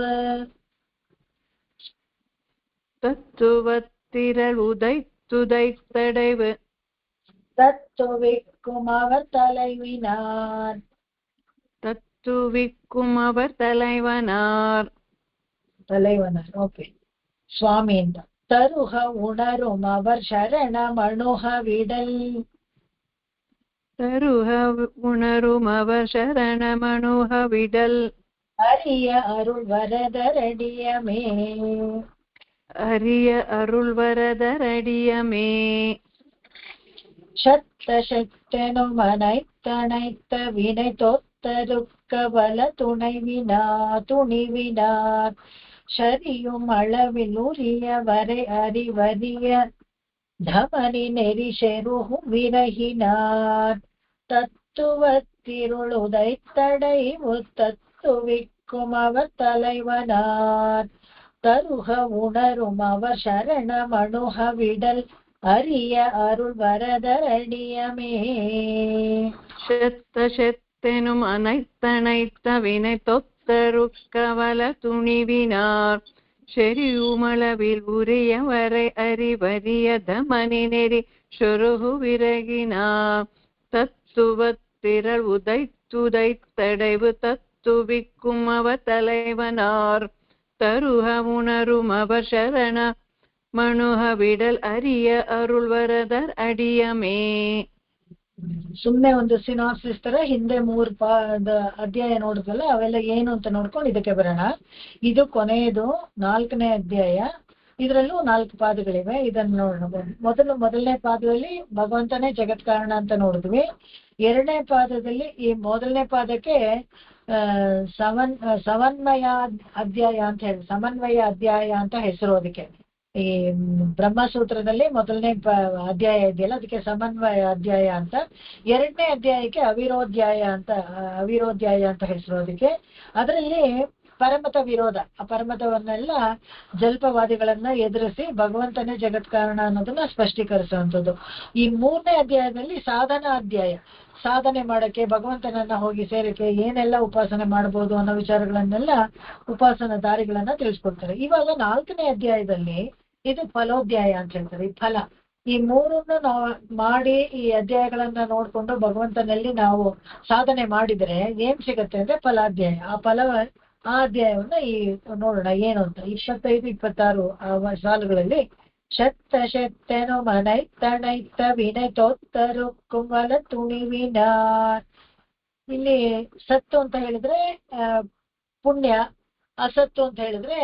தத்துவத்திரளுதைத்துதைத்தடைவு. தத்துவிக்கும் அவர் தலைவினார். தத்துவிக்கும் அவர் தலைவனார். தலைவனார் ஓಕೆ. ಸ್ವಾಮಿಯಿಂದ ತರುಹ ಉಣரும் அவர் ಶರಣ ಮಣುಹ ವಿಡಲ್. ತರುಹ ಉಣரும் அவர் ಶರಣ ಮಣುಹ ವಿಡಲ್. அரிய அருள் வரதரடியமே. அரிய அருள் வரதரடியமே. ಶತ್ತ ಶಕ್ತನು ಮನೈತ್ತಣೈತ್ತ ವಿನೈ ತೊತ್ತರುಕ್ಕ ಬಲ ತುಣಿವಿನಾರ್. ಶರಿಯು ಮಳವಿಲುರಿಯವರೆ ಅರಿವರಿಯ ಧಮನಿ ನೆರಿಶೆರುಹು ವಿರಹಿನಾರ್ தத்துவத்திருளுதைத்தடைவு தத்துவிக்குமவர் தலைவனார் தருக உணரும் அவர் சரணமணுக விடல் அரிய அருள் வரதரணியமே. செத்த செத்தெனும் அனைத்தனைத்த வினை தொத்தரு கவல துணிவினார் செரியுமளவில் உரியவரை அறிவறிய தமனி நெறி சொருகு விரகினார் தத்துவத்திரள் உதைத்துதைத்தடைவு தத்துவிக்கும் அவர் தலைவனார் தருக உணரும் அவர் சரண மணுக விடல் ಅರಿಯ ಅರುಳ್ ವರದರ್ ಅಡಿಯಮೇ. ಸುಮ್ನೆ ಒಂದು ಸಿನಾಪ್ಸಿಸ್ ತರ ಹಿಂದೆ 3 ಅಧ್ಯಾಯ ನೋಡಿದ್ವಲ್ಲ, ಅವೆಲ್ಲ ಏನು ಅಂತ ನೋಡ್ಕೊಂಡು ಇದಕ್ಕೆ ಬರೋಣ. ಇದು ಕೊನೆಯದು 4ನೇ ಅಧ್ಯಾಯ. ಇದರಲ್ಲೂ 4 ಪಾದಗಳಿವೆ. ಇದನ್ನು ನೋಡೋಣ. ಮೊದಲನೇ ಪಾದದಲ್ಲಿ ಭಗವಂತನೇ ಜಗತ್ ಕಾರಣ ಅಂತ ನೋಡಿದ್ವಿ. 2ನೇ ಪಾದದಲ್ಲಿ ಈ ಮೊದಲನೇ ಪಾದಕ್ಕೆ ಸಮನ್ವಯ ಅಧ್ಯಾಯ ಅಂತ ಹೇಳಿ, ಸಮನ್ವಯ ಅಧ್ಯಾಯ ಅಂತ ಹೆಸರು. ಅದಕ್ಕೆ ಈ ಬ್ರಹ್ಮಸೂತ್ರದಲ್ಲಿ ಮೊದಲನೇ ಅಧ್ಯಾಯ ಇದೆಯಲ್ಲ, ಅದಕ್ಕೆ ಸಮನ್ವಯ ಅಧ್ಯಾಯ ಅಂತ. 2ನೇ ಅಧ್ಯಾಯಕ್ಕೆ ಅವಿರೋಧ್ಯಾಯ ಅಂತ ಹೆಸರು. ಅದಕ್ಕೆ ಅದರಲ್ಲಿ ಪರಮತ ವಿರೋಧ, ಆ ಪರಮತವನ್ನೆಲ್ಲ ಜಲ್ಪವಾದಿಗಳನ್ನ ಎದುರಿಸಿ ಭಗವಂತನೇ ಜಗತ್ ಕಾರಣ ಅನ್ನೋದನ್ನ ಸ್ಪಷ್ಟೀಕರಿಸುವಂಥದ್ದು. ಈ 3ನೇ ಅಧ್ಯಾಯದಲ್ಲಿ ಸಾಧನಾ ಅಧ್ಯಾಯ, ಸಾಧನೆ ಮಾಡಕ್ಕೆ ಭಗವಂತನನ್ನ ಹೋಗಿ ಸೇರಕ್ಕೆ ಏನೆಲ್ಲ ಉಪಾಸನೆ ಮಾಡಬಹುದು ಅನ್ನೋ ವಿಚಾರಗಳನ್ನೆಲ್ಲ, ಉಪಾಸನ ದಾರಿಗಳನ್ನ ತಿಳಿಸ್ಕೊಡ್ತಾರೆ. ಇವಾಗ 4ನೇ ಅಧ್ಯಾಯದಲ್ಲಿ ಇದು ಫಲೋಧ್ಯಾಯ ಅಂತ ಹೇಳ್ತಾರೆ. ಈ ಫಲ, ಈ 3ನ್ನು ನಾವು ಮಾಡಿ ಈ ಅಧ್ಯಾಯಗಳನ್ನ ನೋಡ್ಕೊಂಡು ಭಗವಂತನಲ್ಲಿ ನಾವು ಸಾಧನೆ ಮಾಡಿದ್ರೆ ಏನ್ ಸಿಗತ್ತೆ ಅಂದ್ರೆ ಫಲಾಧ್ಯಾಯ. ಆ ಅಧ್ಯಾಯವನ್ನ ಈ ನೋಡೋಣ ಏನು ಅಂತ. 25-26 ಸಾಲುಗಳಲ್ಲಿ ಶತ್ತ ಶೆತ್ತೆನು ಮನೈತಣೈತ ವಿನೈತೋತ್ತರು ಕುಂವಲ ತುಣಿವಿನಾರ್. ಇಲ್ಲಿ ಸತ್ತು ಅಂತ ಹೇಳಿದ್ರೆ ಪುಣ್ಯ, ಅಸತ್ತು ಅಂತ ಹೇಳಿದ್ರೆ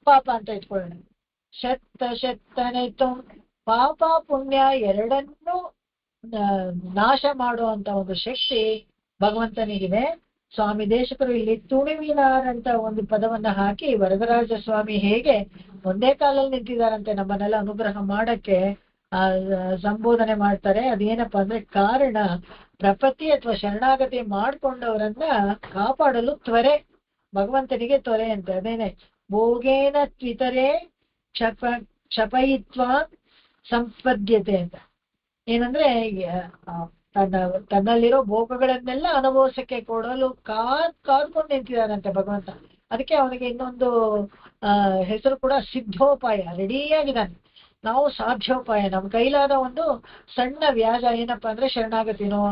ಪಾಪ ಅಂತ ಇಟ್ಕೊಳ್ಳೋಣ. ಶತ್ತನೈತು ಪಾಪ ಪುಣ್ಯ ಎರಡನ್ನೂ ನಾಶ ಮಾಡುವಂತ ಒಂದು ಶಕ್ತಿ ಭಗವಂತನಿಗಿದೆ. ಸ್ವಾಮಿ ದೇಶಕರು ಇಲ್ಲಿ ತುಣಿವಿನಾರ್ ಅಂತ ಒಂದು ಪದವನ್ನ ಹಾಕಿ ವರದರಾಜ ಸ್ವಾಮಿ ಹೇಗೆ ಒಂದೇ ಕಾಲಲ್ಲಿ ನಿಂತಿದ್ದಾರಂತೆ ನಮ್ಮನ್ನೆಲ್ಲ ಅನುಗ್ರಹ ಮಾಡಕ್ಕೆ ಸಂಬೋಧನೆ ಮಾಡ್ತಾರೆ. ಅದೇನಪ್ಪಾ ಅಂದ್ರೆ ಕಾರಣ ಪ್ರಪತ್ತಿ ಅಥವಾ ಶರಣಾಗತಿ ಮಾಡ್ಕೊಂಡವರನ್ನ ಕಾಪಾಡಲು ತ್ವರೆ, ಭಗವಂತನಿಗೆ ತ್ವರೆ ಅಂತೆ. ಅದೇನೆ ಭೋಗೇನ ತ್ವಿತರೆ ಕ್ಷಪಯಿತ್ವ ಸಂಪದ್ಯತೆ ಅಂತ. ಏನಂದ್ರೆ ತನ್ನಲ್ಲಿರೋ ಭೋಗಗಳನ್ನೆಲ್ಲ ಅನುಭವಿಸಕ್ಕೆ ಕೊಡಲು ಕಾದ್ಕೊಂಡು ನಿಂತಿದ್ದಾನಂತೆ ಭಗವಂತ. ಅದಕ್ಕೆ ಅವನಿಗೆ ಇನ್ನೊಂದು ಹೆಸರು ಕೂಡ ಸಿದ್ಧೋಪಾಯ, ರೆಡಿಯಾಗಿದ್ದಾನೆ. ನಾವು ಸಾಧ್ಯೋಪಾಯ, ನಮ್ಮ ಕೈಲಾದ ಒಂದು ಸಣ್ಣ ವ್ಯಾಜ ಏನಪ್ಪಾ ಅಂದ್ರೆ ಶರಣಾಗತಿನೋ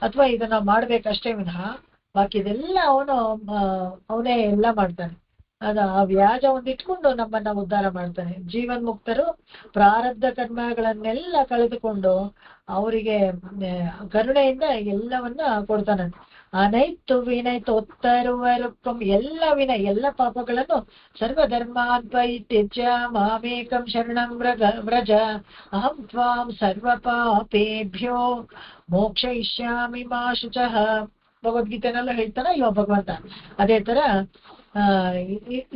ಅಥವಾ ಇದನ್ನ ಮಾಡ್ಬೇಕಷ್ಟೇ ವಿನಃ ಬಾಕಿದೆಲ್ಲ ಅವನೇ ಎಲ್ಲ ಮಾಡ್ತಾನೆ. ಆ ವ್ಯಾಜ ಒಂದಿಟ್ಕೊಂಡು ನಮ್ಮನ್ನ ಉದ್ಧಾರ ಮಾಡ್ತಾನೆ. ಜೀವನ್ ಮುಕ್ತರು ಪ್ರಾರಬ್ಧ ಕರ್ಮಗಳನ್ನೆಲ್ಲ ಕಳೆದುಕೊಂಡು ಅವರಿಗೆ ಕರುಣೆಯಿಂದ ಎಲ್ಲವನ್ನ ಕೊಡ್ತಾನಂತೆ. ಅನೈತು ವಿನೈತು ಒತ್ತರುವರುಕ್ಕಂ, ಎಲ್ಲ ವಿನಯ್, ಎಲ್ಲ ಪಾಪಗಳನ್ನು ಸರ್ವಧರ್ಮಾನ್ಪೈತ್ಯ ಮಾಮೇಕಂ ಶರಣಂ ವ್ರಜ ಅಹಂ ತ್ವಾಂ ಸರ್ವ ಪಾಪೇಭ್ಯೋ ಮೋಕ್ಷಯಿಷ್ಯಾಮಿ ಮಾ ಶುಚಃ. ಭಗವದ್ಗೀತೆನೆಲ್ಲ ಹೇಳ್ತಾನ ಇವ ಭಗವಂತ.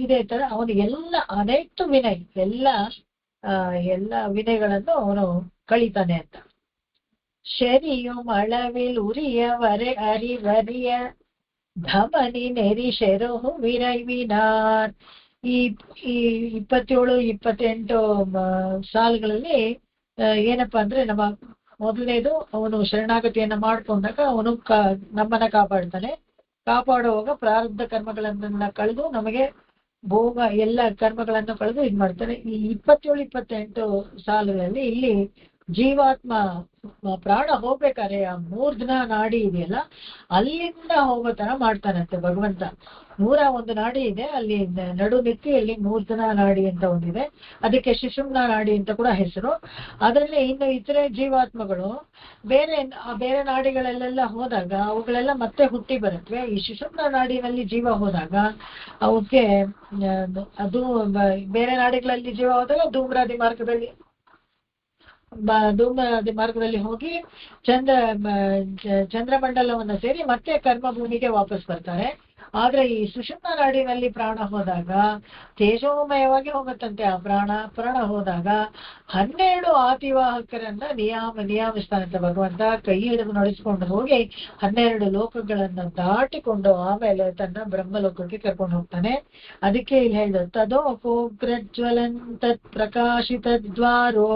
ಇದೇ ತರ ಅವನು ಎಲ್ಲ ಅನೈತು ವಿನಯ್, ಎಲ್ಲ ವಿನಯಗಳನ್ನು ಅವನು ಕಳೀತಾನೆ ಅಂತ. ಶರಿಯು ಮಳವಿಲ್ ಉರಿಯವರೆ ಅರಿವರಿಯ ಧಮನಿ ನೆರಿ ಶೆರುಹು ವಿರೈವಿನಾರ್. ಈ 27-28 ಸಾಲುಗಳಲ್ಲಿ ಏನಪ್ಪಾ ಅಂದ್ರೆ ನಮ್ಮ ಮೊದಲನೇದು, ಅವನು ಶರಣಾಗತಿಯನ್ನ ಮಾಡ್ಕೊಂಡಾಗ ಅವನು ನಮ್ಮನ್ನ ಕಾಪಾಡ್ತಾನೆ. ಕಾಪಾಡುವಾಗ ಪ್ರಾರಬ್ಧ ಕರ್ಮಗಳನ್ನ ಕಳೆದು ನಮಗೆ ಭೋಗ ಎಲ್ಲ ಕರ್ಮಗಳನ್ನು ಕಳೆದು ಇದ್ ಮಾಡ್ತಾನೆ. ಈ 27-28 ಸಾಲುಗಳಲ್ಲಿ ಇಲ್ಲಿ ಜೀವಾತ್ಮ ಪ್ರಾಣ ಹೋಗ್ಬೇಕಾದ್ರೆ ಆ ಮೂರ್ಧನ ನಾಡಿ ಇದೆಯಲ್ಲ, ಅಲ್ಲಿಂದ ಹೋಗೋ ತರ ಮಾಡ್ತಾನಂತೆ ಭಗವಂತ. 101 ನಾಡಿ ಇದೆ, ಅಲ್ಲಿ ನಡು ನೆತ್ತಿಯಲ್ಲಿ ಮೂರ್ಧನ ನಾಡಿ ಅಂತ ಒಂದಿದೆ, ಅದಕ್ಕೆ ಶಿಶುಮ್ನ ನಾಡಿ ಅಂತ ಕೂಡ ಹೆಸರು. ಅದರಲ್ಲಿ ಇನ್ನು ಇತರೆ ಜೀವಾತ್ಮಗಳು ಬೇರೆ ನಾಡಿಗಳಲ್ಲೆಲ್ಲ ಹೋದಾಗ ಅವುಗಳೆಲ್ಲ ಮತ್ತೆ ಹುಟ್ಟಿ ಬರುತ್ತವೆ. ಈ ಶಿಶುಮ್ನ ನಾಡಿನಲ್ಲಿ ಜೀವ ಹೋದಾಗ ಅವಕ್ಕೆ ಅದು ಬೇರೆ ನಾಡಿಗಳಲ್ಲಿ ಜೀವ ಹೋದಾಗ ಧೂಮ್ರಾದಿ ಮಾರ್ಗದಲ್ಲಿ ಹೋಗಿ ಚಂದ್ರಮಂಡಲವನ್ನ ಸೇರಿ ಮತ್ತೆ ಕರ್ಮ ಭೂಮಿಗೆ ವಾಪಸ್ ಬರ್ತಾರೆ. ಆದ್ರೆ ಈ ಸುಷುಮ್ನ ನಾಡಿನಲ್ಲಿ ಪ್ರಾಣ ಹೋದಾಗ ತೇಜೋಮಯವಾಗಿ ಹೋಗುತ್ತಂತೆ. ಆ ಪ್ರಾಣ ಹೋದಾಗ 12 ಆತಿವಾಹಕರನ್ನ ನಿಯಾಮಿಸ್ತಾನಂತೆ ಭಗವಂತ. ಕೈ ಹಿಡಿದು ನಡೆಸ್ಕೊಂಡು ಹೋಗಿ 12 ಲೋಕಗಳನ್ನ ದಾಟಿಕೊಂಡು ಆಮೇಲೆ ತನ್ನ ಬ್ರಹ್ಮಲೋಕಕ್ಕೆ ಕರ್ಕೊಂಡು ಹೋಗ್ತಾನೆ. ಅದಕ್ಕೆ ಇಲ್ಲಿ ಹೇಳಿದ ತದೋಪೋಗ್ರಜ್ವಲನ್ ತತ್ ಪ್ರಕಾಶಿತ ದ್ವಾರೋ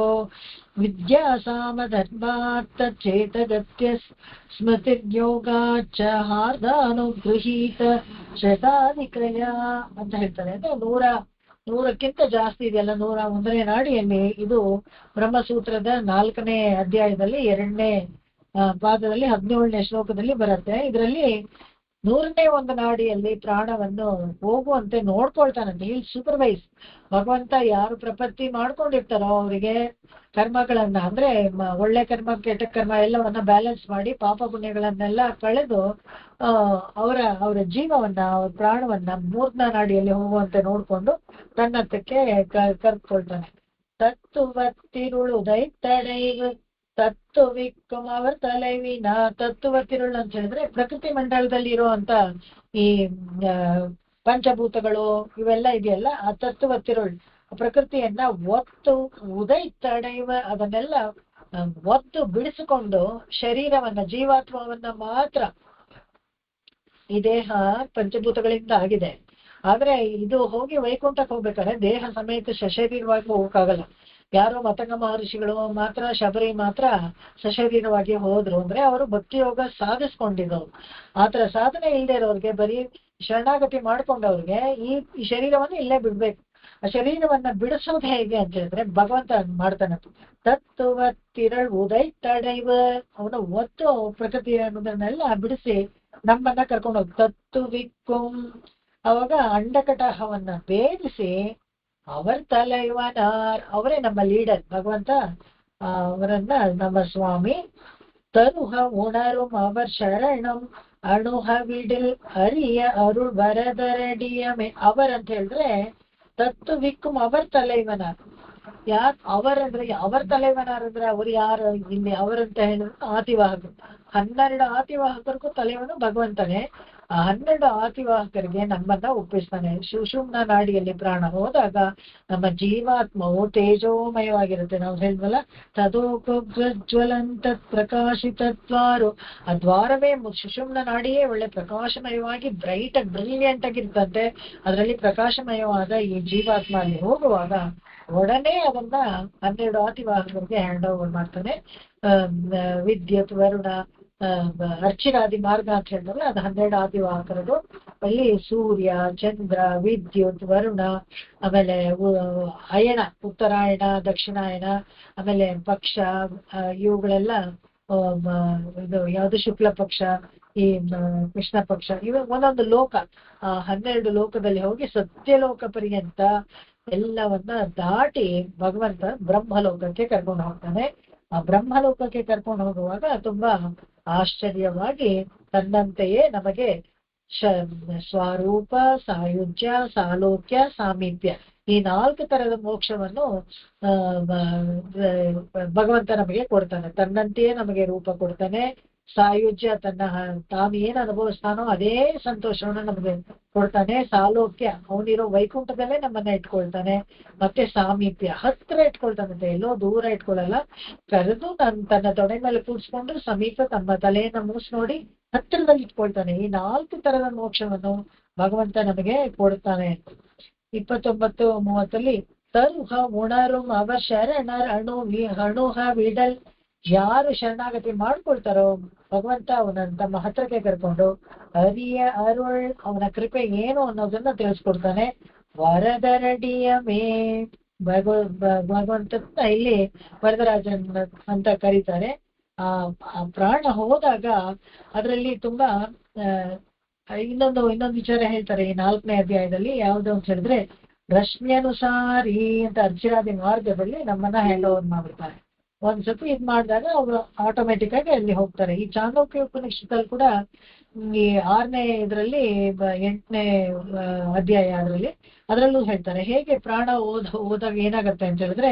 ವಿದ್ಯಾ ಸಾಮಧರ್ಮಾರ್ಥ ಚೇತಗತ್ಯ ಸ್ಮೃತಿರ್ಯೋಗಾಚ ಹಾರ್ದಾನುಗೃಹೀತ ಶತಾಧಿಕ್ರಯ ಅಂತ ಹೇಳ್ತಾರೆ. ಅಂದ್ರೆ 100ಕ್ಕಿಂತ ಜಾಸ್ತಿ ಇದೆಯಲ್ಲ. 101ನೇ ನಾಡಿಯಲ್ಲಿ ಇದು ಬ್ರಹ್ಮಸೂತ್ರದ 4ನೇ ಅಧ್ಯಾಯದಲ್ಲಿ 2ನೇ ಪಾದದಲ್ಲಿ 17ನೇ ಶ್ಲೋಕದಲ್ಲಿ ಬರುತ್ತೆ. ಇದರಲ್ಲಿ 100ನೇ ಒಂದು ನಾಡಿಯಲ್ಲಿ ಪ್ರಾಣವನ್ನು ಹೋಗುವಂತೆ ನೋಡ್ಕೊಳ್ತಾನಂತೆ. ಇಲ್ಲಿ ಸೂಪರ್ವೈಸ್ ಭಗವಂತ. ಯಾರು ಪ್ರಪತ್ತಿ ಮಾಡ್ಕೊಂಡಿರ್ತಾರೋ ಅವರಿಗೆ ಕರ್ಮಗಳನ್ನ, ಅಂದ್ರೆ ಒಳ್ಳೆ ಕರ್ಮ ಕೆಟ್ಟ ಕರ್ಮ ಎಲ್ಲವನ್ನ ಬ್ಯಾಲೆನ್ಸ್ ಮಾಡಿ ಪಾಪ ಪುಣ್ಯಗಳನ್ನೆಲ್ಲ ಕಳೆದು ಅವರ ಜೀವವನ್ನ, ಅವ್ರ ಪ್ರಾಣವನ್ನ ಮೂರ್ನ ನಾಡಿಯಲ್ಲಿ ಹೋಗುವಂತೆ ನೋಡ್ಕೊಂಡು ತನ್ನತ್ತಕ್ಕೆ ಕರ್ಕೊಳ್ತಾನೆ. ತತ್ತುವತ್ತಿರುಳು ದೈತ್ತಡೈವ ತತ್ವವಿಕ್ಕಂ ಅವರ ತಲೆವಿನ. ತತ್ವತಿರುಳು ಅಂತ ಹೇಳಿದ್ರೆ ಪ್ರಕೃತಿ ಮಂಡಲದಲ್ಲಿ ಇರುವಂತ ಈ ಪಂಚಭೂತಗಳು ಇವೆಲ್ಲ ಇದೆಯಲ್ಲ, ಆ ತತ್ವತಿರುಳು ಪ್ರಕೃತಿಯನ್ನ ಒತ್ತು ಉದೈತ್ತಡೈವ ಅದನ್ನೆಲ್ಲ ಒತ್ತು ಬಿಡಿಸಿಕೊಂಡು ಶರೀರವನ್ನ, ಜೀವಾತ್ಮವನ್ನ ಮಾತ್ರ. ಈ ದೇಹ ಪಂಚಭೂತಗಳಿಂದ ಆಗಿದೆ. ಆದ್ರೆ ಇದು ಹೋಗಿ ವೈಕುಂಠಕ್ಕೆ ಹೋಗ್ಬೇಕಾದ್ರೆ ದೇಹ ಸಮೇತ ಸಶರೀರವಾಗಿ ಹೋಗಕ್ಕಾಗಲ್ಲ. ಯಾರೋ ಮತಂಗ ಮಹರ್ಷಿಗಳು ಮಾತ್ರ, ಶಬರಿ ಮಾತ್ರ ಸಶರೀರವಾಗಿ ಹೋದ್ರು. ಅಂದ್ರೆ ಅವರು ಭಕ್ತಿ ಯೋಗ ಸಾಧಿಸ್ಕೊಂಡಿದ್ದವ್ರು. ಆತರ ಸಾಧನೆ ಇಲ್ಲದೆ ಇರೋರ್ಗೆ, ಬರೀ ಶರಣಾಗತಿ ಮಾಡ್ಕೊಂಡವ್ರಿಗೆ ಈ ಶರೀರವನ್ನು ಇಲ್ಲೇ ಬಿಡ್ಬೇಕು. ಆ ಶರೀರವನ್ನ ಬಿಡಿಸೋದು ಹೇಗೆ ಅಂತ ಹೇಳಿದ್ರೆ ಭಗವಂತ ಮಾಡ್ತಾನೆ. ತತ್ವತಿರಳ್ ಉದೈತ್ತಡೈವ, ಅವನ ಒತ್ತು ಪ್ರಕೃತಿ ಅನ್ನೋದನ್ನೆಲ್ಲ ಬಿಡಿಸಿ ನಮ್ಮನ್ನ ಕರ್ಕೊಂಡು ಹೋಗಿ ತತ್ತುವಿಕ್ಕುಂ, ಅವಾಗ ಅಂಡಕಟಾಹವನ್ನ ಭೇದಿಸಿ ಅವರ ತಲೈವನಾರ್, ಅವರೇ ನಮ್ಮ ಲೀಡರ್ ಭಗವಂತ. ಅವರನ್ನ ನಮ್ಮ ಸ್ವಾಮಿ. ತರುಹ ಉಣರುಂ ಅವರ್ ಶರಣಂ ಅಣುಹ ವಿಡಿಲ್ ಹರಿಯ ಅರುಳ್ ವರದರಡಿಯಮೆ. ಅವರಂತ ಹೇಳಿದ್ರೆ ತತ್ತು ವಿಕ್ಕುಂ ಅವರ್ ತಲೈವನಾರ್. ಯಾಕೆ ಅವರಂದ್ರೆ, ಅವರ ತಲೈವನಾರಂದ್ರೆ ಅವ್ರು ಯಾರು ಇಲ್ಲಿ? ಅವರಂತ ಹೇಳಿದ್ರೆ ಆತಿವಾಹಕರು. 12 ಆತಿವಾಹಕರಿಗೂ ತಲೆವನು ಭಗವಂತನೇ. ಆ 12 ಆತಿವಾಹಕರಿಗೆ ನಮ್ಮನ್ನ ಒಪ್ಪಿಸ್ತಾನೆ. ಸುಷುಮ್ನ ನಾಡಿಯಲ್ಲಿ ಪ್ರಾಣ ಹೋದಾಗ ನಮ್ಮ ಜೀವಾತ್ಮವು ತೇಜೋಮಯವಾಗಿರುತ್ತೆ. ನಾವು ಹೇಳಿದ್ವಲ್ಲ, ತದೋಪಜ್ವಲಂತ ಪ್ರಕಾಶಿತ ದ್ವಾರು. ಆ ದ್ವಾರವೇ ಸುಷುಮ್ನ ನಾಡಿಯೇ ಒಳ್ಳೆ ಪ್ರಕಾಶಮಯವಾಗಿ ಬ್ರಿಲಿಯಂಟ್ ಆಗಿರ್ತಂತೆ. ಅದರಲ್ಲಿ ಪ್ರಕಾಶಮಯವಾದ ಈ ಜೀವಾತ್ಮ ಅಲ್ಲಿ ಹೋಗುವಾಗ ಒಡನೆ ಅದನ್ನ 12 ಆತಿವಾಹಕರಿಗೆ ಹ್ಯಾಂಡ್ ಓವರ್ ಮಾಡ್ತಾನೆ. ವಿದ್ಯುತ್, ವರುಣ, ಅರ್ಚಿರಾದಿ ಮಾರ್ಗ ಅಂತ ಹೇಳಿದ್ರೆ ಅದು 12 ಆತಿವಾಹಕರದು. ಅಲ್ಲಿ ಸೂರ್ಯ, ಚಂದ್ರ, ವಿದ್ಯುತ್, ವರುಣ, ಆಮೇಲೆ ಅಯಣ, ಉತ್ತರಾಯಣ, ದಕ್ಷಿಣಾಯಣ, ಆಮೇಲೆ ಪಕ್ಷ, ಇವುಗಳೆಲ್ಲ ಇದು ಯಾವುದು ಶುಕ್ಲ ಪಕ್ಷ, ಈ ಕೃಷ್ಣ ಪಕ್ಷ, ಇವು ಒಂದೊಂದು ಲೋಕ. 12 ಲೋಕದಲ್ಲಿ ಹೋಗಿ ಸತ್ಯಲೋಕ ಪರ್ಯಂತ ಎಲ್ಲವನ್ನ ದಾಟಿ ಭಗವಂತ ಬ್ರಹ್ಮಲೋಕಕ್ಕೆ ಕರ್ಕೊಂಡು ಹೋಗ್ತಾನೆ. ಆ ಬ್ರಹ್ಮಲೋಕಕ್ಕೆ ಕರ್ಕೊಂಡು ಹೋಗುವಾಗ ತುಂಬಾ ಆಶ್ಚರ್ಯವಾಗಿ ತನ್ನಂತೆಯೇ ನಮಗೆ ಸ್ವರೂಪ, ಸಾಯುಜ್ಯ, ಸಾಲೋಕ್ಯ, ಸಾಮೀಪ್ಯ ಈ 4 ತರದ ಮೋಕ್ಷವನ್ನು ಭಗವಂತ ನಮಗೆ ಕೊಡ್ತಾನೆ. ತನ್ನಂತೆಯೇ ನಮಗೆ ರೂಪ ಕೊಡ್ತಾನೆ. ಸಾಯುಜ್ಯ, ತಾನು ಏನ್ ಅನುಭವಿಸ್ತಾನೋ ಅದೇ ಸಂತೋಷವನ್ನು ನಮಗೆ ಕೊಡ್ತಾನೆ. ಸಾಲೋಕ್ಯ, ಅವನಿರೋ ವೈಕುಂಠದಲ್ಲೇ ನಮ್ಮನ್ನ ಇಟ್ಕೊಳ್ತಾನೆ. ಮತ್ತೆ ಸಾಮೀಪ್ಯ, ಹತ್ರ ಇಟ್ಕೊಳ್ತಾನಂತೆ, ಎಲ್ಲೋ ದೂರ ಇಟ್ಕೊಳ್ಳಲ್ಲ. ಕರೆದು ತನ್ನ ತೊಡೆ ಮೇಲೆ ಕೂಡ್ಸ್ಕೊಂಡು ಸಮೀಪ ತಮ್ಮ ತಲೆಯನ್ನ ಮೂಸ್ ನೋಡಿ ಹತ್ತಿರದಲ್ಲಿ ಇಟ್ಕೊಳ್ತಾನೆ. ಈ 4 ತರದ ಮೋಕ್ಷವನ್ನು ಭಗವಂತ ನಮಗೆ ಕೊಡ್ತಾನೆ. 29-30 ತರುಹ ಉಣರುಂ ಅವರ್ ಶರಣರ್ ಅಣುಹ ವಿಡಲ್. ಯಾರು ಶರಣಾಗತಿ ಮಾಡ್ಕೊಳ್ತಾರೋ ಭಗವಂತ ಅವನ ತಮ್ಮ ಹತ್ರಕ್ಕೆ ಕರ್ಕೊಂಡು ಹರಿಯ ಅರುಳ್, ಅವನ ಕೃಪೆ ಏನು ಅನ್ನೋದನ್ನ ತಿಳಿಸ್ಕೊಡ್ತಾನೆ. ವರದರಡಿಯ ಮೇ, ಭಗವಂತನ ಇಲ್ಲಿ ವರದರಾಜನ್ ಅಂತ ಕರೀತಾರೆ. ಆ ಪ್ರಾಣ ಹೋದಾಗ ಅದರಲ್ಲಿ ತುಂಬಾ ಇನ್ನೊಂದು ವಿಚಾರ ಹೇಳ್ತಾರೆ ಈ 4ನೇ ಅಧ್ಯಾಯದಲ್ಲಿ. ಯಾವ್ದು ಅಂತ ಹೇಳಿದ್ರೆ ರಶ್ಮ್ಯನುಸಾರಿ ಅಂತ ಅರ್ಚಿರಾದಿ ಮಾರ್ಗದಲ್ಲಿ ನಮ್ಮನ್ನ ಹ್ಯಾಂಡ್ ಓವರ್ ಮಾಡ್ಬಿಡ್ತಾರೆ. ಒಂದ್ಸತಿ ಇದ್ ಮಾಡಿದಾಗ ಅವರು ಆಟೋಮೆಟಿಕ್ ಆಗಿ ಅಲ್ಲಿ ಹೋಗ್ತಾರೆ. ಈ ಚಾಂದೋಕ್ಯ ಉಪನಿಷತ್ತಲ್ಲಿ ಕೂಡ ಈ 6ನೇ ಇದರಲ್ಲಿ 8ನೇ ಅಧ್ಯಾಯ ಅದರಲ್ಲೂ ಹೇಳ್ತಾರೆ ಹೇಗೆ ಪ್ರಾಣ ಹೋದಾಗ ಏನಾಗತ್ತೆ ಅಂತ ಹೇಳಿದ್ರೆ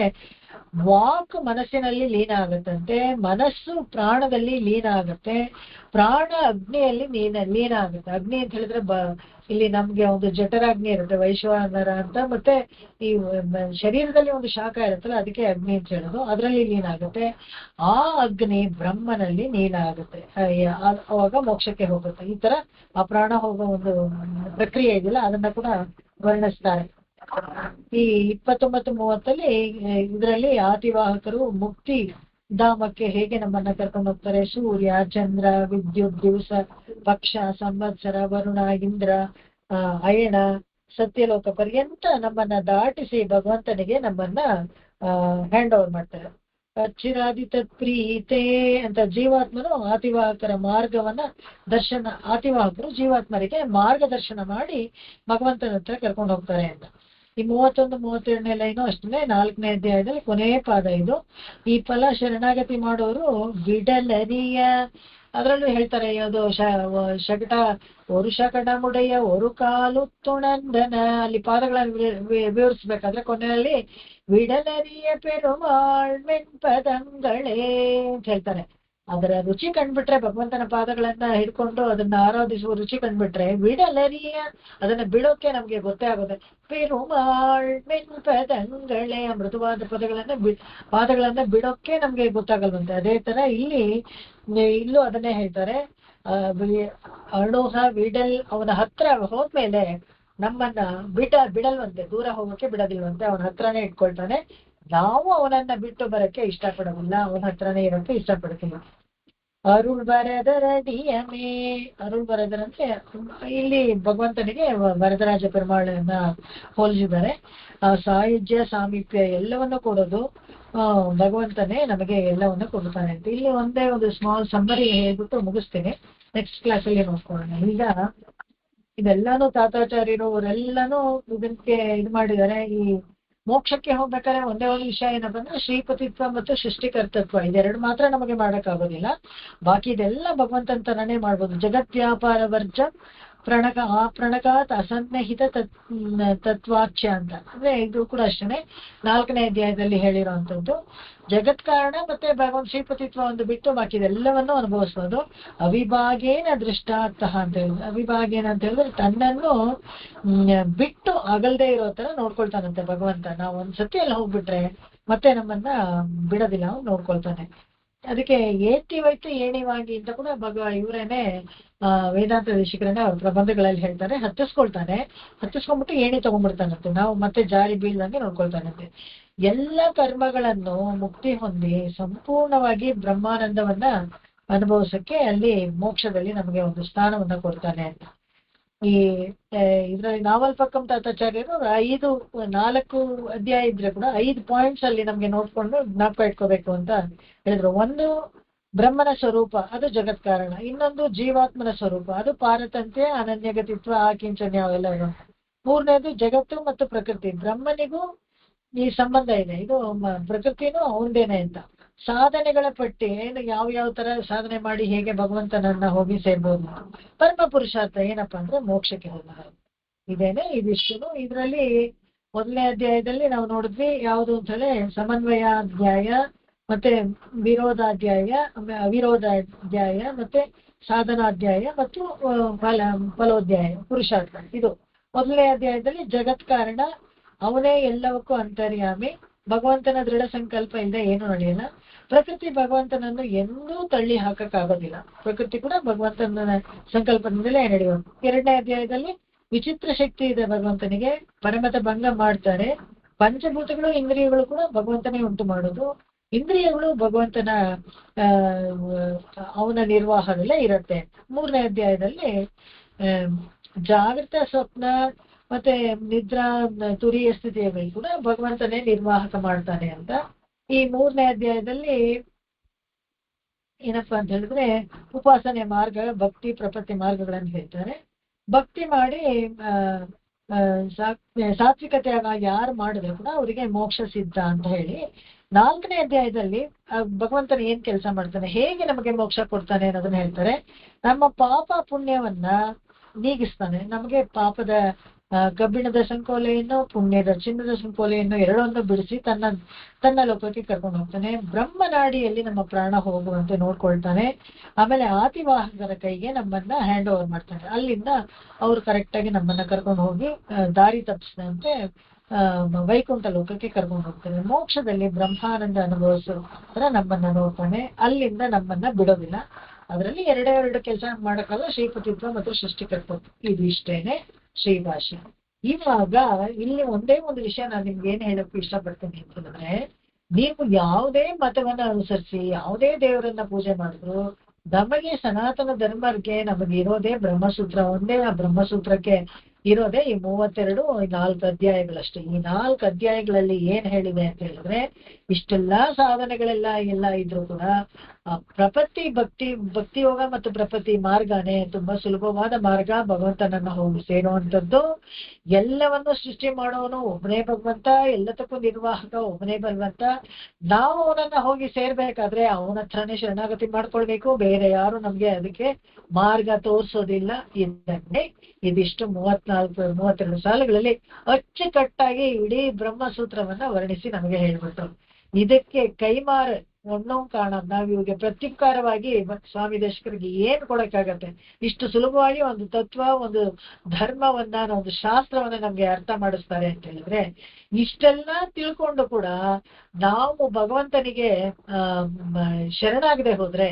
ವಾಕ್ ಮನಸ್ಸಿನಲ್ಲಿ ಲೀನ ಆಗತ್ತಂತೆ, ಮನಸ್ಸು ಪ್ರಾಣದಲ್ಲಿ ಲೀನ ಆಗತ್ತೆ, ಪ್ರಾಣ ಅಗ್ನಿಯಲ್ಲಿ ಲೀನ ಆಗುತ್ತೆ. ಅಗ್ನಿ ಅಂತ ಹೇಳಿದ್ರೆ ಇಲ್ಲಿ ನಮ್ಗೆ ಒಂದು ಜಠರಾಗ್ನಿ ಇರುತ್ತೆ, ವೈಶ್ವಾನರ ಅಂತ, ಮತ್ತೆ ಈ ಶರೀರದಲ್ಲಿ ಒಂದು ಶಾಖ ಇರುತ್ತಲ್ಲ ಅದಕ್ಕೆ ಅಗ್ನಿ ಅಂತ ಹೇಳೋದು, ಅದರಲ್ಲಿ ಲೀನ ಆಗುತ್ತೆ. ಆ ಅಗ್ನಿ ಬ್ರಹ್ಮನಲ್ಲಿ ಲೀನ ಆಗುತ್ತೆ, ಅವಾಗ ಮೋಕ್ಷಕ್ಕೆ ಹೋಗುತ್ತೆ. ಈ ತರ ಆ ಪ್ರಾಣ ಹೋಗೋ ಒಂದು ಪ್ರಕ್ರಿಯೆ ಇದೆಯಲ್ಲ ಅದನ್ನ ಕೂಡ ವರ್ಣಿಸ್ತಾರೆ. ಈ 29-30 ಇದರಲ್ಲಿ ಆತಿವಾಹಕರು ಮುಕ್ತಿ ಧಾಮಕ್ಕೆ ಹೇಗೆ ನಮ್ಮನ್ನ ಕರ್ಕೊಂಡು ಹೋಗ್ತಾರೆ. ಸೂರ್ಯ, ಚಂದ್ರ, ವಿದ್ಯುತ್, ದಿವಸ, ಪಕ್ಷ, ಸಂವತ್ಸರ, ವರುಣ, ಇಂದ್ರ, ಅಯಣ, ಸತ್ಯಲೋಕ ಪರ್ಯಂತ ನಮ್ಮನ್ನ ದಾಟಿಸಿ ಭಗವಂತನಿಗೆ ನಮ್ಮನ್ನ ಹ್ಯಾಂಡ್ ಓವರ್ ಮಾಡ್ತಾರೆ. ಚಿರಾದಿ ತತ್ಪ್ರೀತೆ ಅಂತ ಜೀವಾತ್ಮನು ಆತಿವಾಹಕರ ಮಾರ್ಗವನ್ನ ಆತಿವಾಹಕರು ಜೀವಾತ್ಮರಿಗೆ ಮಾರ್ಗದರ್ಶನ ಮಾಡಿ ಭಗವಂತನ ಹತ್ರ ಕರ್ಕೊಂಡು ಹೋಗ್ತಾರೆ ಅಂತ. ಈ 31-32ನೇ ಲೈನು ಅಷ್ಟೇ 4ನೇ ಅಧ್ಯಾಯದಲ್ಲಿ ಕೊನೆ ಪಾದ ಇದು. ಈ ಫಲ ಶರಣಾಗತಿ ಮಾಡೋರು ಬಿಡಲರಿಯ, ಅದರಲ್ಲೂ ಹೇಳ್ತಾರೆ ಅದು ಶಕಟ ஒரு ಶಕಟಮುಡೆಯ ஒரு ಕಾಲು ತುಣಂದನ, ಅಲ್ಲಿ ಪಾದಗಳನ್ನು ವಿವರಿಸ್ಬೇಕಾದ್ರೆ ಕೊನೆಯಲ್ಲಿ ವಿಡಲರಿಯ ಪೆರುಮಾಳ್ ಮೆನ್ಪದಂಗಳೇ ಅಂತ ಹೇಳ್ತಾರೆ. ಅದರ ರುಚಿ ಕಂಡ್ಬಿಟ್ರೆ, ಭಗವಂತನ ಪಾದಗಳನ್ನ ಹಿಡ್ಕೊಂಡು ಅದನ್ನ ಆರಾಧಿಸುವ ರುಚಿ ಕಂಡ್ಬಿಟ್ರೆ ವಿಡಲರಿಯ ಅದನ್ನ ಬಿಡೋಕೆ ನಮ್ಗೆ ಗೊತ್ತೇ ಆಗುತ್ತೆ. ಪೆರುಮಾಳ್ ಮೆನ್ಪದಂಗಳೇ, ಮೃದುವಾದ ಪಾದಗಳನ್ನ ಬಿಡೋಕೆ ನಮ್ಗೆ ಗೊತ್ತಾಗಲ್ವಂತೆ. ಅದೇ ತರ ಇಲ್ಲೂ ಅದನ್ನೇ ಹೇಳ್ತಾರೆ. ಅಣುಹ ವಿಡಲ್, ಅವನ ಹತ್ರ ಹೋದ್ಮೇಲೆ ನಮ್ಮನ್ನ ಬಿಡಲ್ವಂತೆ, ದೂರ ಹೋಗೋಕೆ ಬಿಡೋದಿಲ್ವಂತೆ, ಅವನ ಹತ್ರನೇ ಇಟ್ಕೊಳ್ತಾನೆ. ನಾವು ಅವನನ್ನ ಬಿಟ್ಟು ಬರಕ್ಕೆ ಇಷ್ಟಪಡೋದಿಲ್ಲ, ಅವನ ಹತ್ರನೇ ಇರೋಕೆ ಇಷ್ಟಪಡ್ತೀವಿ. ಅರುಳ್ ಬರದರಡಿಯಮೇ, ಅರುಳ್ ಬರದರಂತೆ ಇಲ್ಲಿ ಭಗವಂತನಿಗೆ ವರದರಾಜ ಪೆರುಮಾಳನ್ನ ಹೋಲಿಸಿದ್ದಾರೆ. ಸಾಯುಜ್ಯ, ಸಾಮೀಪ್ಯ ಎಲ್ಲವನ್ನೂ ಕೊಡೋದು ಭಗವಂತನೇ ನಮಗೆ ಎಲ್ಲವನ್ನೂ ಕೊಡ್ತಾನೆ ಅಂತ. ಇಲ್ಲಿ ಒಂದೇ ಒಂದು ಸ್ಮಾಲ್ ಸಮ್ಮರಿ ಹೇಳ್ಬಿಟ್ಟು ಮುಗಿಸ್ತೀನಿ, ನೆಕ್ಸ್ಟ್ ಕ್ಲಾಸಲ್ಲಿ ನೋಡ್ಕೊಳ್ಳೋಣ. ಈಗ ಇದೆಲ್ಲಾನು ತಾತಾಚಾರ್ಯರು ಅವರೆಲ್ಲಾನು ಇದಕ್ಕೆ ಇದು ಮಾಡಿದ್ದಾರೆ. ಈ ಮೋಕ್ಷಕ್ಕೆ ಹೋಗ್ಬೇಕಾದ್ರೆ ಒಂದೇ ಒಂದು ವಿಷಯ ಏನಪ್ಪ ಅಂದ್ರೆ ಶ್ರೀಪತಿತ್ವ ಮತ್ತು ಸೃಷ್ಟಿಕರ್ತತ್ವ, ಇದೆರಡು ಮಾತ್ರ ನಮಗೆ ಮಾಡಕ್ಕಾಗೋದಿಲ್ಲ. ಬಾಕಿ ಇದೆಲ್ಲ ಭಗವಂತನ ತರನೇ ಮಾಡ್ಬೋದು. ಜಗದ್ವ್ಯಾಪಾರ ವರ್ಜ ಪ್ರಣಕಾತ್ ಅಸನ್ನಿಹಿತ ತತ್ವಾಚ್ಯ ಅಂತ ಅಂದ್ರೆ ಇದು ಕೂಡ ಅಷ್ಟೇ 4ನೇ ಅಧ್ಯಾಯದಲ್ಲಿ ಹೇಳಿರೋಂಥದ್ದು. ಜಗತ್ ಕಾರಣ ಮತ್ತೆ ಭಗವಂತ ಶ್ರೀಪತಿತ್ವ ಒಂದು ಬಿಟ್ಟು ಬಾಕಿ ಇದೆಲ್ಲವನ್ನು ಅನುಭವಿಸ್ಬೋದು. ಅವಿಭಾಗೇನ ದೃಷ್ಟಾರ್ಥ ಅಂತ ಹೇಳಿದ್ರೆ, ಅವಿಭಾಗೇನ ಅಂತ ಹೇಳಿದ್ರೆ ತನ್ನನ್ನು ಬಿಟ್ಟು ಅಗಲ್ದೇ ಇರೋ ತರ ನೋಡ್ಕೊಳ್ತಾನಂತೆ ಭಗವಂತ. ನಾವು ಒಂದ್ಸತಿ ಎಲ್ಲ ಹೋಗ್ಬಿಟ್ರೆ ಮತ್ತೆ ನಮ್ಮನ್ನ ಬಿಡೋದಿಲ್ಲ, ಅವ್ನು ನೋಡ್ಕೊಳ್ತಾನೆ. ಅದಕ್ಕೆ ಏತಿವೈತು ಏಣಿವಾಗಿ ಅಂತ ಕೂಡ ಇವರೇನೆ ವೇದಾಂತ ದೇಶಿಕರನ್ನೇ ಅವ್ರ ಪ್ರಬಂಧಗಳಲ್ಲಿ ಹೇಳ್ತಾರೆ. ಹತ್ತಿಸ್ಕೊಂಡ್ಬಿಟ್ಟು ಏಣಿ ತಗೊಂಡ್ಬಿಡ್ತಾನಂತೆ, ನಾವು ಮತ್ತೆ ಜಾರಿ ಬೀಳ್ದಂಗೆ ನೋಡ್ಕೊಳ್ತಾನಂತೆ. ಎಲ್ಲ ಕರ್ಮಗಳನ್ನು ಮುಕ್ತಿ ಹೊಂದಿ ಸಂಪೂರ್ಣವಾಗಿ ಬ್ರಹ್ಮಾನಂದವನ್ನ ಅನುಭವಿಸಕ್ಕೆ ಅಲ್ಲಿ ಮೋಕ್ಷದಲ್ಲಿ ನಮಗೆ ಒಂದು ಸ್ಥಾನವನ್ನ ಕೊಡ್ತಾನೆ ಅಂತ. ಈ ಇದ್ರಲ್ಲಿ ನಾವಲ್ ಪಕ್ಕಂ ತಾತಾಚಾರ್ಯರು 4 ಅಧ್ಯಾಯ ಇದ್ರೆ ಕೂಡ 5 ಪಾಯಿಂಟ್ಸ್ ಅಲ್ಲಿ ನಮ್ಗೆ ನೋಡ್ಕೊಂಡು ಜ್ಞಾಪಕ ಇಟ್ಕೋಬೇಕು ಅಂತ ಹೇಳಿದ್ರು. ಒಂದು ಬ್ರಹ್ಮನ ಸ್ವರೂಪ, ಅದು ಜಗತ್ ಕಾರಣ. ಇನ್ನೊಂದು ಜೀವಾತ್ಮನ ಸ್ವರೂಪ, ಅದು ಪಾರತಂತ್ಯ, ಅನನ್ಯಗತಿತ್ವ, ಆಕಿಂಚನ್ಯ ಅವೆಲ್ಲ ಇದೆ. 3ನೇದು ಜಗತ್ತು ಮತ್ತು ಪ್ರಕೃತಿ, ಬ್ರಹ್ಮನಿಗೂ ಈ ಸಂಬಂಧ ಇದೆ, ಇದು ಪ್ರಕೃತಿನೂ ಅವಂದೇನೆ ಅಂತ. ಸಾಧನೆಗಳ ಪಟ್ಟಿ, ಏನು ಯಾವ ತರ ಸಾಧನೆ ಮಾಡಿ ಹೇಗೆ ಭಗವಂತನನ್ನ ಹೋಗಿ ಸೇರ್ಬೋದು. ಪರಮ ಪುರುಷಾರ್ಥ ಏನಪ್ಪಾ ಅಂದ್ರೆ ಮೋಕ್ಷಕ್ಕೆ ಹೋಗೋದು. ಇದಿಷ್ಟು ಇದರಲ್ಲಿ 1ನೇ ಅಧ್ಯಾಯದಲ್ಲಿ ನಾವು ನೋಡಿದ್ವಿ ಯಾವುದು ಅಂತ ಹೇಳಿ ಸಮನ್ವಯಾಧ್ಯಾಯ, ಮತ್ತೆ ಅವಿರೋಧಾಧ್ಯಾಯ, ಮತ್ತೆ ಸಾಧನಾಧ್ಯಾಯ ಮತ್ತು ಫಲೋಧ್ಯಾಯ, ಪುರುಷಾರ್ಥ. ಇದು 1ನೇ ಅಧ್ಯಾಯದಲ್ಲಿ ಜಗತ್ ಕಾರಣ, ಅವನೇ ಎಲ್ಲವಕ್ಕೂ ಅಂತರ್ಯಾಮಿ, ಭಗವಂತನ ದೃಢ ಸಂಕಲ್ಪ ಇಲ್ಲದೆ ಏನು ನಡೆಯಲ್ಲ. ಪ್ರಕೃತಿ ಭಗವಂತನನ್ನು ಎಂದೂ ತಳ್ಳಿ ಹಾಕಕ್ಕಾಗೋದಿಲ್ಲ, ಪ್ರಕೃತಿ ಕೂಡ ಭಗವಂತನ ಸಂಕಲ್ಪದಿಂದಲೇ ನಡೆಯೋದು. 2ನೇ ಅಧ್ಯಾಯದಲ್ಲಿ ವಿಚಿತ್ರ ಶಕ್ತಿ ಇದೆ ಭಗವಂತನಿಗೆ, ಪರಮತ ಭಂಗ ಮಾಡ್ತಾರೆ. ಪಂಚಭೂತಗಳು ಇಂದ್ರಿಯಗಳು ಕೂಡ ಭಗವಂತನೇ ಉಂಟು ಮಾಡೋದು, ಇಂದ್ರಿಯಗಳು ಭಗವಂತನ ಅವನ ನಿರ್ವಾಹದಲ್ಲೇ ಇರುತ್ತೆ. 3ನೇ ಅಧ್ಯಾಯದಲ್ಲಿ ಜಾಗೃತ, ಸ್ವಪ್ನ ಮತ್ತೆ ನಿದ್ರಾ, ತುರಿಯ ಸ್ಥಿತಿಯಲ್ಲಿ ಕೂಡ ಭಗವಂತನೇ ನಿರ್ವಾಹಕ ಮಾಡ್ತಾನೆ ಅಂತ. ಈ 3ನೇ ಅಧ್ಯಾಯದಲ್ಲಿ ಏನಪ್ಪಾ ಅಂತ ಹೇಳಿದ್ರೆ ಉಪಾಸನೆ ಮಾರ್ಗ, ಭಕ್ತಿ, ಪ್ರಪತ್ತಿ ಮಾರ್ಗಗಳನ್ನು ಹೇಳ್ತಾರೆ. ಭಕ್ತಿ ಮಾಡಿ ಸಾತ್ವಿಕತೆಯಾಗ ಯಾರು ಮಾಡಿದ್ರೆ ಕೂಡ ಅವರಿಗೆ ಮೋಕ್ಷ ಸಿದ್ಧ ಅಂತ ಹೇಳಿ 4ನೇ ಅಧ್ಯಾಯದಲ್ಲಿ ಭಗವಂತನ ಏನ್ ಕೆಲಸ ಮಾಡ್ತಾನೆ, ಹೇಗೆ ನಮಗೆ ಮೋಕ್ಷ ಕೊಡ್ತಾನೆ ಅನ್ನೋದನ್ನ ಹೇಳ್ತಾರೆ. ನಮ್ಮ ಪಾಪ ಪುಣ್ಯವನ್ನ ನೀಗಿಸ್ತಾನೆ, ನಮಗೆ ಪಾಪದ ಕಬ್ಬಿಣದ ಸಂಕೋಲೆಯನ್ನು ಪುಣ್ಯದ ಚಿನ್ನದ ಸಂಕೋಲೆಯನ್ನು ಎರಡನ್ನು ಬಿಡಿಸಿ ತನ್ನ ಲೋಕಕ್ಕೆ ಕರ್ಕೊಂಡು ಹೋಗ್ತಾನೆ. ಬ್ರಹ್ಮನಾಡಿಯಲ್ಲಿ ನಮ್ಮ ಪ್ರಾಣ ಹೋಗುವಂತೆ ನೋಡ್ಕೊಳ್ತಾನೆ. ಆಮೇಲೆ ಆತಿವಾಹಕರ ಕೈಗೆ ನಮ್ಮನ್ನ ಹ್ಯಾಂಡ್ ಓವರ್ ಮಾಡ್ತಾನೆ. ಅಲ್ಲಿಂದ ಅವ್ರು ಕರೆಕ್ಟ್ ಆಗಿ ನಮ್ಮನ್ನ ಕರ್ಕೊಂಡು ಹೋಗಿ ದಾರಿ ತಪ್ಪಿಸಿದಂತೆ ವೈಕುಂಠ ಲೋಕಕ್ಕೆ ಕರ್ಕೊಂಡು ಹೋಗ್ತಾನೆ. ಮೋಕ್ಷದಲ್ಲಿ ಬ್ರಹ್ಮಾನಂದ ಅನುಭವಿಸೋದ್ರ ನಮ್ಮನ್ನ ನೋಡ್ತಾನೆ. ಅಲ್ಲಿಂದ ನಮ್ಮನ್ನ ಬಿಡೋದಿಲ್ಲ. ಅದರಲ್ಲಿ ಎರಡೆರಡು ಕೆಲಸ ಮಾಡಕ್ಕಲ್ಲ, ಶ್ರೀಪತಿತ್ವ ಮತ್ತು ಸೃಷ್ಟಿಕರ್ತೃತ್ವ, ಇದು ಇಷ್ಟೇನೆ ಶ್ರೀಭಾಷೆ. ಇವಾಗ ಇಲ್ಲಿ ಒಂದೇ ಒಂದು ವಿಷಯ ನಾನು ನಿಮ್ಗೆ ಏನ್ ಹೇಳಕ್ ಇಷ್ಟಪಡ್ತೀನಿ ಅಂತಂದ್ರೆ, ನೀವು ಯಾವುದೇ ಮತವನ್ನ ಅನುಸರಿಸಿ ಯಾವುದೇ ದೇವರನ್ನ ಪೂಜೆ ಮಾಡಿದ್ರು ನಮಗೆ ಸನಾತನ ಧರ್ಮಕ್ಕೆ ನಮಗೆ ಇರೋದೇ ಬ್ರಹ್ಮಸೂತ್ರ ಒಂದೇ. ಆ ಬ್ರಹ್ಮಸೂತ್ರಕ್ಕೆ ಇರೋದೇ ಈ 4 ಅಧ್ಯಾಯಗಳಷ್ಟೇ. ಈ 4 ಅಧ್ಯಾಯಗಳಲ್ಲಿ ಏನ್ ಹೇಳಿದೆ ಅಂತ ಹೇಳಿದ್ರೆ, ಇಷ್ಟೆಲ್ಲಾ ಸಾಧನೆಗಳೆಲ್ಲ ಇದ್ರು ಕೂಡ ಭಕ್ತಿ ಯೋಗ ಮತ್ತು ಪ್ರಪತ್ತಿ ಮಾರ್ಗನೇ ತುಂಬಾ ಸುಲಭವಾದ ಮಾರ್ಗ. ಭಗವಂತನನ್ನ ಹೋಗಿ ಸೇರುವಂತದ್ದು. ಎಲ್ಲವನ್ನು ಸೃಷ್ಟಿ ಮಾಡೋನು ಒಬ್ಬನೇ ಭಗವಂತ, ಎಲ್ಲದಕ್ಕೂ ನಿರ್ವಾಹಕ ಒಬ್ಬನೇ ಭಗವಂತ. ನಾವು ಅವನನ್ನ ಹೋಗಿ ಸೇರ್ಬೇಕಾದ್ರೆ ಅವನ ಹತ್ರನೇ ಶರಣಾಗತಿ ಮಾಡ್ಕೊಳ್ಬೇಕು. ಬೇರೆ ಯಾರು ನಮ್ಗೆ ಅದಕ್ಕೆ ಮಾರ್ಗ ತೋರ್ಸೋದಿಲ್ಲ. ಇದಿಷ್ಟು 32 ಸಾಲುಗಳಲ್ಲಿ ಅಚ್ಚುಕಟ್ಟಾಗಿ ಇಡೀ ಬ್ರಹ್ಮಸೂತ್ರವನ್ನ ವರ್ಣಿಸಿ ನಮಗೆ ಹೇಳ್ಬಿಟ್ರು. ಇದಕ್ಕೆ ಕೈಮಾರ ಒಣ್ಣು ಕಾಣ. ನಾವ್ ಇವಾಗ ಪ್ರತ್ಯುಪಕಾರವಾಗಿ ಸ್ವಾಮಿ ದೇಶಕರಿಗೆ ಏನ್ ಕೊಡಕ್ಕಾಗತ್ತೆ? ಇಷ್ಟು ಸುಲಭವಾಗಿ ಒಂದು ತತ್ವ, ಒಂದು ಧರ್ಮವನ್ನ, ಒಂದು ಶಾಸ್ತ್ರವನ್ನ ನಮ್ಗೆ ಅರ್ಥ ಮಾಡಿಸ್ತಾರೆ ಅಂತ ಹೇಳಿದ್ರೆ, ಇಷ್ಟೆಲ್ಲ ತಿಳ್ಕೊಂಡು ಕೂಡ ನಾವು ಭಗವಂತನಿಗೆ ಶರಣಾಗದೆ ಹೋದ್ರೆ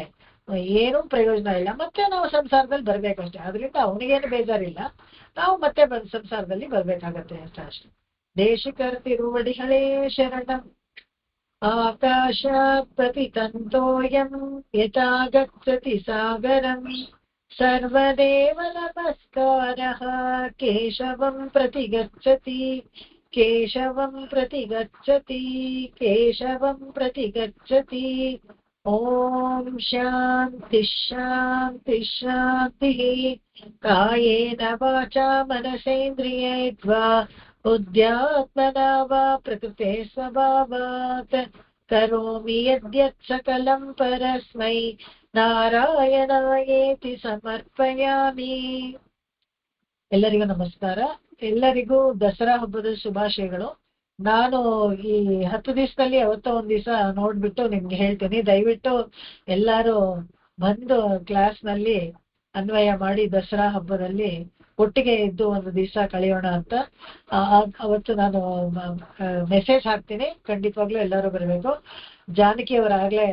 ಏನೂ ಪ್ರಯೋಜನ ಇಲ್ಲ. ಮತ್ತೆ ನಾವು ಸಂಸಾರದಲ್ಲಿ ಬರ್ಬೇಕಷ್ಟೇ. ಅದರಿಂದ ಅವನಿಗೇನು ಬೇಜಾರಿಲ್ಲ, ನಾವು ಮತ್ತೆ ಸಂಸಾರದಲ್ಲಿ ಬರ್ಬೇಕಾಗತ್ತೆ ಅಂತ ಅಷ್ಟೆ. ದೇಶಿಕರ ತಿರುವಡಿಗಳೇ ಶರಣಂ ಆಕಾಶಾತ್ ಪತಿತಂತೋಯಂ ಯಥಾ ಗಚ್ಚತಿ ಸಾಗರಂ ಸರ್ವದೇವ ನಮಸ್ಕಾರಃ ಕೇಶವಂ ಪ್ರತಿ ಗಚ್ಚತಿ ಕೇಶವಂ ಪ್ರತಿ ಗಚ್ಚತಿ ಕೇಶವಂ ಪ್ರತಿ ಗಚ್ಚತಿ. ಓಂ ಶಾಂತಿ ಶಾಂತಿ ಶಾಂತಿ. ಕಾಯೇನ ವಾಚಾ ಮನಸೇಂದ್ರಿಯೈರ್ವಾ ಬುದ್ಧ್ಯಾತ್ಮನಾ ವಾ ಪ್ರಕೃತೆ ಸ್ವಭಾವಾತ್ ಕರೋಮಿ ಯದ್ಯತ್ ಸಕಲಂ ಪರಸ್ಮೈ ನಾರಾಯಣಾಯೇತಿ ಸಮರ್ಪಯಾಮಿ. ಎಲ್ಲರಿಗೂ ನಮಸ್ಕಾರ. ಎಲ್ಲರಿಗೂ ದಸರಾ ಹಬ್ಬದ ಶುಭಾಶಯಗಳು. ನಾನು ಈ 10 ದಿವಸದಲ್ಲಿ ಯಾವತ್ತೋ ಒಂದ್ ದಿವಸ ನೋಡ್ಬಿಟ್ಟು ನಿಮ್ಗೆ ಹೇಳ್ತೀನಿ. ದಯವಿಟ್ಟು ಎಲ್ಲಾರು ಬಂದು ಕ್ಲಾಸ್ ನಲ್ಲಿ ಅನ್ವಯ ಮಾಡಿ ದಸರಾ ಹಬ್ಬದಲ್ಲಿ ಒಟ್ಟಿಗೆ ಇದ್ದು ಒಂದು ದಿವಸ ಕಳೆಯೋಣ ಅಂತ. ಅವತ್ತು ನಾನು ಮೆಸೇಜ್ ಹಾಕ್ತೀನಿ. ಖಂಡಿತವಾಗ್ಲೂ ಎಲ್ಲರೂ ಬರಬೇಕು. ಜಾನಕಿ ಅವರಾಗ್ಲೇ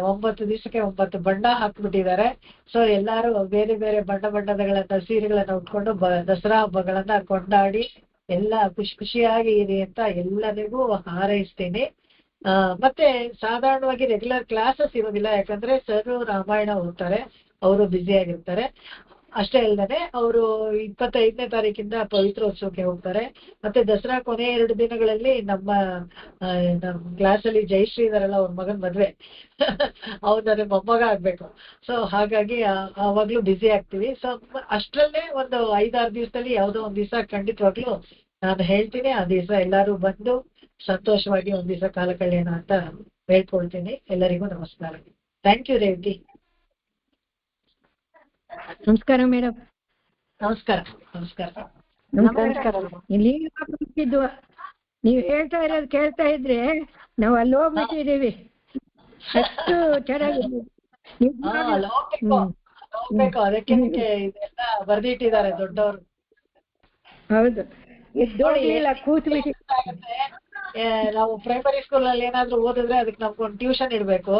9 ದಿವಸಕ್ಕೆ 9 ಬಣ್ಣ ಹಾಕ್ಬಿಟ್ಟಿದ್ದಾರೆ. ಸೊ ಎಲ್ಲಾರು ಬೇರೆ ಬೇರೆ ಬಣ್ಣಗಳನ್ನ ಸೀರೆಗಳನ್ನ ಉಟ್ಕೊಂಡು ದಸರಾ ಹಬ್ಬಗಳನ್ನ ಕೊಂಡಾಡಿ ಎಲ್ಲ ಖುಷಿಯಾಗಿ ಇರಿ ಅಂತ ಎಲ್ಲರಿಗೂ ಹಾರೈಸ್ತೀನಿ. ಮತ್ತೆ ಸಾಧಾರಣವಾಗಿ ರೆಗ್ಯುಲರ್ ಕ್ಲಾಸಸ್ ಇರೋದಿಲ್ಲ, ಯಾಕಂದ್ರೆ ಸರ್ ರಾಮಾಯಣ ಓದ್ತಾರೆ, ಅವರು ಬ್ಯುಸಿ ಆಗಿರ್ತಾರೆ. ಅಷ್ಟೇ ಅಲ್ಲದೆ ಅವರು 25ನೇ ತಾರೀಕಿಂದ ಪವಿತ್ರೋತ್ಸವಕ್ಕೆ ಹೋಗ್ತಾರೆ. ಮತ್ತೆ ದಸರಾ ಕೊನೆ 2 ದಿನಗಳಲ್ಲಿ ನಮ್ಮ ಕ್ಲಾಸಲ್ಲಿ ಜಯಶ್ರೀ ಇದಾರಲ್ಲ, ಅವ್ರ ಮಗನ್ ಮದ್ವೆ ಅವ್ರ ಮೊಮ್ಮಗ ಆಗ್ಬೇಕು. ಸೊ ಹಾಗಾಗಿ ಆವಾಗ್ಲೂ ಬ್ಯುಸಿ ಆಗ್ತೀವಿ. ಸೊ ಅಷ್ಟ್ರಲ್ಲೇ ಒಂದು 5-6 ದಿವಸದಲ್ಲಿ ಯಾವ್ದೋ ಒಂದ್ ದಿವಸ ಖಂಡಿತವಾಗ್ಲೂ ನಾನು ಹೇಳ್ತೀನಿ. ಆ ದಿವಸ ಎಲ್ಲಾರು ಬಂದು ಸಂತೋಷವಾಗಿ ಒಂದ್ ದಿವಸ ಕಾಲ ಕಳೆಯೋಣ ಅಂತ ಹೇಳ್ಕೊಳ್ತೀನಿ. ಎಲ್ಲರಿಗೂ ನಮಸ್ಕಾರ. Thank you Revathi. ನಮಸ್ಕಾರ ಮೇಡಮ್. ನಮಸ್ಕಾರ. ನಮಸ್ಕಾರ. ನಮಸ್ಕಾರ. ಇಲ್ಲಿ ನೀವು ಹೇಳ್ತಾ ಇರೋದು ಕೇಳ್ತಾ ಇದ್ರೆ ನಾವು ಅಲ್ಲಿ ಹೋಗ್ಬಿಟ್ಟಿದೀವಿ. ಅಷ್ಟು ಚೆನ್ನಾಗಿದೆ. ಹೋಗ್ಬೇಕು. ಅದಕ್ಕೆ ಇದೆಲ್ಲ ಬರ್ದಿಟ್ಟಿದ್ದಾರೆ ದೊಡ್ಡವರು. ಹೌದು. ಕೂತ್ಬಿಟ್ಟು ನಾವು ಪ್ರೈಮರಿ ಸ್ಕೂಲ್ ಅಲ್ಲಿ ಏನಾದ್ರು ಓದಿದ್ರೆ ಅದಕ್ಕೆ ನಮ್ಗೊಂದು ಟ್ಯೂಷನ್ ಇಡ್ಬೇಕು.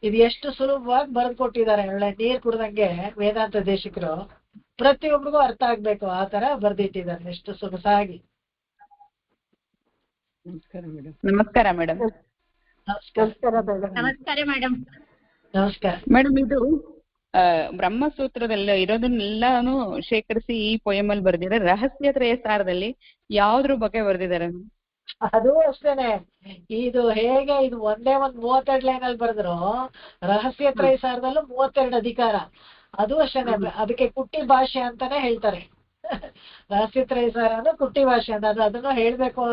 ಇದು ಎಷ್ಟು ಸುಲಭವಾಗಿ ಬರೆದು ಕೊಟ್ಟಿದ್ದಾರೆ. ಒಳ್ಳೆ ನೀರ್ ಕುಡ್ದಂಗೆ ವೇದಾಂತ ದೇಶಿಕರು. ಪ್ರತಿಯೊಬ್ಬರಿಗೂ ಅರ್ಥ ಆಗ್ಬೇಕು ಆ ತರ ಬರ್ದಿಟ್ಟಿದ್ದಾರೆ ಎಷ್ಟು ಸೊಗಸಾಗಿ. ನಮಸ್ಕಾರ ಮೇಡಮ್. ನಮಸ್ಕಾರ ಮೇಡಮ್. ನಮಸ್ಕಾರ ಮೇಡಮ್. ನಮಸ್ಕಾರ ಮೇಡಮ್. ಇದು ಬ್ರಹ್ಮಸೂತ್ರದಲ್ಲಿ ಇರೋದನ್ನೆಲ್ಲಾನು ಶೇಖರಿಸಿ ಈ ಪೊಯಮ್ ಅಲ್ಲಿ ಬರ್ದಿದ್ದಾರೆ. ರಹಸ್ಯ ತ್ರಯ ಸಾರದಲ್ಲಿ ಯಾವ್ದ್ರ ಬಗ್ಗೆ ಬರ್ದಿದ್ದಾರೆ? ಅದು ಅಷ್ಟೇನೆ. ಇದು ಹೇಗೆ ಇದು ಒಂದೇ 32 ಲೈನ್ ಅಲ್ಲಿ ಬರೆದ್ರು, ರಹಸ್ಯ ತ್ರಯ ಸಾರದಲ್ಲೂ 32 ಅಧಿಕಾರ. ಅದು ಅಷ್ಟೇನೆ. ಅದಕ್ಕೆ ಕುಟ್ಟಿ ಭಾಷೆ ಅಂತಾನೆ ಹೇಳ್ತಾರೆ. ರಹಸ್ಯ ತ್ರಯ ಸಾರ ಅಂದ್ರೆ ಕುಟ್ಟಿ ಭಾಷೆ ಅಂತ. ಅದನ್ನು ಹೇಳ್ಬೇಕು,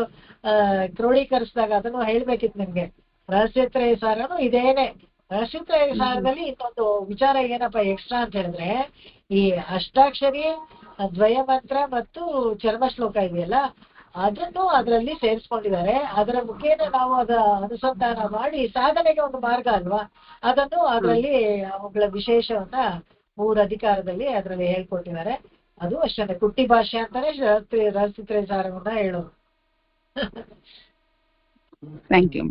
ಕ್ರೋಢೀಕರಿಸಿದಾಗ ಅದನ್ನು ಹೇಳ್ಬೇಕಿತ್ತು ನಿಮ್ಗೆ. ರಹಸ್ಯ ತ್ರಯ ಸಾರನು ಇದೇನೆ. ರಹಸ್ಯ ತ್ರಯ ಸಾರದಲ್ಲಿ ಇನ್ನೊಂದು ವಿಚಾರ ಏನಪ್ಪಾ ಎಕ್ಸ್ಟ್ರಾ ಅಂತ ಹೇಳಿದ್ರೆ, ಈ ಅಷ್ಟಾಕ್ಷರಿ ದ್ವಯ ಮಂತ್ರ ಮತ್ತು ಚರ್ಮ ಶ್ಲೋಕ ಇದೆಯಲ್ಲ, ಅದನ್ನು ಅದರಲ್ಲಿ ಸೇರಿಸ್ಕೊಂಡಿದ್ದಾರೆ. ಅದರ ಮುಖೇನ ನಾವು ಅನುಸಂಧಾನ ಮಾಡಿ ಸಾಧನೆಗೆ ಒಂದು ಮಾರ್ಗ ಅಲ್ವಾ, ಅದನ್ನು ಅದರಲ್ಲಿ ಅವುಗಳ ವಿಶೇಷವನ್ನ 3 ಅಧಿಕಾರದಲ್ಲಿ ಅದರಲ್ಲಿ ಹೇಳ್ಕೊಟ್ಟಿದ್ದಾರೆ. ಅದು ಅಷ್ಟೇ, ಕುಟ್ಟಿ ಭಾಷೆ ಅಂತಾನೆ ರಹಸ್ಯ ಸಾರವನ್ನ ಹೇಳೋದು. Thank you.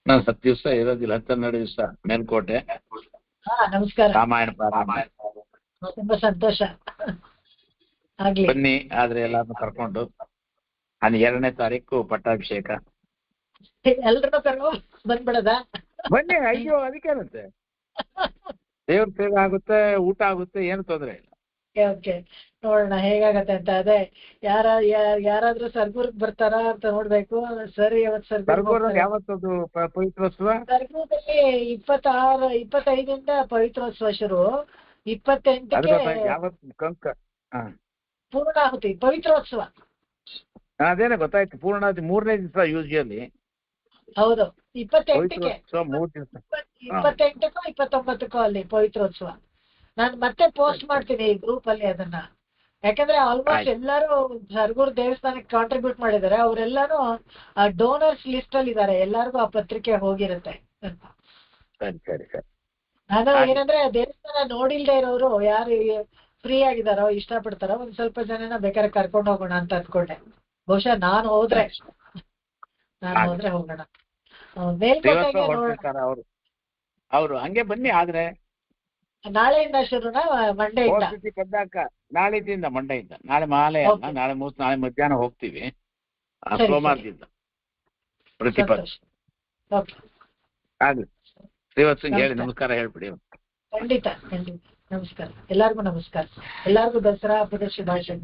ನಾನು 10 ದಿವಸ ಇರೋದಿಲ್ಲ, 12 ದಿವಸ ಮೇಲ್ಕೋಟೆ. ನಮಸ್ಕಾರ. ರಾಮಾಯಣ ಪಾರಾಯಣ. ತುಂಬಾ ಸಂತೋಷ ಆಗ್ಲಿ. ಬನ್ನಿ, ಆದ್ರೆ ಎಲ್ಲಾರನ್ನು ಕರ್ಕೊಂಡು. ನಾನು 2ನೇ ತಾರೀಕು ಪಟ್ಟಾಭಿಷೇಕ. ಎಲ್ರನ್ನೂ ಕರ್ಕೊ ಬಂದ್ಬಿಡದ? ಬನ್ನಿ. ಅಯ್ಯೋ, ಅದಕ್ಕೇನಂತೆ, ದೇವ್ರ ಸೇವೆ ಆಗುತ್ತೆ, ಊಟ ಆಗುತ್ತೆ, ಏನು ತೊಂದರೆ ಇಲ್ಲ. ಓಕೆ, ನೋಡೋಣ ಹೇಗಾಗತ್ತೆ ಅಂತ. ಅದೇ ಯಾರಾದ್ರೂ ಸರ್ಗೂರ್ಗ್ ಬರ್ತಾರಾ ಅಂತ ನೋಡ್ಬೇಕು. ಸರಿ, ಅವತ್ತು ಸರ್ಗೂರಲ್ಲಿ ಯಾವತ್ತದು ಪವಿತ್ರೋತ್ಸವ? ಸರ್ಗೂರಲ್ಲಿ 25ರಿಂದ ಪವಿತ್ರೋತ್ಸವ ಶುರು, 28ಕ್ಕೆ ಪೂರ್ಣಾಹುತಿ ಪವಿತ್ರೋತ್ಸವ. ಅದೇನೆ ಗೊತ್ತಾಯ್ತು, ಪೂರ್ಣಾಹುತಿ 3ನೇ ದಿವಸ ಯೂಶುವಲಿ. ಹೌದು, 28ಕ್ಕೆ 3 ದಿವಸ, 28ಕ್ಕೋ 29ಕ್ಕೋ ಅಲ್ಲಿ ಪವಿತ್ರೋತ್ಸವ. ನಾನು ಮತ್ತೆ ಪೋಸ್ಟ್ ಮಾಡ್ತೀನಿ ಈ ಗ್ರೂಪ್ ಅಲ್ಲಿ ಅದನ್ನ. ಯಾಕಂದ್ರೆ ಆಲ್ಮೋಸ್ಟ್ ಎಲ್ಲರೂ ಸರ್ಗೂರ್ ದೇವಸ್ಥಾನಕ್ಕೆ ಕಾಂಟ್ರಿಬ್ಯೂಟ್ ಮಾಡಿದ್ದಾರೆ. ಅವರೆಲ್ಲಾನು ಡೋನರ್ಸ್ ಲಿಸ್ಟ್ ಅಲ್ಲಿ ಇದ್ದಾರೆ, ಎಲ್ಲರಿಗೂ ಆ ಪತ್ರಿಕೆ ಹೋಗಿರುತ್ತೆ. ನಾನು ಏನಂದ್ರೆ ದೇವಸ್ಥಾನ ನೋಡಿಲ್ದೇ ಇರೋರು ಯಾರು ಫ್ರೀ ಆಗಿದಾರೋ, ಇಷ್ಟಪಡ್ತಾರೋ, ಒಂದ್ ಸ್ವಲ್ಪ ಜನನ ಬೇಕಾದ್ರೆ ಕರ್ಕೊಂಡು ಹೋಗೋಣ ಅಂತ ಅಂದ್ಕೊಂಡೆ. ಬಹುಶಃ ನಾನು ಹೋದ್ರೆ ಹೋಗೋಣ. ಮೇಲ್ಕೋಟೆಗೆ ಅವರು ಹಂಗೆ ಬನ್ನಿ. ಆದ್ರೆ ನಾಳೆಯಿಂದ ಶುರುನಾ? ಮಂಡೆಯಿಂದ? ನಾಳೆದಿಂದ ಮಂಡೆಯಿಂದ. ನಾಳೆ ಮಾಲೆ ಅಲ್ಲ, ನಾಳೆ ನಾಳೆ ಮಧ್ಯಾಹ್ನ ಹೋಗ್ತೀವಿ. ಸೋಮವಾರದಿಂದ ಪ್ರತಿಪದ ಆಗ್ಲಿ. ಶ್ರೀವತ್ಸಂಗ್ ಹೇಳಿ ನಮಸ್ಕಾರ ಹೇಳ್ಬಿಡಿ. ಖಂಡಿತ ಖಂಡಿತ. ನಮಸ್ಕಾರ ಎಲ್ಲಾರ್ಗು. ನಮಸ್ಕಾರ ಎಲ್ಲಾರ್ಗು. ದಸರಾ ಹಬ್ಬದ ಶುಭಾಶಯ.